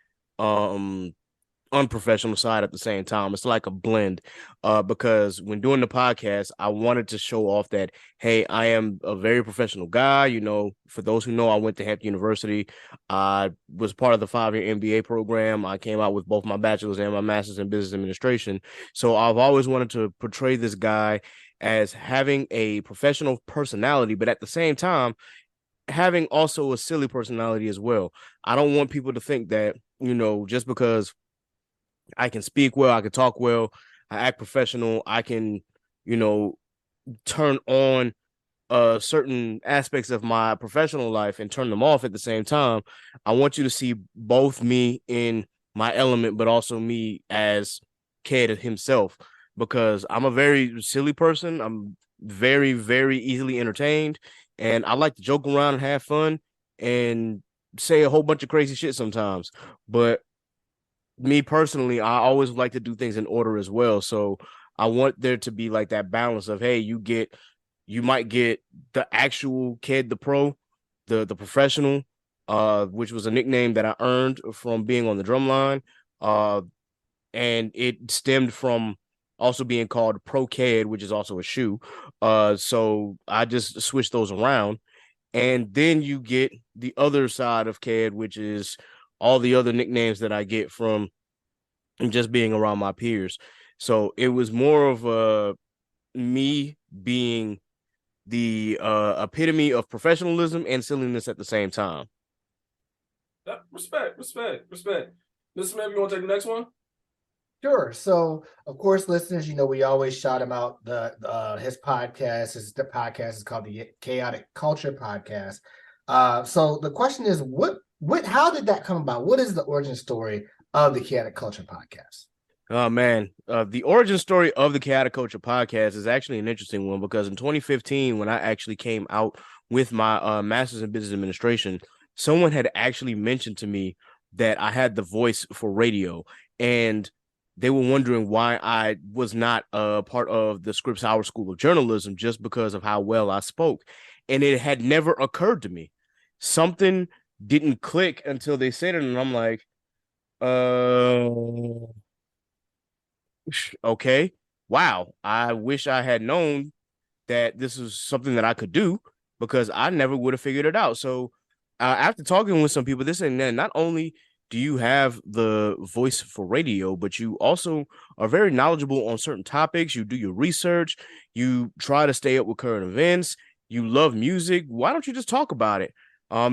unprofessional side at the same time. It's like a blend, because when doing the podcast, I wanted to show off that, hey, I am a very professional guy. You know, for those who know, I went to Hampton University. I was part of the 5-year MBA program. I came out with both my bachelor's and my master's in business administration. So I've always wanted to portray this guy as having a professional personality, but at the same time, having also a silly personality as well. I don't want people to think that, you know, just because I can speak well, I can talk well, I act professional, I can, you know, turn on certain aspects of my professional life and turn them off at the same time. I want you to see both me in my element, but also me as K3d himself, because I'm a very silly person. I'm very, very easily entertained, and I like to joke around and have fun and say a whole bunch of crazy shit sometimes. But me personally, I always like to do things in order as well. So I want there to be like that balance of, hey, you might get the actual K3d the Pro, the professional, which was a nickname that I earned from being on the drum line. And it stemmed from also being called Pro K3d, which is also a shoe. So I just switched those around. And then you get the other side of K3d, which is all the other nicknames that I get from just being around my peers. So it was more of me being the epitome of professionalism and silliness at the same time. Respect. Mr. Smith, you want to take the next one? Sure. So, of course, listeners, you know, we always shout him out. His podcast is called the Khaotic Kulture Podcast. So the question is, how did that come about? What is the origin story of the Khaotic Kulture Podcast? Oh, man. The origin story of the Khaotic Kulture Podcast is actually an interesting one, because in 2015, when I actually came out with my master's in business administration, someone had actually mentioned to me that I had the voice for radio, and they were wondering why I was not a part of the Scripps Howard School of Journalism just because of how well I spoke. And it had never occurred to me. Something didn't click until they said it, and I'm like, okay, wow. I wish I had known that this was something that I could do, because I never would have figured it out. So after talking with some people, this and that, not only do you have the voice for radio, but you also are very knowledgeable on certain topics. You do your research. You try to stay up with current events. You love music. Why don't you just talk about it?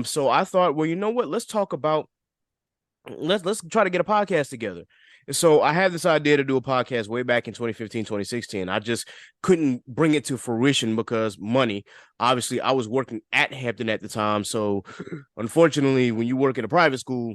So I thought, well, you know what? Let's try to get a podcast together. So I had this idea to do a podcast way back in 2015, 2016. I just couldn't bring it to fruition because money. Obviously, I was working at Hampton at the time. So unfortunately, when you work in a private school,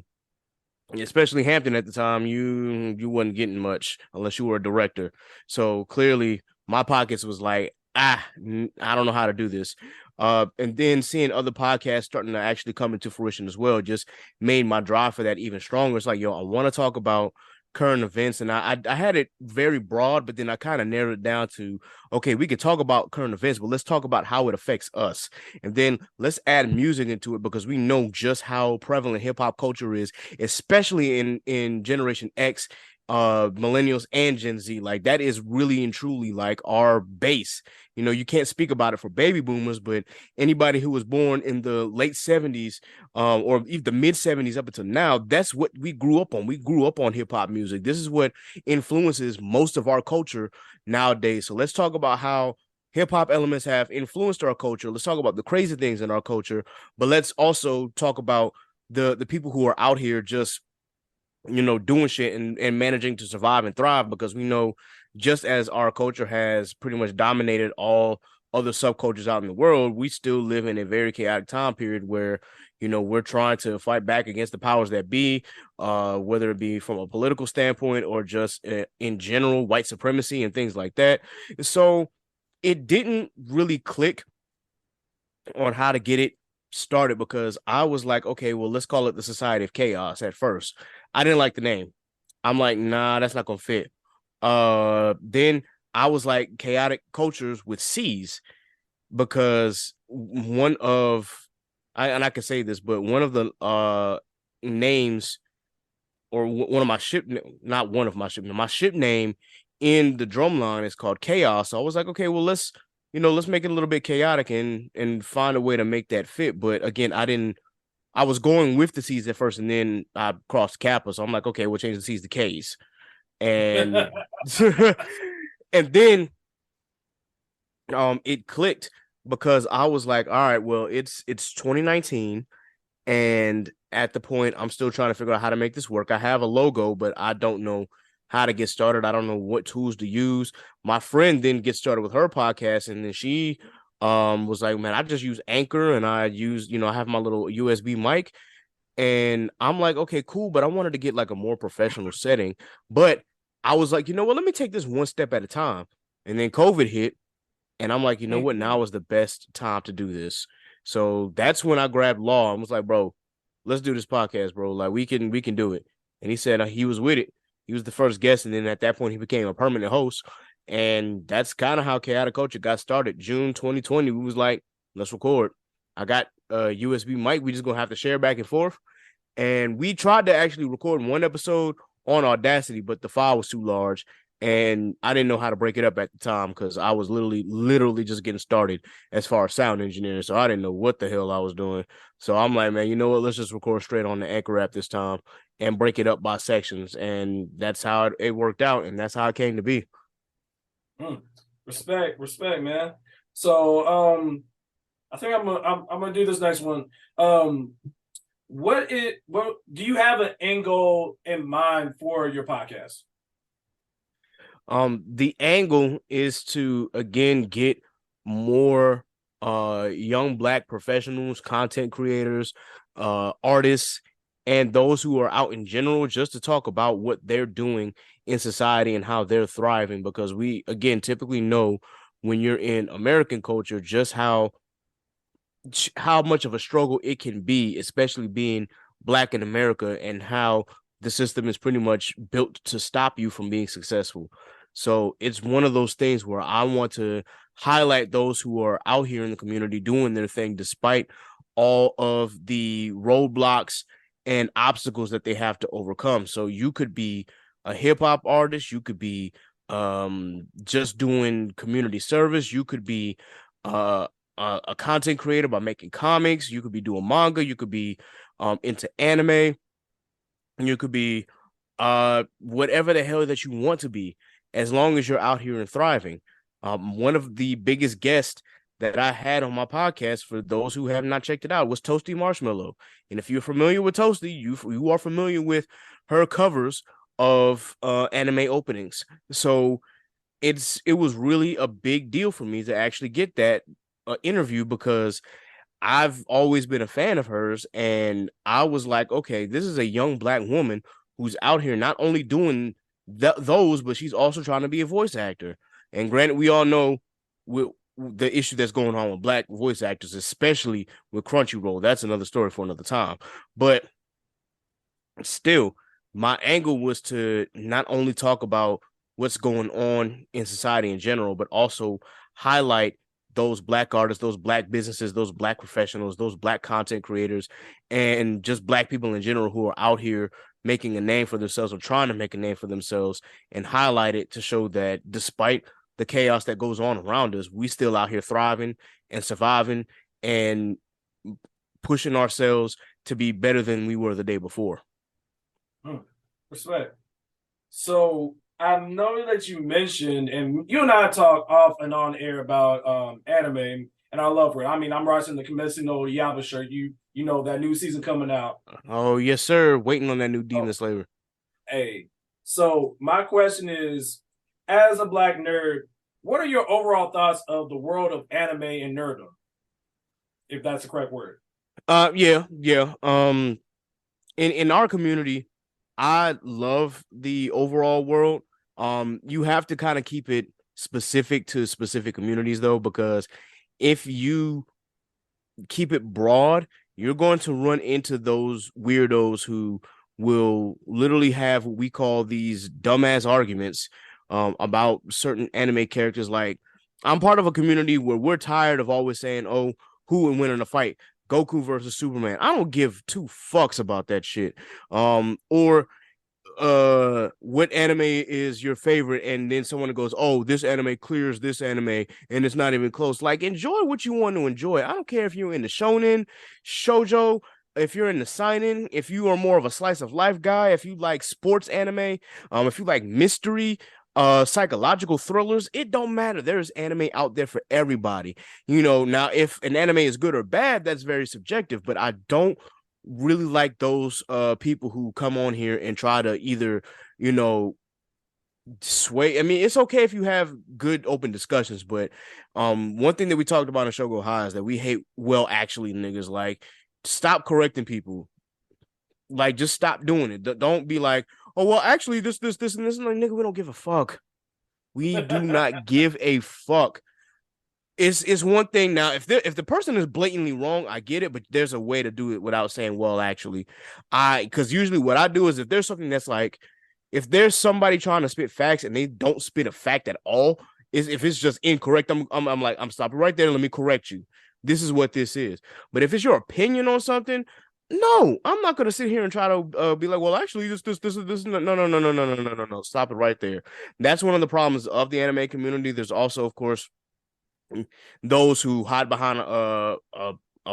especially Hampton at the time, you wasn't getting much unless you were a director. So clearly my pockets was like, I don't know how to do this. And then seeing other podcasts starting to actually come into fruition as well just made my drive for that even stronger. It's like, yo, I want to talk about current events, and I had it very broad, but then I kind of narrowed it down to, okay, we could talk about current events, but let's talk about how it affects us, and then let's add music into it because we know just how prevalent hip-hop culture is, especially in Generation X, millennials and Gen Z. Like, that is really and truly like our base. You know, you can't speak about it for baby boomers, but anybody who was born in the late 70s, or even the mid 70s up until now, that's what we grew up on. We grew up on hip hop music. This is what influences most of our culture nowadays. So let's talk about how hip hop elements have influenced our culture. Let's talk about the crazy things in our culture, but let's also talk about the people who are out here just, you know, doing shit and managing to survive and thrive, because we know just as our culture has pretty much dominated all other subcultures out in the world, we still live in a very chaotic time period where, you know, we're trying to fight back against the powers that be, whether it be from a political standpoint or just in general, white supremacy and things like that. So it didn't really click on how to get it started, because I was like, okay, well, let's call it the Society of Chaos at first. I didn't like the name. I'm like, nah, that's not gonna fit. Then I was like, Chaotic Cultures with C's, because one of I can say this, but one of the names, or one of my ship, not one of my ship name in the drumline is called Chaos. So I was like, okay, well, let's make it a little bit chaotic and find a way to make that fit. But again, I was going with the C's at first, and then I crossed Kappa. So I'm like, okay, we'll change the C's to K's. And and then it clicked, because I was like, all right, well, it's 2019, and at the point I'm still trying to figure out how to make this work. I have a logo, but I don't know how to get started. I don't know what tools to use. My friend then gets started with her podcast, and then she was like, man, I just use Anchor, and I use, I have my little USB mic. And I'm like, okay, cool, but I wanted to get like a more professional setting. But I was like, you know what, let me take this one step at a time. And then COVID hit, and I'm like, you know what, now is the best time to do this. So that's when I grabbed Law and was like, bro, let's do this podcast, bro. Like, we can do it. And he said he was with it. He was the first guest, and then at that point he became a permanent host. And that's kind of how Chaotic Culture got started. June 2020, we was like, let's record. I got a USB mic. We just gonna have to share back and forth. And we tried to actually record one episode on Audacity, but the file was too large, and I didn't know how to break it up at the time, because I was literally just getting started as far as sound engineering. So I didn't know what the hell I was doing. So I'm like, man, you know what? Let's just record straight on the Anchor app this time and break it up by sections. And that's how it worked out, and that's how it came to be. Respect, man. So I think I'm gonna do this next one. What do you have an end goal in mind for your podcast? The angle is to, again, get more young Black professionals, content creators, artists, and those who are out in general, just to talk about what they're doing in society and how they're thriving. Because we, again, typically know when you're in American culture just how much of a struggle it can be, especially being Black in America, and how the system is pretty much built to stop you from being successful. So it's one of those things where I want to highlight those who are out here in the community doing their thing despite all of the roadblocks and obstacles that they have to overcome. So you could be a hip hop artist, you could be just doing community service, you could be a content creator by making comics, you could be doing manga, you could be into anime, you could be whatever the hell that you want to be, as long as you're out here and thriving. One of the biggest guests that I had on my podcast, for those who have not checked it out, was Toasty Marshmallow. And if you're familiar with Toasty, you are familiar with her covers of anime openings. So it was really a big deal for me to actually get that interview, because I've always been a fan of hers, and I was like, okay, this is a young Black woman who's out here not only doing those, but she's also trying to be a voice actor. And granted, we all know the issue that's going on with Black voice actors, especially with Crunchyroll. That's another story for another time. But still, my angle was to not only talk about what's going on in society in general, but also highlight those Black artists, those Black businesses, those Black professionals, those Black content creators, and just Black people in general who are out here making a name for themselves or trying to make a name for themselves, and highlight it to show that despite the chaos that goes on around us, we still out here thriving and surviving and pushing ourselves to be better than we were the day before. Respect. So I know that you mentioned, and you and I talk off and on air about anime, and I love it. I mean, I'm rocking the Kimetsu no Yaiba shirt. You know that new season coming out. Oh yes, sir. Waiting on that new Demon Slayer. Hey, so my question is, as a Black nerd, what are your overall thoughts of the world of anime and nerddom, if that's the correct word? Yeah. In our community, I love the overall world. You have to kind of keep it specific to specific communities, though, because if you keep it broad, you're going to run into those weirdos who will literally have what we call these dumbass arguments about certain anime characters. Like, I'm part of a community where we're tired of always saying, oh, who would win in a fight? Goku versus Superman. I don't give two fucks about that shit. Or what anime is your favorite, and then someone goes, oh, this anime clears this anime and it's not even close. Like, enjoy what you want to enjoy. I don't care if you're in the shonen, shoujo, if you're in the seinen, if you are more of a slice of life guy, if you like sports anime, if you like mystery, psychological thrillers, it don't matter. There's anime out there for everybody. Now if an anime is good or bad, that's very subjective, but I don't really like those people who come on here and try to either sway. I mean, it's okay if you have good open discussions, but one thing that we talked about in Shogo High is that we hate actually niggas. Like, stop correcting people. Like, just stop doing it. Don't be like, oh, well, actually this and this. And like, nigga, we don't give a fuck. We do not give a fuck. It's one thing now, if the person is blatantly wrong, I get it, but there's a way to do it without saying, well, actually, because usually what I do is, if there's something that's like, if there's somebody trying to spit facts and they don't spit a fact at all, if it's just incorrect, I'm like, I'm stopping right there. Let me correct you. This is what this is. But if it's your opinion on something, no, I'm not gonna sit here and try to be like, well, actually, this no. Stop it right there. That's one of the problems of the anime community. There's also, of course, those who hide behind a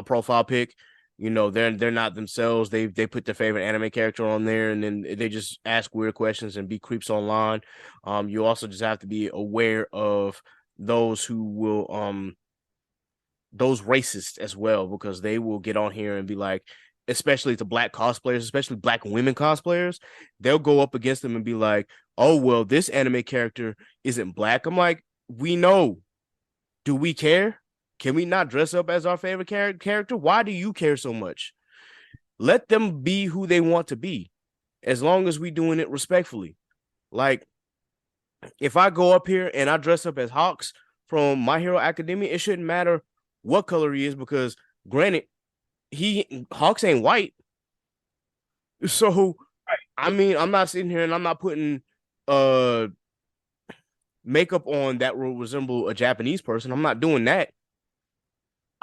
profile pic. They're not themselves. They put their favorite anime character on there, and then they just ask weird questions and be creeps online. You also just have to be aware of those who will those racists as well, because they will get on here and be like, especially to Black cosplayers, especially Black women cosplayers, they'll go up against them and be like, oh, well, this anime character isn't Black. I'm like, we know. Do we care? Can we not dress up as our favorite character? Why do you care so much? Let them be who they want to be, as long as we doing it respectfully. Like, if I go up here and I dress up as Hawks from My Hero Academia, it shouldn't matter what color he is, because granted, Hawks ain't white. So, I mean, I'm not sitting here and I'm not putting makeup on that will resemble a Japanese person. I'm not doing that.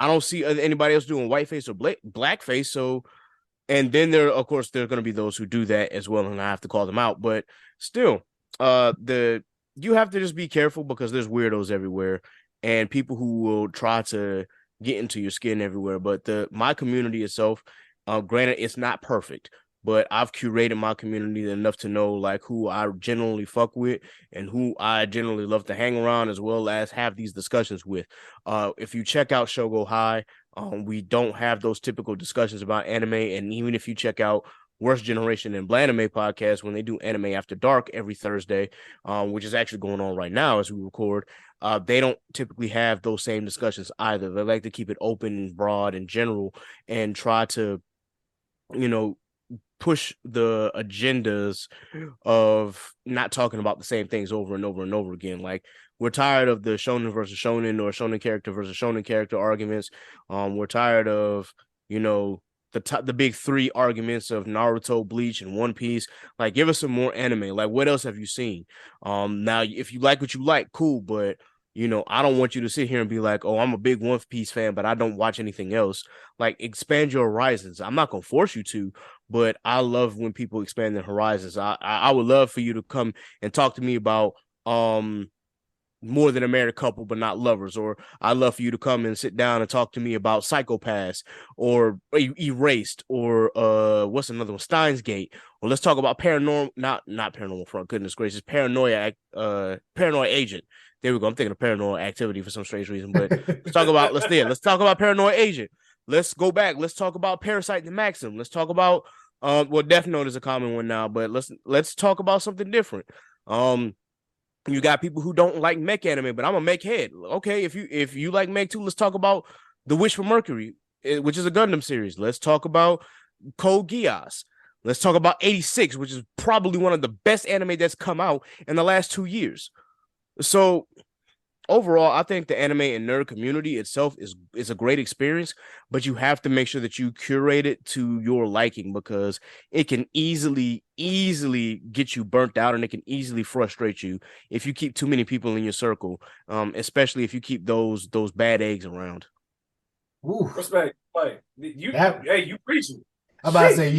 I don't see anybody else doing whiteface or blackface. So, and then there are going to be those who do that as well, and I have to call them out. But still, you have to just be careful, because there's weirdos everywhere and people who will try to get into your skin everywhere. But my community itself, granted, it's not perfect, but I've curated my community enough to know like who I generally fuck with and who I generally love to hang around, as well as have these discussions with. If you check out Shogo High, we don't have those typical discussions about anime. And even if you check out Worst Generation and Blanime podcast when they do Anime After Dark every Thursday, which is actually going on right now as we record. They don't typically have those same discussions either. They like to keep it open and broad and general and try to, push the agendas of not talking about the same things over and over and over again. Like, we're tired of the shonen versus shonen or shonen character versus shonen character arguments. We're tired of, the big three arguments of Naruto, Bleach, and One Piece. Like, give us some more anime. Like, what else have you seen? Now, if you like what you like, cool, but I don't want you to sit here and be like, oh, I'm a big One Piece fan, but I don't watch anything else. Like, expand your horizons. I'm not gonna force you to, but I love when people expand their horizons. I would love for you to come and talk to me about More Than a Married Couple but Not Lovers, or I'd love for you to come and sit down and talk to me about Psychopaths or Erased, or what's another one, Steins Gate, or let's talk about Paranormal, not Paranormal Front, goodness gracious, Paranoia Agent. There we go. I'm thinking of Paranormal Activity for some strange reason, but let's talk about Paranoia Agent. Let's go back. Let's talk about Parasite the Maxim. Let's talk about Death Note is a common one now, but let's talk about something different. You got people who don't like mech anime, but I'm a mech head. Okay, if you like mech too, let's talk about The Wish for Mercury, which is a Gundam series. Let's talk about Code Geass. Let's talk about 86, which is probably one of the best anime that's come out in the last 2 years. So overall, I think the anime and nerd community itself is a great experience, but you have to make sure that you curate it to your liking, because it can easily get you burnt out, and it can easily frustrate you if you keep too many people in your circle, especially if you keep those bad eggs around. Ooh. Respect. Like, you preaching. I'm about to say,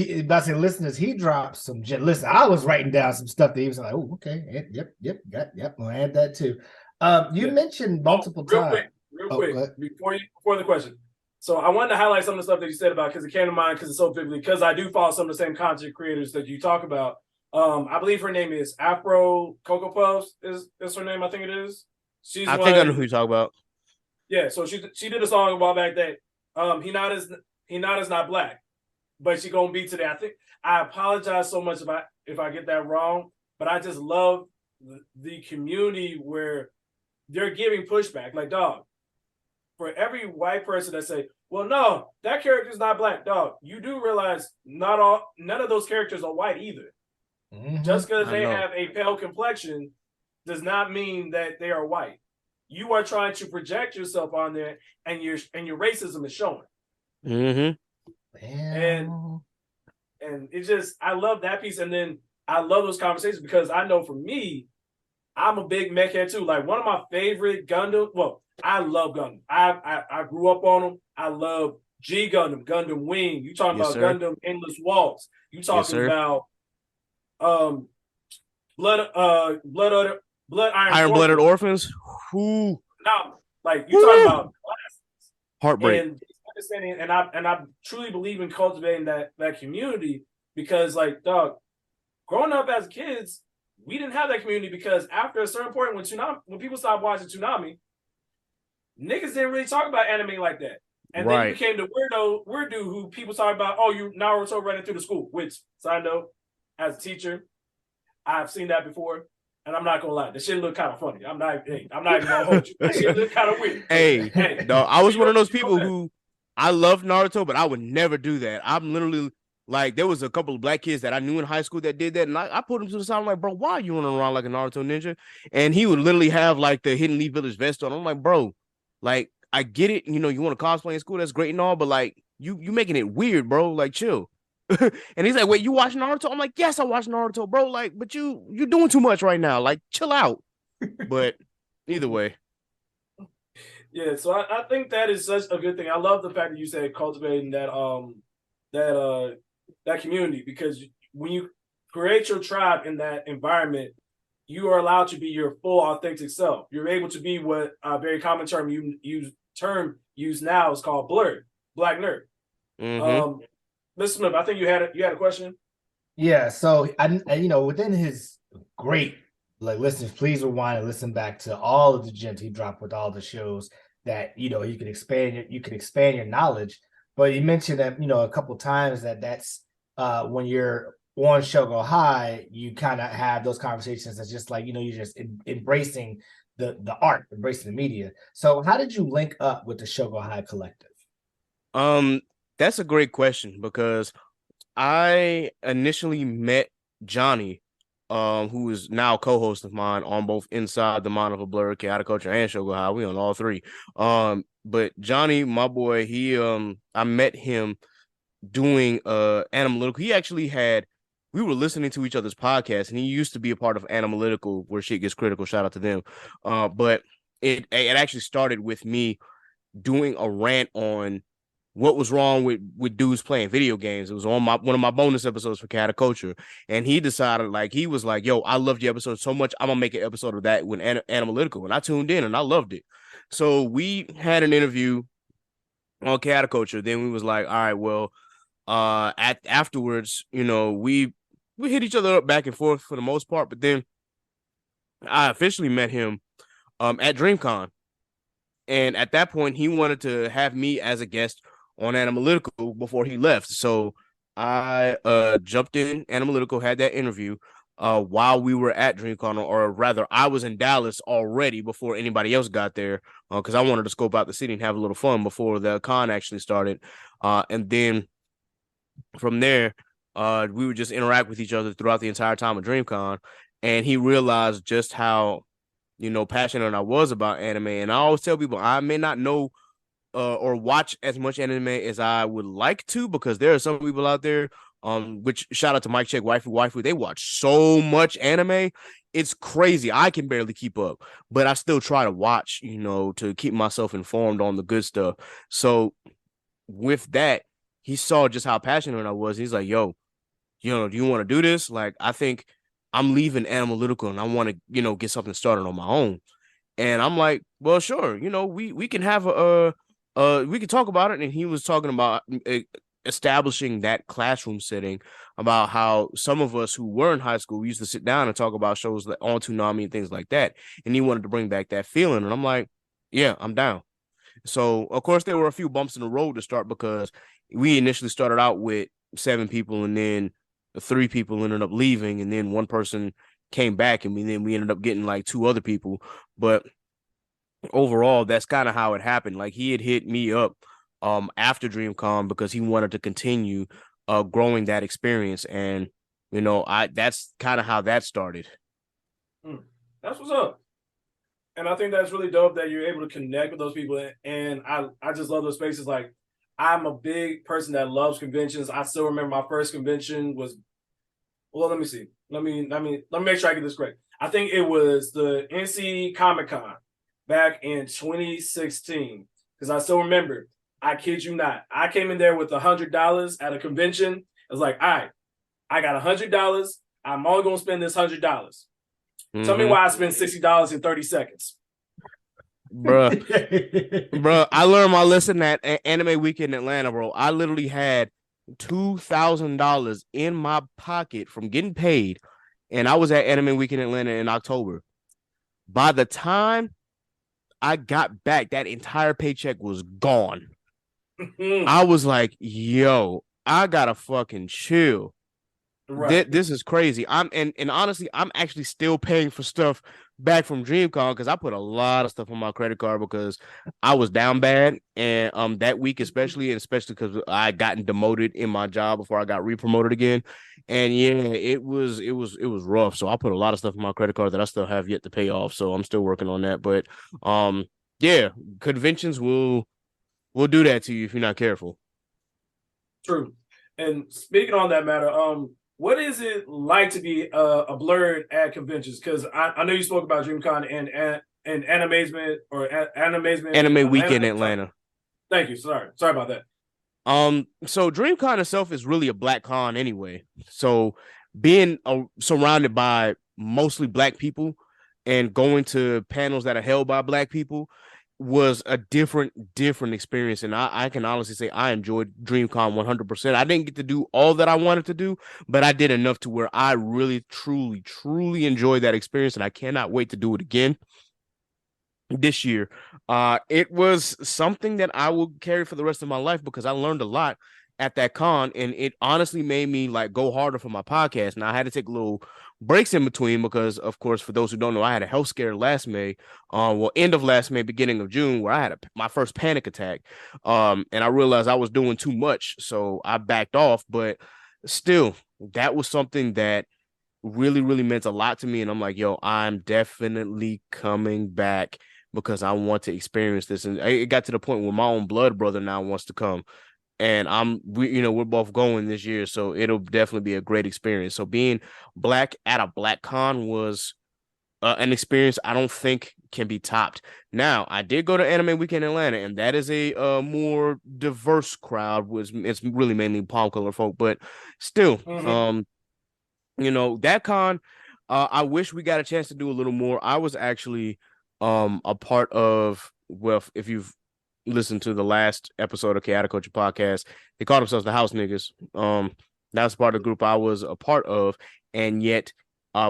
listeners, he dropped some. Listen, I was writing down some stuff that he was like, oh, okay, yep, I'm gonna add that too. You mentioned multiple times. Real quick, before the question. So I wanted to highlight some of the stuff that you said about, because it came to mind because it's so vividly, because I do follow some of the same content creators that you talk about. I believe her name is Afro Cocoa Puffs is her name. I think it is. I think I know who you talk about. Yeah, so she did a song a while back that he not black, but she gonna be today. I think, I apologize so much if I get that wrong, but I just love the community where they're giving pushback. Like, dog, for every white person that say, well, no, that character's not black, dog, you do realize none of those characters are white either. Mm-hmm. Just because they have a pale complexion does not mean that they are white. You are trying to project yourself on there, and your racism is showing. Mm-hmm. And it just, I love that piece, and then I love those conversations, because I know for me, I'm a big mech head too. Like, one of my favorite Gundam. Well, I love Gundam. I grew up on them. I love G Gundam, Gundam Wing. You talking about Gundam Endless Waltz? You talking about Iron-Blooded Orphans? Who? No, like, you talking about classics. Heartbreak. And understanding, and I truly believe in cultivating that community, because, like, dog, growing up as kids, we didn't have that community, because after a certain point, when people stopped watching Toonami, niggas didn't really talk about anime like that. And then you became the weird dude who people talk about, oh, you Naruto running through the school, which, side note, as a teacher, I've seen that before. And I'm not gonna lie, the shit look kind of funny. I'm not even gonna hold you. That shit look kind of weird. Hey, no, I was one of those people who, I love Naruto, but I would never do that. I'm literally, like, there was a couple of black kids that I knew in high school that did that, and I put them to the side. I'm like, bro, why are you running around like a Naruto ninja? And he would literally have, like, the Hidden Leaf Village vest on. I'm like, bro, like, I get it. You want to cosplay in school, that's great and all, but, like, you making it weird, bro. Like, chill. And he's like, wait, you watch Naruto? I'm like, yes, I watch Naruto, bro. Like, but you're doing too much right now. Like, chill out. But either way. Yeah, so I think that is such a good thing. I love the fact that you said cultivating that community, because when you create your tribe in that environment, you are allowed to be your full authentic self. You're able to be what a very common term used now is called blurred, black nerd. Mm-hmm. Listen up, I think you had a question. Yeah, so within his great, like, listeners, please rewind and listen back to all of the gems he dropped with all the shows that you can expand your knowledge. But you mentioned that a couple of times that's when you're on Shogo High, you kind of have those conversations that's just like, you're just embracing the art, embracing the media. So how did you link up with the Shogo High collective? That's a great question because I initially met Johnny, who is now a co-host of mine on both Inside the Mind of a Blur, Khaotic Kulture, and Shogo High. We on all three. But Johnny, my boy, I met him doing Analytical. He actually we were listening to each other's podcast, and he used to be a part of Analytical, where shit gets critical. Shout out to them. But it actually started with me doing a rant on what was wrong with dudes playing video games. It was on one of my bonus episodes for Khaotic Kulture, and he decided, he was like, yo, I loved your episode so much, I'm gonna make an episode of that with Analytical, and I tuned in and I loved it. So we had an interview on Khaotic Kulture. Then we was like, all right, well, afterwards, we hit each other up back and forth for the most part, but then I officially met him at DreamCon, and at that point he wanted to have me as a guest on Analytical before he left. So I jumped in Analytical, had that interview while we were at DreamCon, or rather I was in Dallas already before anybody else got there, because I wanted to scope out the city and have a little fun before the con actually started. And then from there, we would just interact with each other throughout the entire time of DreamCon, and he realized just how, passionate I was about anime. And I always tell people I may not know or watch as much anime as I would like to, because there are some people out there, which shout out to Mike Check, Waifu, they watch so much anime. It's crazy. I can barely keep up, but I still try to watch, to keep myself informed on the good stuff. So with that, he saw just how passionate I was. He's like, yo, do you want to do this? Like, I think I'm leaving Analytical and I want to, get something started on my own. And I'm like, well, sure. We can have we could talk about it. And he was talking about establishing that classroom setting, about how some of us who were in high school, we used to sit down and talk about shows like on Toonami and things like that. And he wanted to bring back that feeling. And I'm like, yeah, I'm down. So, of course, there were a few bumps in the road to start, because we initially started out with 7 people, and then 3 people ended up leaving, and then 1 person came back, and then we ended up getting like 2 other people. But overall, that's kind of how it happened. Like, he had hit me up after DreamCon because he wanted to continue growing that experience, and that's kind of how that started. That's what's up. And I think that's really dope that you're able to connect with those people. And I just love those spaces. Like, I'm a big person that loves conventions. I still remember my first convention was, well, let me see. Let me make sure I get this correct. I think it was the NC Comic Con back in 2016. Because I still remember, I kid you not, I came in there with $100 at a convention. I was like, all right, I got $100. I'm only going to spend this $100. Tell me why I spent $60 in 30 seconds. Bruh, I learned my lesson at Anime Week in Atlanta, bro. I literally had $2,000 in my pocket from getting paid, and I was at Anime Week in Atlanta in October. By the time I got back, that entire paycheck was gone. I was like, yo, I gotta fucking chill. Right. This is crazy. And honestly, I'm actually still paying for stuff back from DreamCon, because I put a lot of stuff on my credit card because I was down bad, and that week especially because I gotten demoted in my job before I got re-promoted again, and yeah, it was rough. So I put a lot of stuff on my credit card that I still have yet to pay off. So I'm still working on that. But yeah, conventions will do that to you if you're not careful. True. And speaking on that matter, what is it like to be a blurred at conventions? Because I know you spoke about DreamCon and Animazement or Animazement. Anime Week in Atlanta. Thank you. Sorry about that. So DreamCon itself is really a black con anyway. So being surrounded by mostly black people and going to panels that are held by black people was a different experience, and I can honestly say I enjoyed DreamCon 100%. I didn't get to do all that I wanted to do, but I did enough to where I really, truly enjoyed that experience, and I cannot wait to do it again this year. It was something that I will carry for the rest of my life because I learned a lot, at that con, and it honestly made me like go harder for my podcast. Now I had to take a little breaks in between because, of course, for those who don't know, I had a health scare last May, end of last May, beginning of June, where I had my first panic attack, and I realized I was doing too much, so I backed off. But still, that was something that really, really meant a lot to me, and I'm like, yo, I'm definitely coming back because I want to experience this. And it got to the point where my own blood brother now wants to come, and we're both going this year, so it'll definitely be a great experience. So being black at a black con was an experience I don't think can be topped. Now, I did go to Anime Weekend in Atlanta, and that is a more diverse crowd. It's really mainly palm color folk, but still, that con, I wish we got a chance to do a little more. I was actually a part of, well, if you've listened to the last episode of Khaotic Kulture Podcast, they called themselves the House Niggas. That's part of the group I was a part of, and yet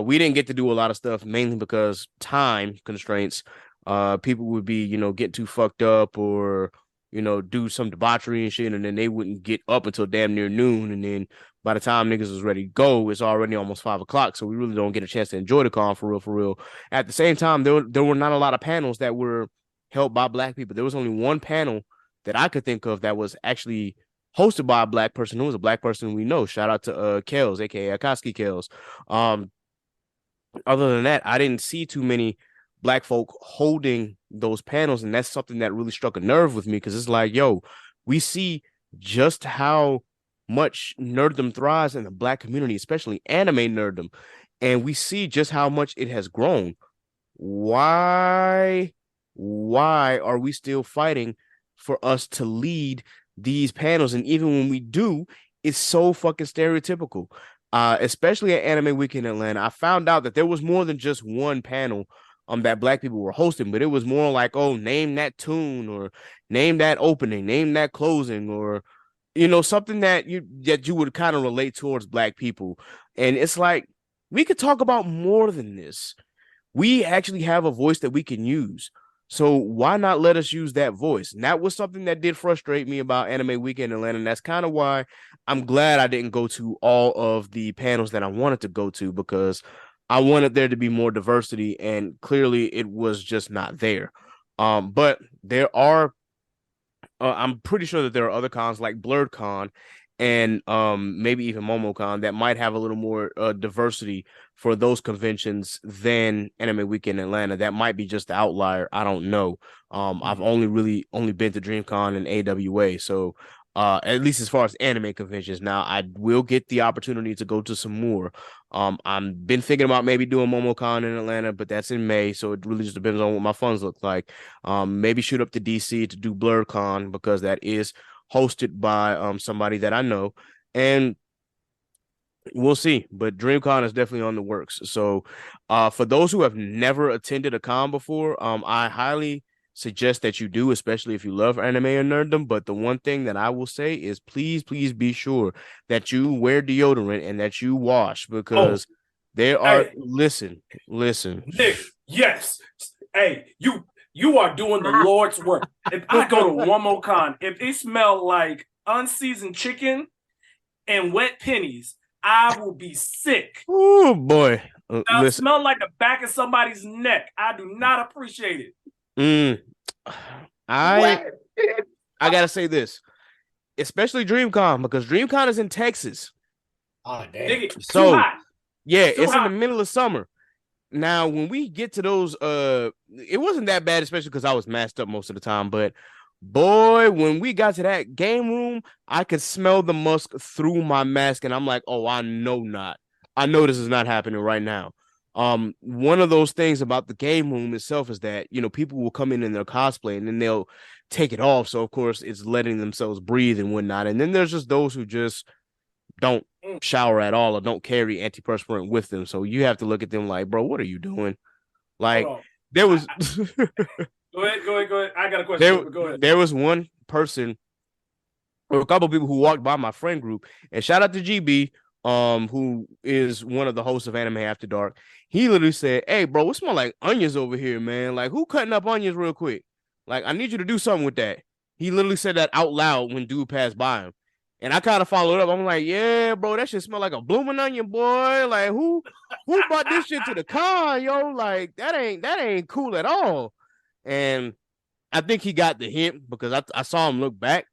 we didn't get to do a lot of stuff, mainly because time constraints. People would be, get too fucked up or, do some debauchery and shit, and then they wouldn't get up until damn near noon, and then by the time niggas was ready to go, it's already almost 5 o'clock, so we really don't get a chance to enjoy the con for real. At the same time, there were not a lot of panels that were held by black people. There was only one panel that I could think of that was actually hosted by a black person who was a black person we know. Shout out to Kels, aka Akoski Kels. Other than that, I didn't see too many black folk holding those panels, and that's something that really struck a nerve with me, because it's like, yo, we see just how much nerddom thrives in the black community, especially anime nerddom, and we see just how much it has grown. Why are we still fighting for us to lead these panels? And even when we do, it's so fucking stereotypical. Especially at Anime Week in Atlanta, I found out that there was more than just one panel that black people were hosting, but it was more like, oh, name that tune, or name that opening, name that closing, or something that you would kind of relate towards black people. And it's like, we could talk about more than this. We actually have a voice that we can use. So why not let us use that voice? And that was something that did frustrate me about Anime Weekend in Atlanta. And that's kind of why I'm glad I didn't go to all of the panels that I wanted to go to, because I wanted there to be more diversity, and clearly it was just not there. But there are, I'm pretty sure that there are other cons like BlurredCon and maybe even MomoCon that might have a little more diversity for those conventions than Anime Weekend in Atlanta. That might be just the outlier. I don't know. I've only been to DreamCon and AWA, so at least as far as anime conventions. Now, I will get the opportunity to go to some more. I've been thinking about maybe doing MomoCon in Atlanta, but that's in May, so it really just depends on what my funds look like. Maybe shoot up to DC to do BlurredCon, because that is hosted by somebody that I know, and we'll see. But DreamCon is definitely on the works. So for those who have never attended a con before, I highly suggest that you do, especially if you love anime or nerddom. But the one thing that I will say is, please be sure that you wear deodorant and that you wash, because there are listen Nick, yes, hey, you are doing the Lord's work. If I go to one more con, if it smell like unseasoned chicken and wet pennies, I will be sick. Oh boy, I smell like the back of somebody's neck. I do not appreciate it. I gotta say this, especially DreamCon, because DreamCon is in Texas. Oh damn! So yeah, it's in the middle of summer. Now, when we get to those, it wasn't that bad, especially because I was masked up most of the time. But boy, when we got to that game room, I could smell the musk through my mask, and I'm like, oh, I know this is not happening right now. One of those things about the game room itself is that, people will come in their cosplay and then they'll take it off. So of course it's letting themselves breathe and whatnot. And then there's just those who just don't shower at all or don't carry antiperspirant with them. So you have to look at them like, bro, what are you doing? Like there was Go ahead. I got a question. Go ahead. There was one person or a couple of people who walked by my friend group, and shout out to GB, who is one of the hosts of Anime After Dark. He literally said, hey, bro, it smells like onions over here, man. Like, who cutting up onions real quick? Like, I need you to do something with that. He literally said that out loud when dude passed by him. And I kind of followed up. I'm like, yeah, bro, that shit smell like a blooming onion, boy. Like, who brought this shit to the con, yo? Like, that ain't cool at all. And I think he got the hint because I saw him look back.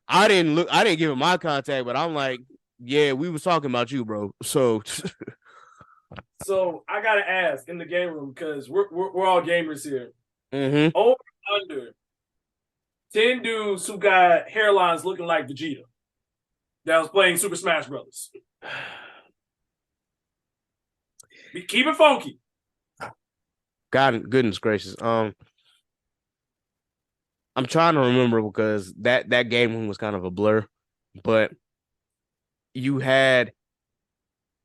I didn't give him my contact, but I'm like, yeah, we was talking about you, bro. So So I gotta ask in the game room, because we're all gamers here. mm-hmm. Over under 10 dudes who got hairlines looking like Vegeta that was playing Super Smash Brothers. Keep it funky. God, goodness gracious. I'm trying to remember because that game room was kind of a blur, but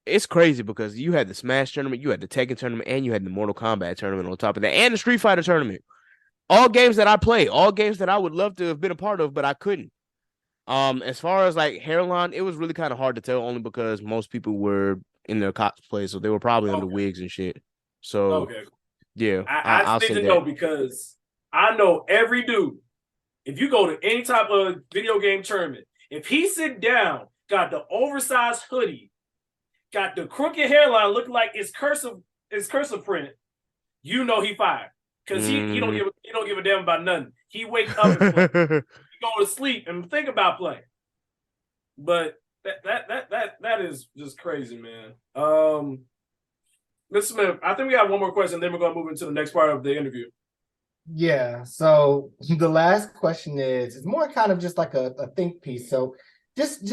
it's crazy because you had the Smash tournament, you had the Tekken tournament, and you had the Mortal Kombat tournament on top of that, and the Street Fighter tournament. All games that I play, all games that I would love to have been a part of, but I couldn't. As far as like hairline, it was really kind of hard to tell only because most people were in their cosplay, so they were probably under wigs and shit. So yeah, I just need to know because I know every dude. If you go to any type of video game tournament, if he sit down, got the oversized hoodie, got the crooked hairline looking like it's cursive print, you know he fired. Because he don't give a damn about nothing. He wake up and play. He go to sleep and think about playing. But that is just crazy, man. Mr. Smith, I think we have one more question, then we're gonna move into the next part of the interview. Yeah. So the last question is more kind of just like a think piece. So just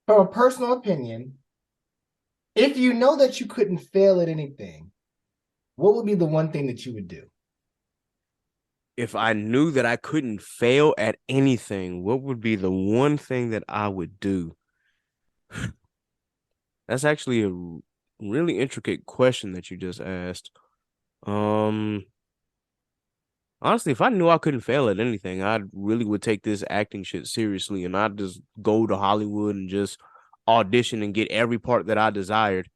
from a personal opinion, if you know that you couldn't fail at anything, what would be the one thing that you would do? If I knew that I couldn't fail at anything, what would be the one thing that I would do? That's actually a really intricate question that you just asked. Honestly, if I knew I couldn't fail at anything, I really would take this acting shit seriously, and I'd just go to Hollywood and just audition and get every part that I desired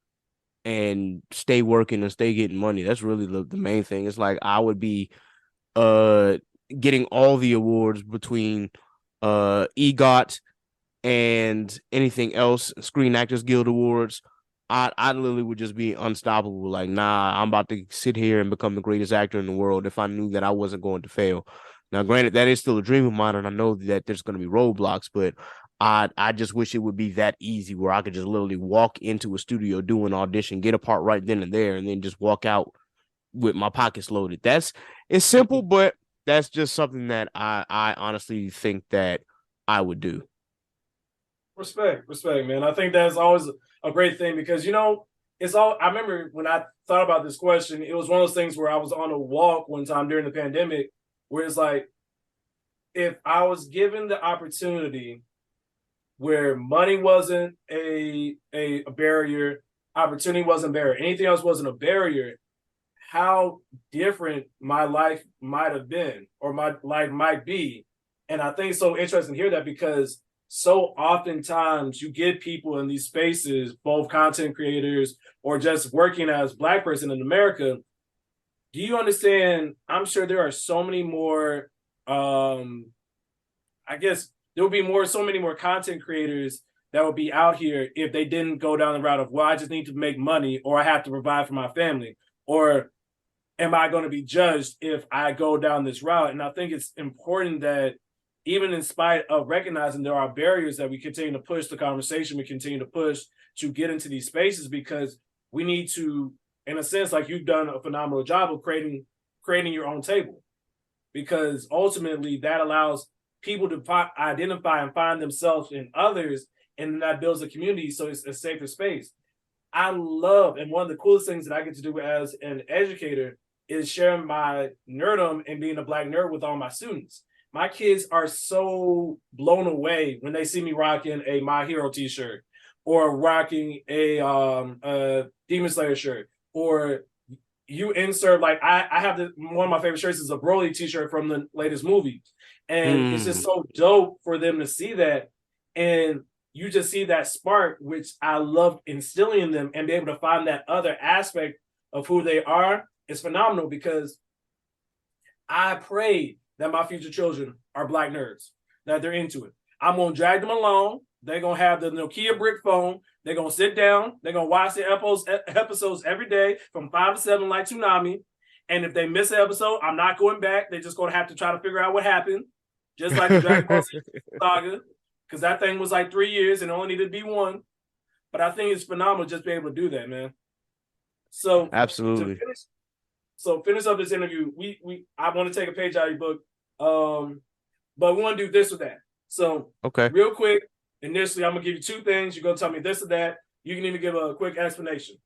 and stay working and stay getting money. That's really the main thing. It's like I would be getting all the awards between EGOT and anything else, Screen Actors Guild Awards. I literally would just be unstoppable. Like, nah, I'm about to sit here and become the greatest actor in the world if I knew that I wasn't going to fail. Now, granted, that is still a dream of mine, and I know that there's going to be roadblocks, but I just wish it would be that easy where I could just literally walk into a studio, do an audition, get a part right then and there, and then just walk out with my pockets loaded. It's simple, but that's just something that I honestly think that I would do. Respect, man. I think that's always a great thing because, I remember when I thought about this question, it was one of those things where I was on a walk one time during the pandemic where it's like, if I was given the opportunity where money wasn't a barrier, opportunity wasn't a barrier, anything else wasn't a barrier, how different my life might have been or my life might be. And I think it's so interesting to hear that because so oftentimes you get people in these spaces, both content creators or just working as Black person in America. Do you understand? I'm sure there are so many more, I guess there would be so many more content creators that would be out here if they didn't go down the route of, well, I just need to make money or I have to provide for my family, or am I going to be judged if I go down this route? And I think it's important that even in spite of recognizing there are barriers that we continue to push the conversation, we continue to push to get into these spaces because we need to, in a sense, like you've done a phenomenal job of creating your own table, because ultimately that allows people to identify and find themselves in others, and that builds a community, so it's a safer space. I love, and one of the coolest things that I get to do as an educator is sharing my nerdom and being a Black nerd with all my students. My kids are so blown away when they see me rocking a My Hero t-shirt or rocking a Demon Slayer shirt, or you insert, like I have one of my favorite shirts is a Broly t-shirt from the latest movie. And it's just so dope for them to see that. And you just see that spark, which I love instilling in them, and be able to find that other aspect of who they are is phenomenal, because I pray that my future children are Black nerds, that they're into it. I'm going to drag them along They're gonna have the Nokia brick phone. They're gonna sit down. They're gonna watch the episodes every day from 5 to 7, like Tsunami. And if they miss an episode, I'm not going back. They're just gonna have to try to figure out what happened, just like the Dragon Ball Z saga, because that thing was like 3 years and it only needed to be one. But I think it's phenomenal just being able to do that, man. So absolutely. Finish up this interview. I want to take a page out of your book, but we want to do this or that. So okay, real quick. Initially, I'm gonna give you two things. You're gonna tell me this or that. You can even give a quick explanation.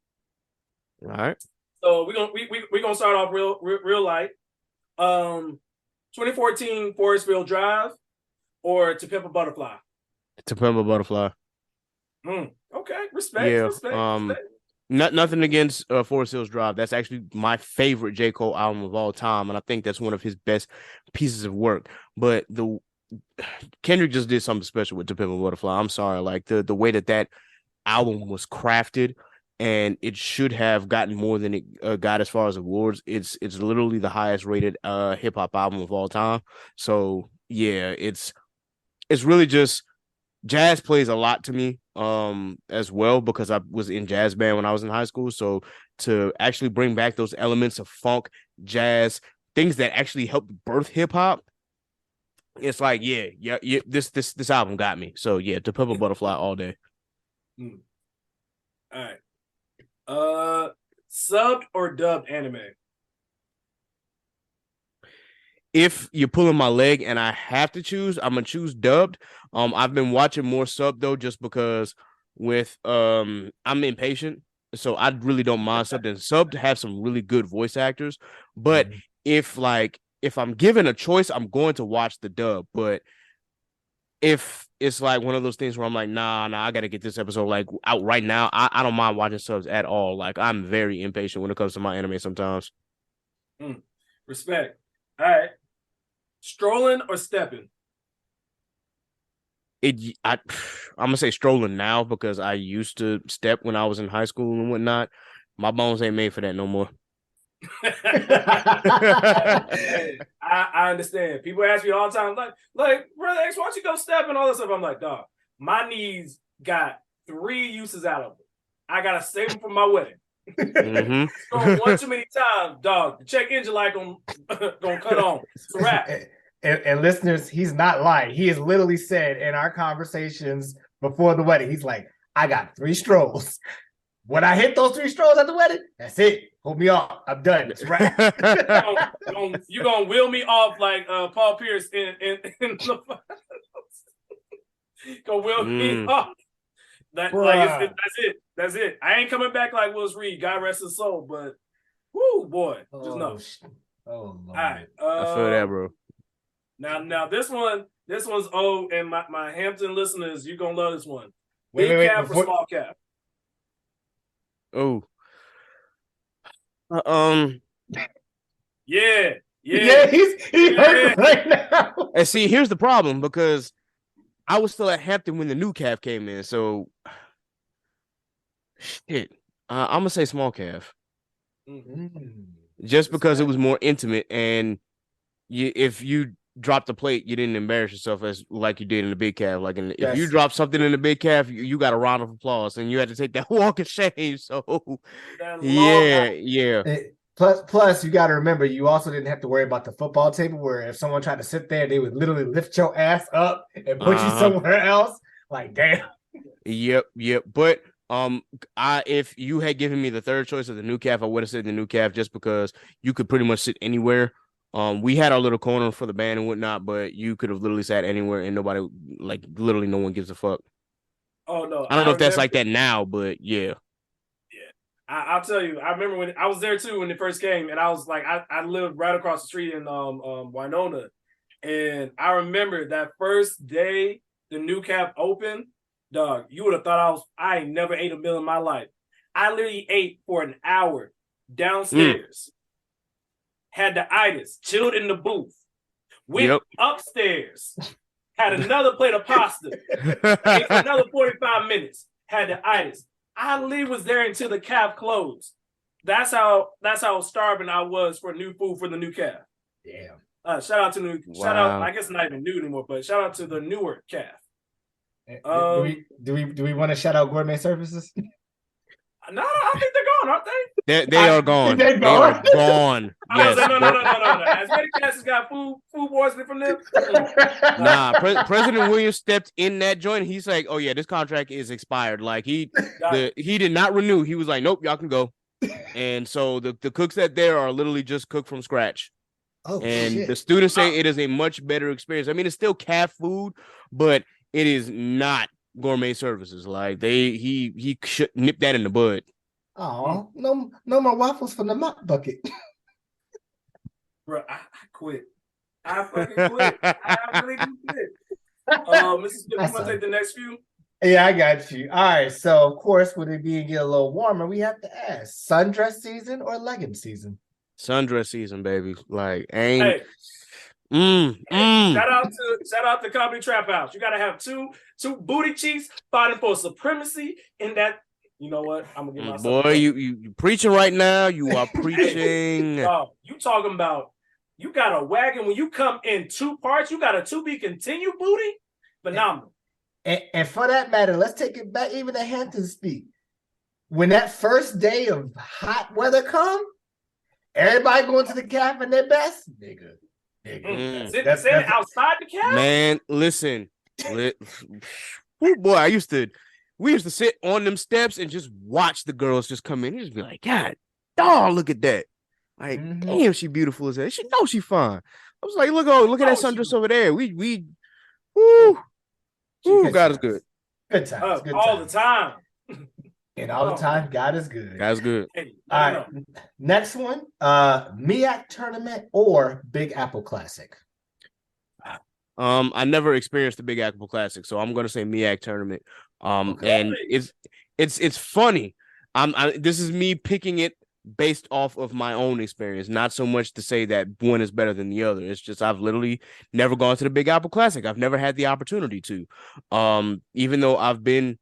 All right. So we're gonna start off real light. 2014 Forestville Drive or To Pimp a Butterfly? To Pimp a Butterfly. Okay, respect. Yeah. Respect. Nothing against Forest Hills Drive. That's actually my favorite J. Cole album of all time, and I think that's one of his best pieces of work. But Kendrick just did something special with To Pimp a Butterfly. I'm sorry, like the way that album was crafted, and it should have gotten more than it got as far as awards. It's literally the highest rated hip hop album of all time. So yeah, it's really just jazz plays a lot to me as well, because I was in jazz band when I was in high school. So to actually bring back those elements of funk, jazz, things that actually helped birth hip hop. It's like, yeah, this album got me. So yeah, To Pimp a Butterfly all day. All right. Subbed or dubbed anime? If you're pulling my leg and I have to choose, I'm gonna choose dubbed. I've been watching more sub though, just because I'm impatient, so I really don't mind subbed. And subbed have some really good voice actors, but if I'm given a choice, I'm going to watch the dub. But if it's like one of those things where I'm like, nah, I got to get this episode like out right now, I don't mind watching subs at all. Like, I'm very impatient when it comes to my anime sometimes. Respect. All right. Strolling or stepping? I'm going to say strolling now, because I used to step when I was in high school and whatnot. My bones ain't made for that no more. I understand. People ask me all the time, like, Brother X, why don't you go step and all this stuff? I'm like, dog, my knees got 3 uses out of them. I gotta save them for my wedding. So one too many times, dog. The check engine light gonna cut on. It's a wrap. And listeners, he's not lying. He has literally said in our conversations before the wedding, he's like, I got 3 strolls. When I hit those 3 strolls at the wedding, that's it. Hold me off. I'm done. It's right. You're gonna wheel me off like Paul Pierce in the go wheel me off. That's it. That's it. I ain't coming back like Willis Reed. God rest his soul. But whoo boy, just know. Oh Lord. All right. I feel that, bro. Now this one's old, and my Hampton listeners, you're gonna love this one. Big calf or small calf? Oh. Yeah, he hurt right now. And see, here's the problem, because I was still at Hampton when the new calf came in. So shit. I'm gonna say small calf. Just because it was more intimate, and if you dropped the plate, you didn't embarrass yourself as like you did in the big calf. Like, if you drop something in the big calf, you got a round of applause, and you had to take that walk of shame. So yeah. Plus, you got to remember, you also didn't have to worry about the football table, where if someone tried to sit there, they would literally lift your ass up and put you somewhere else. Like, damn. Yep. But if you had given me the third choice of the new calf, I would have said the new calf, just because you could pretty much sit anywhere. We had our little corner for the band and whatnot, but you could have literally sat anywhere, and nobody, like, literally no one gives a fuck. Oh no, I don't know if that's like that now, but yeah. I'll tell you, I remember when I was there too when it first came, and I was like, I lived right across the street in Winona, and I remember that first day the new calf opened, dog. You would have thought I ain't never ate a meal in my life. I literally ate for an hour downstairs. Had the itis, chilled in the booth, went upstairs, had another plate of pasta, ate for another 45 minutes, had the itis. I literally was there until the calf closed. That's how starving I was for new food for the new calf. Damn. Shout out to shout out. I guess it's not even new anymore, but shout out to the newer calf. Do we want to shout out gourmet services? No, I think they're gone, aren't they? They are gone. They're They are gone? gone. I was Yes. like, no. As many cats has got food poisoning from them. Nah, President Williams stepped in that joint. He's like, "Oh yeah, this contract is expired." Like he did not renew. He was like, "Nope, y'all can go." And so the cooks that there are literally just cooked from scratch. Oh, and shit. the students say it is a much better experience. I mean, it's still calf food, but it is not gourmet services. Like he should nip that in the bud. Oh, no more waffles from the mop bucket. Bro, I quit. I fucking quit. I really do quit. Mrs. Smith, you want to take the next few? Yeah, I got you. All right. So, of course, with it being a little warmer, we have to ask: sundress season or legging season? Sundress season, baby. Like, ain't. Hey. Hey, shout out to Comedy Trap House. You gotta have two booty cheeks fighting for supremacy in that. You know what? I'm gonna get myself. Boy, you preaching right now. You are preaching. You talking about you got a wagon when you come in two parts. You got a to be continued booty. Phenomenal. And for that matter, let's take it back even to Hampton speak. When that first day of hot weather come, everybody going to the calf in their best, nigga. Sitting outside the calf. Man, listen. Boy, we used to sit on them steps and just watch the girls just come in. You just be like, God, dog, look at that. Like, damn, she beautiful as hell. She knows she fine. I was like, look at that sundress over there. God is good. Good times. All the time. And all the time, God is good. God's good. Hey, all right. Next one, MEAC tournament or Big Apple Classic? I never experienced the Big Apple Classic, so I'm gonna say MEAC tournament. And it's funny. This is me picking it based off of my own experience, not so much to say that one is better than the other. It's just I've literally never gone to the Big Apple Classic. I've never had the opportunity to. Even though I've been,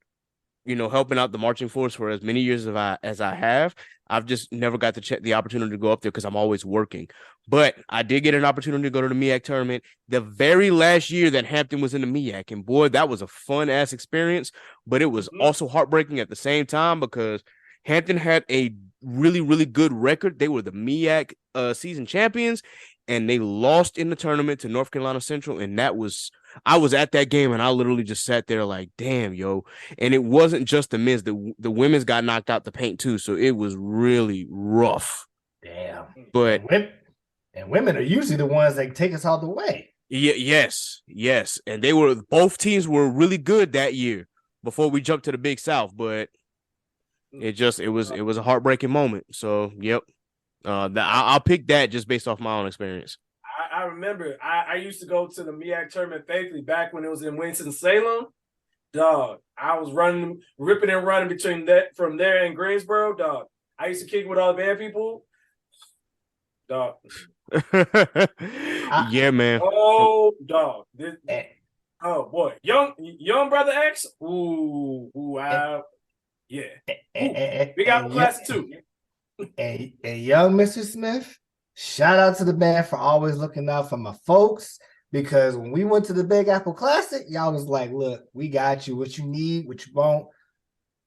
helping out the marching force for as many years as I have, I've just never got the opportunity to go up there because I'm always working. But I did get an opportunity to go to the MEAC tournament the very last year that Hampton was in the MEAC. And boy, that was a fun ass experience, but it was also heartbreaking at the same time because Hampton had a really, really good record. They were the MEAC season champions, and they lost in the tournament to North Carolina Central. And I was at that game, and I literally just sat there like, damn, yo. And it wasn't just the men's. The women's got knocked out the paint too, so it was really rough. Damn. But and women are usually the ones that take us all the way. Yes. And both teams were really good that year before we jumped to the Big South, but it was a heartbreaking moment. So, yep. I'll pick that just based off my own experience. I remember I used to go to the MEAC tournament faithfully back when it was in Winston-Salem. Dog, I was ripping and running from there in Greensboro. Dog, I used to kick with all the bad people. Dog. Yeah, man. Oh, dog. Oh boy, young brother X. Yeah. Big Apple Classic too. And young Mr. Smith, shout out to the band for always looking out for my folks. Because when we went to the Big Apple Classic, y'all was like, "Look, we got you. What you need, what you want,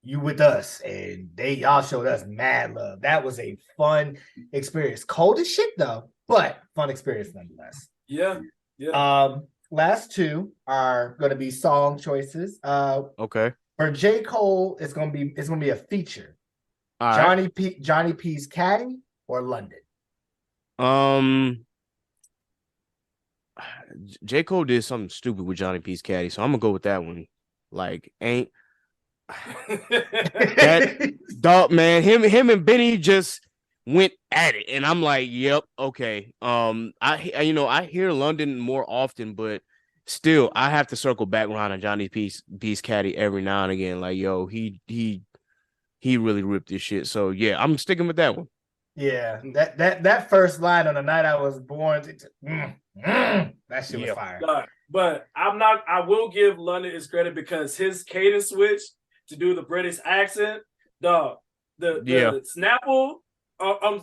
you with us." And y'all showed us mad love. That was a fun experience. Cold as shit though, but fun experience nonetheless. Yeah. Last two are going to be song choices. Okay. For J. Cole, it's gonna be a feature. All right. Johnny P's Caddy or London. J. Cole did something stupid with Johnny P's Caddy, so I'm gonna go with that one. Like, ain't that dog, man? Him and Benny just went at it, and I'm like, yep, okay. I hear London more often, but still, I have to circle back around on Johnny P's Caddy every now and again. Like, yo, he really ripped this shit. So yeah, I'm sticking with that one. Yeah, that first line on The Night I Was Born, that shit was fire. But I will give London his credit because his cadence switch to do the British accent, dog, the Snapple,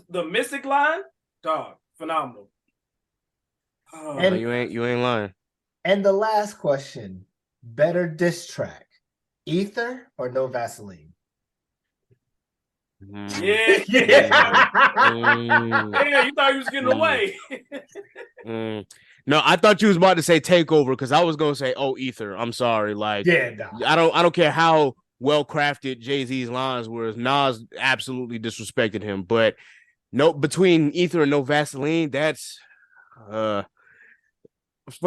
the Mystic line, dog, phenomenal. And you ain't lying. And the last question, better diss track, Ether or No Vaseline? Yeah. Yeah, you thought he was getting away. No, I thought you was about to say Takeover because I was gonna say, oh, Ether. I'm sorry. Like, I don't care how well crafted Jay-Z's lines were. Nas absolutely disrespected him. But no, between Ether and No Vaseline, that's for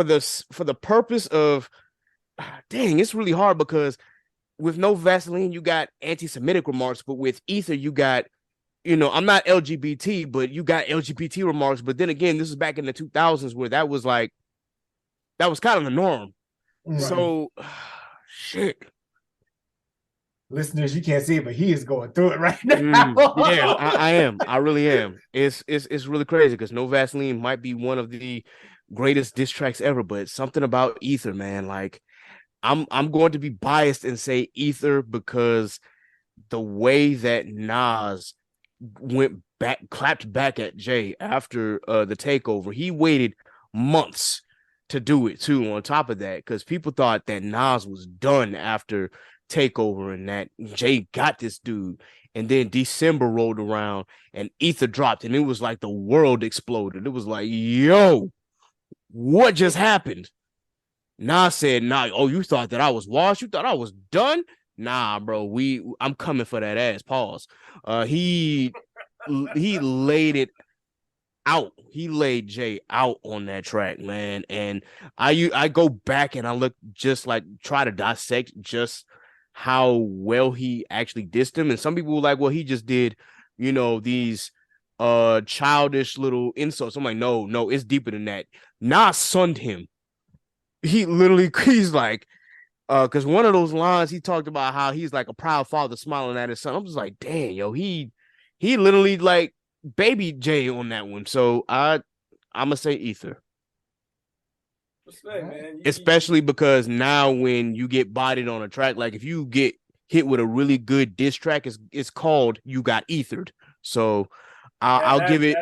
the purpose of dang, it's really hard because with No Vaseline, you got anti-Semitic remarks, but with Ether, you got, I'm not LGBT, but you got LGBT remarks. But then again, this is back in the 2000s where that was kind of the norm. Right. So, shit. Listeners, you can't see it, but he is going through it right now. Yeah, I am. I really am. It's really crazy because No Vaseline might be one of the greatest diss tracks ever, but something about Ether, man, like I'm going to be biased and say Ether because the way that Nas clapped back at Jay after the takeover, he waited months to do it too. On top of that, because people thought that Nas was done after takeover and that Jay got this dude, and then December rolled around and Ether dropped, and it was like the world exploded. It was like, yo, what just happened? Nas said, nah, oh, you thought that I was washed? You thought I was done? Nah, bro, I'm coming for that ass. Pause. He laid it out. He laid Jay out on that track, man. And I go back and I look just like try to dissect just how well he actually dissed him. And some people were like, well, he just did, these childish little insults. I'm like, no, it's deeper than that. Nas sunned him. He's like, because one of those lines he talked about how he's like a proud father smiling at his son. I'm just like, dang, yo, he literally like baby Jay on that one. So I'm gonna say Ether. Respect, man. Especially because now when you get bodied on a track, like if you get hit with a really good diss track, it's called You Got Ethered. So I'll give it.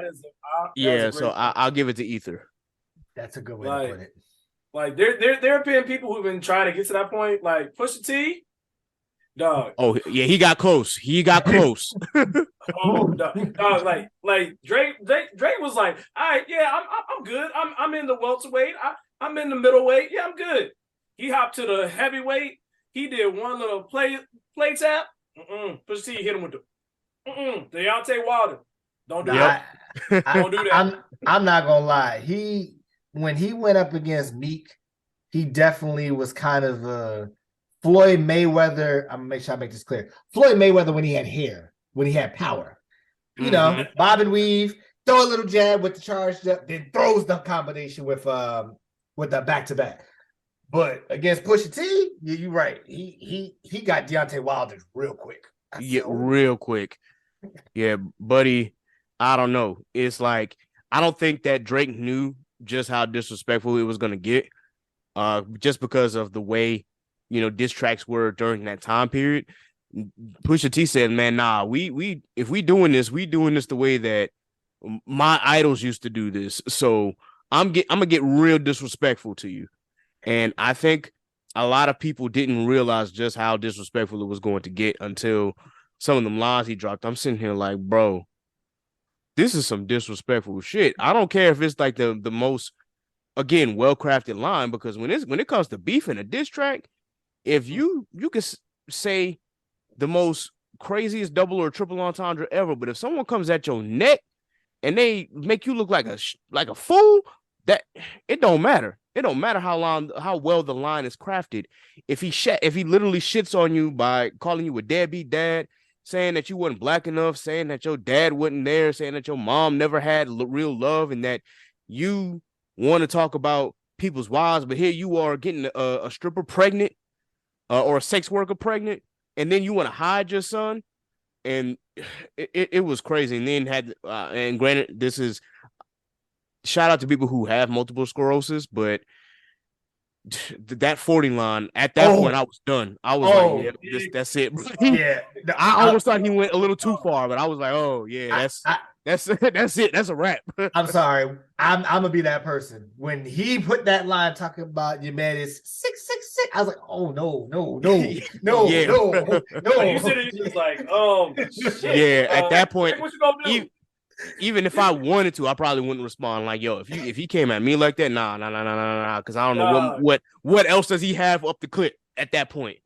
I'll give it to Ether. That's a good way to put it. Like there have been people who've been trying to get to that point, like Pusha T, dog. Oh yeah, he got close. Oh dog, like Drake was like, all right, yeah, I'm good. I'm in the welterweight. I'm in the middleweight. Yeah, I'm good. He hopped to the heavyweight. He did one little play tap. Pusha T hit him with the Deontay Wilder. Don't do that. Don't do that. I'm not gonna lie. When he went up against Meek, he definitely was kind of Floyd Mayweather. I'm gonna make sure I make this clear. Floyd Mayweather when he had hair, when he had power. Bob and weave, throw a little jab with the charge up, then throws the combination with the back-to-back. But against Pusha T, you're right. He got Deontay Wilder real quick. Real quick. Yeah, buddy. I don't know. It's like I don't think that Drake knew just how disrespectful it was going to get just because of the way, diss tracks were during that time period. Pusha T said, man, nah, if we doing this the way that my idols used to do this. So I'm going to get real disrespectful to you. And I think a lot of people didn't realize just how disrespectful it was going to get until some of them lines he dropped. I'm sitting here like, bro, this is some disrespectful shit. I don't care if it's like the most, again, well-crafted line, because when it comes to beef in a diss track, if you could say the most craziest double or triple entendre ever, but if someone comes at your neck and they make you look like a fool, that it don't matter. It don't matter how well the line is crafted. If he literally shits on you by calling you a deadbeat dad, saying that you weren't black enough, saying that your dad wasn't there, saying that your mom never had real love, and that you want to talk about people's wives, but here you are getting a stripper pregnant or a sex worker pregnant, and then you want to hide your son, and it was crazy. And then and granted, this is shout out to people who have multiple sclerosis, but that 40 line at that point, I was done. I was like, yeah, that's it. Yeah, I almost thought he went a little too far, but I was like, oh yeah, That's it. That's a wrap. I'm sorry. I'm gonna be that person. When he put that line talking about your man is 666, I was like, oh no. Like, you said it, you just like, oh shit. Yeah, at that point, what you gonna do? Even if I wanted to, I probably wouldn't respond. Like, yo, if he came at me like that, nah, because I don't know what else does he have up the clip at that point.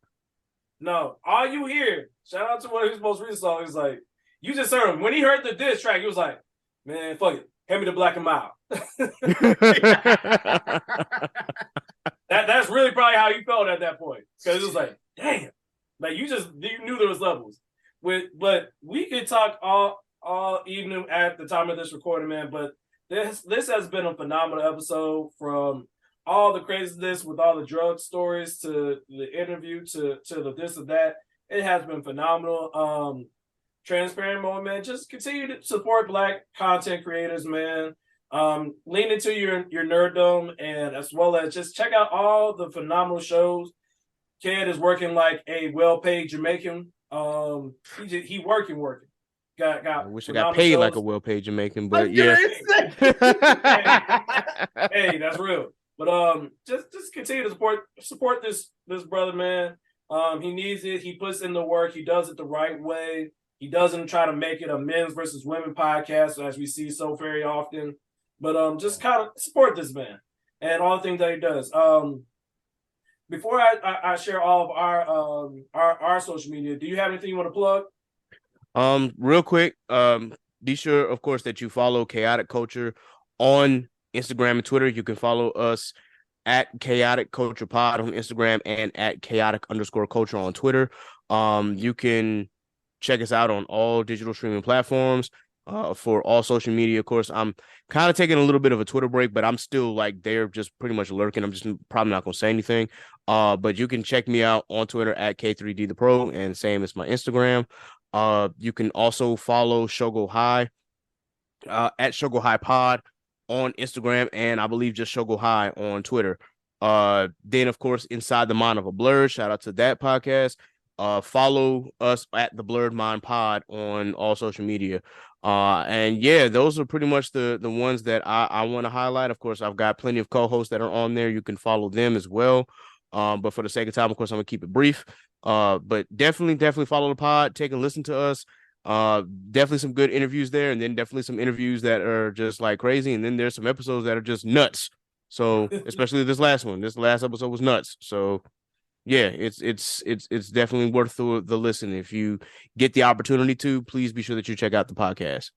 No, all you hear, shout out to one of his most recent songs, is like, you just heard him. When he heard the diss track, he was like, man, fuck it. Hand me the black and mild. That's really probably how he felt at that point. Because it was like, damn. Like, you knew there was levels. But we could talk all evening at the time of this recording, man. But this has been a phenomenal episode, from all the craziness with all the drug stories to the interview to the this or that. It has been phenomenal. Transparent moment, man. Just continue to support Black content creators, man. Lean into your nerddom, and as well as just check out all the phenomenal shows. Kid is working like a well-paid Jamaican. He working. I wish I got paid shows. Like a well-paid Jamaican, but yeah. Hey, that's real. But just continue to support this brother, man. He needs it. He puts in the work. He does it the right way. He doesn't try to make it a men's versus women podcast, as we see so very often. But just kind of support this man and all the things that he does. Before I share all of our social media, do you have anything you want to plug? Real quick, be sure, of course, that you follow Khaotic Kulture on Instagram and Twitter. You can follow us at Khaotic Kulture Pod on Instagram and at Khaotic_Culture on Twitter. You can check us out on all digital streaming platforms, for all social media. Of course, I'm kind of taking a little bit of a Twitter break, but I'm still like there, just pretty much lurking. I'm just probably not going to say anything. But you can check me out on Twitter at K3d the Pro, and same as my Instagram. You can also follow Shogo High at Shogo High Pod on Instagram, and I believe just Shogo High on Twitter. Then, of course, Inside the Mind of a Blurred, shout out to that podcast. Follow us at the Blurred Mind Pod on all social media. And yeah, those are pretty much the ones that I want to highlight. Of course, I've got plenty of co-hosts that are on there. You can follow them as well. But for the sake of time, of course, I'm gonna keep it brief. But definitely follow the pod, take a listen to us. Definitely some good interviews there, and then definitely some interviews that are just like crazy, and then there's some episodes that are just nuts. So especially this last episode was nuts. So yeah, it's definitely worth the listen. If you get the opportunity to, please be sure that you check out the podcast.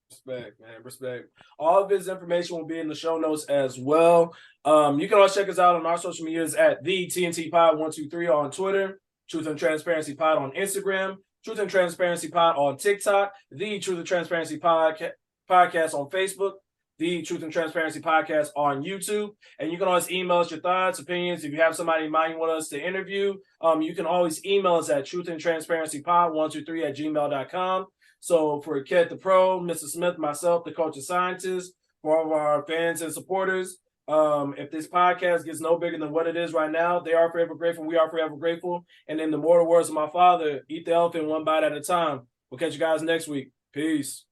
Respect, man. Respect. All of his information will be in the show notes as well. You can always check us out on our social medias at the TNT Pod 123 on Twitter, Truth and Transparency Pod on Instagram, Truth and Transparency Pod on TikTok, the Truth and Transparency Podcast on Facebook, the Truth and Transparency Podcast on YouTube. And you can always email us your thoughts, opinions. If you have somebody in mind you want us to interview, you can always email us at truthandtransparencypod123@gmail.com. So for Ket the Pro, Mr. Smith, myself, the culture scientist, for all of our fans and supporters, if this podcast gets no bigger than what it is right now, they are forever grateful. We are forever grateful. And in the mortal words of my father, eat the elephant one bite at a time. We'll catch you guys next week. Peace.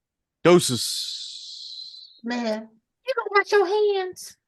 Doses. Man, you gonna wash your hands.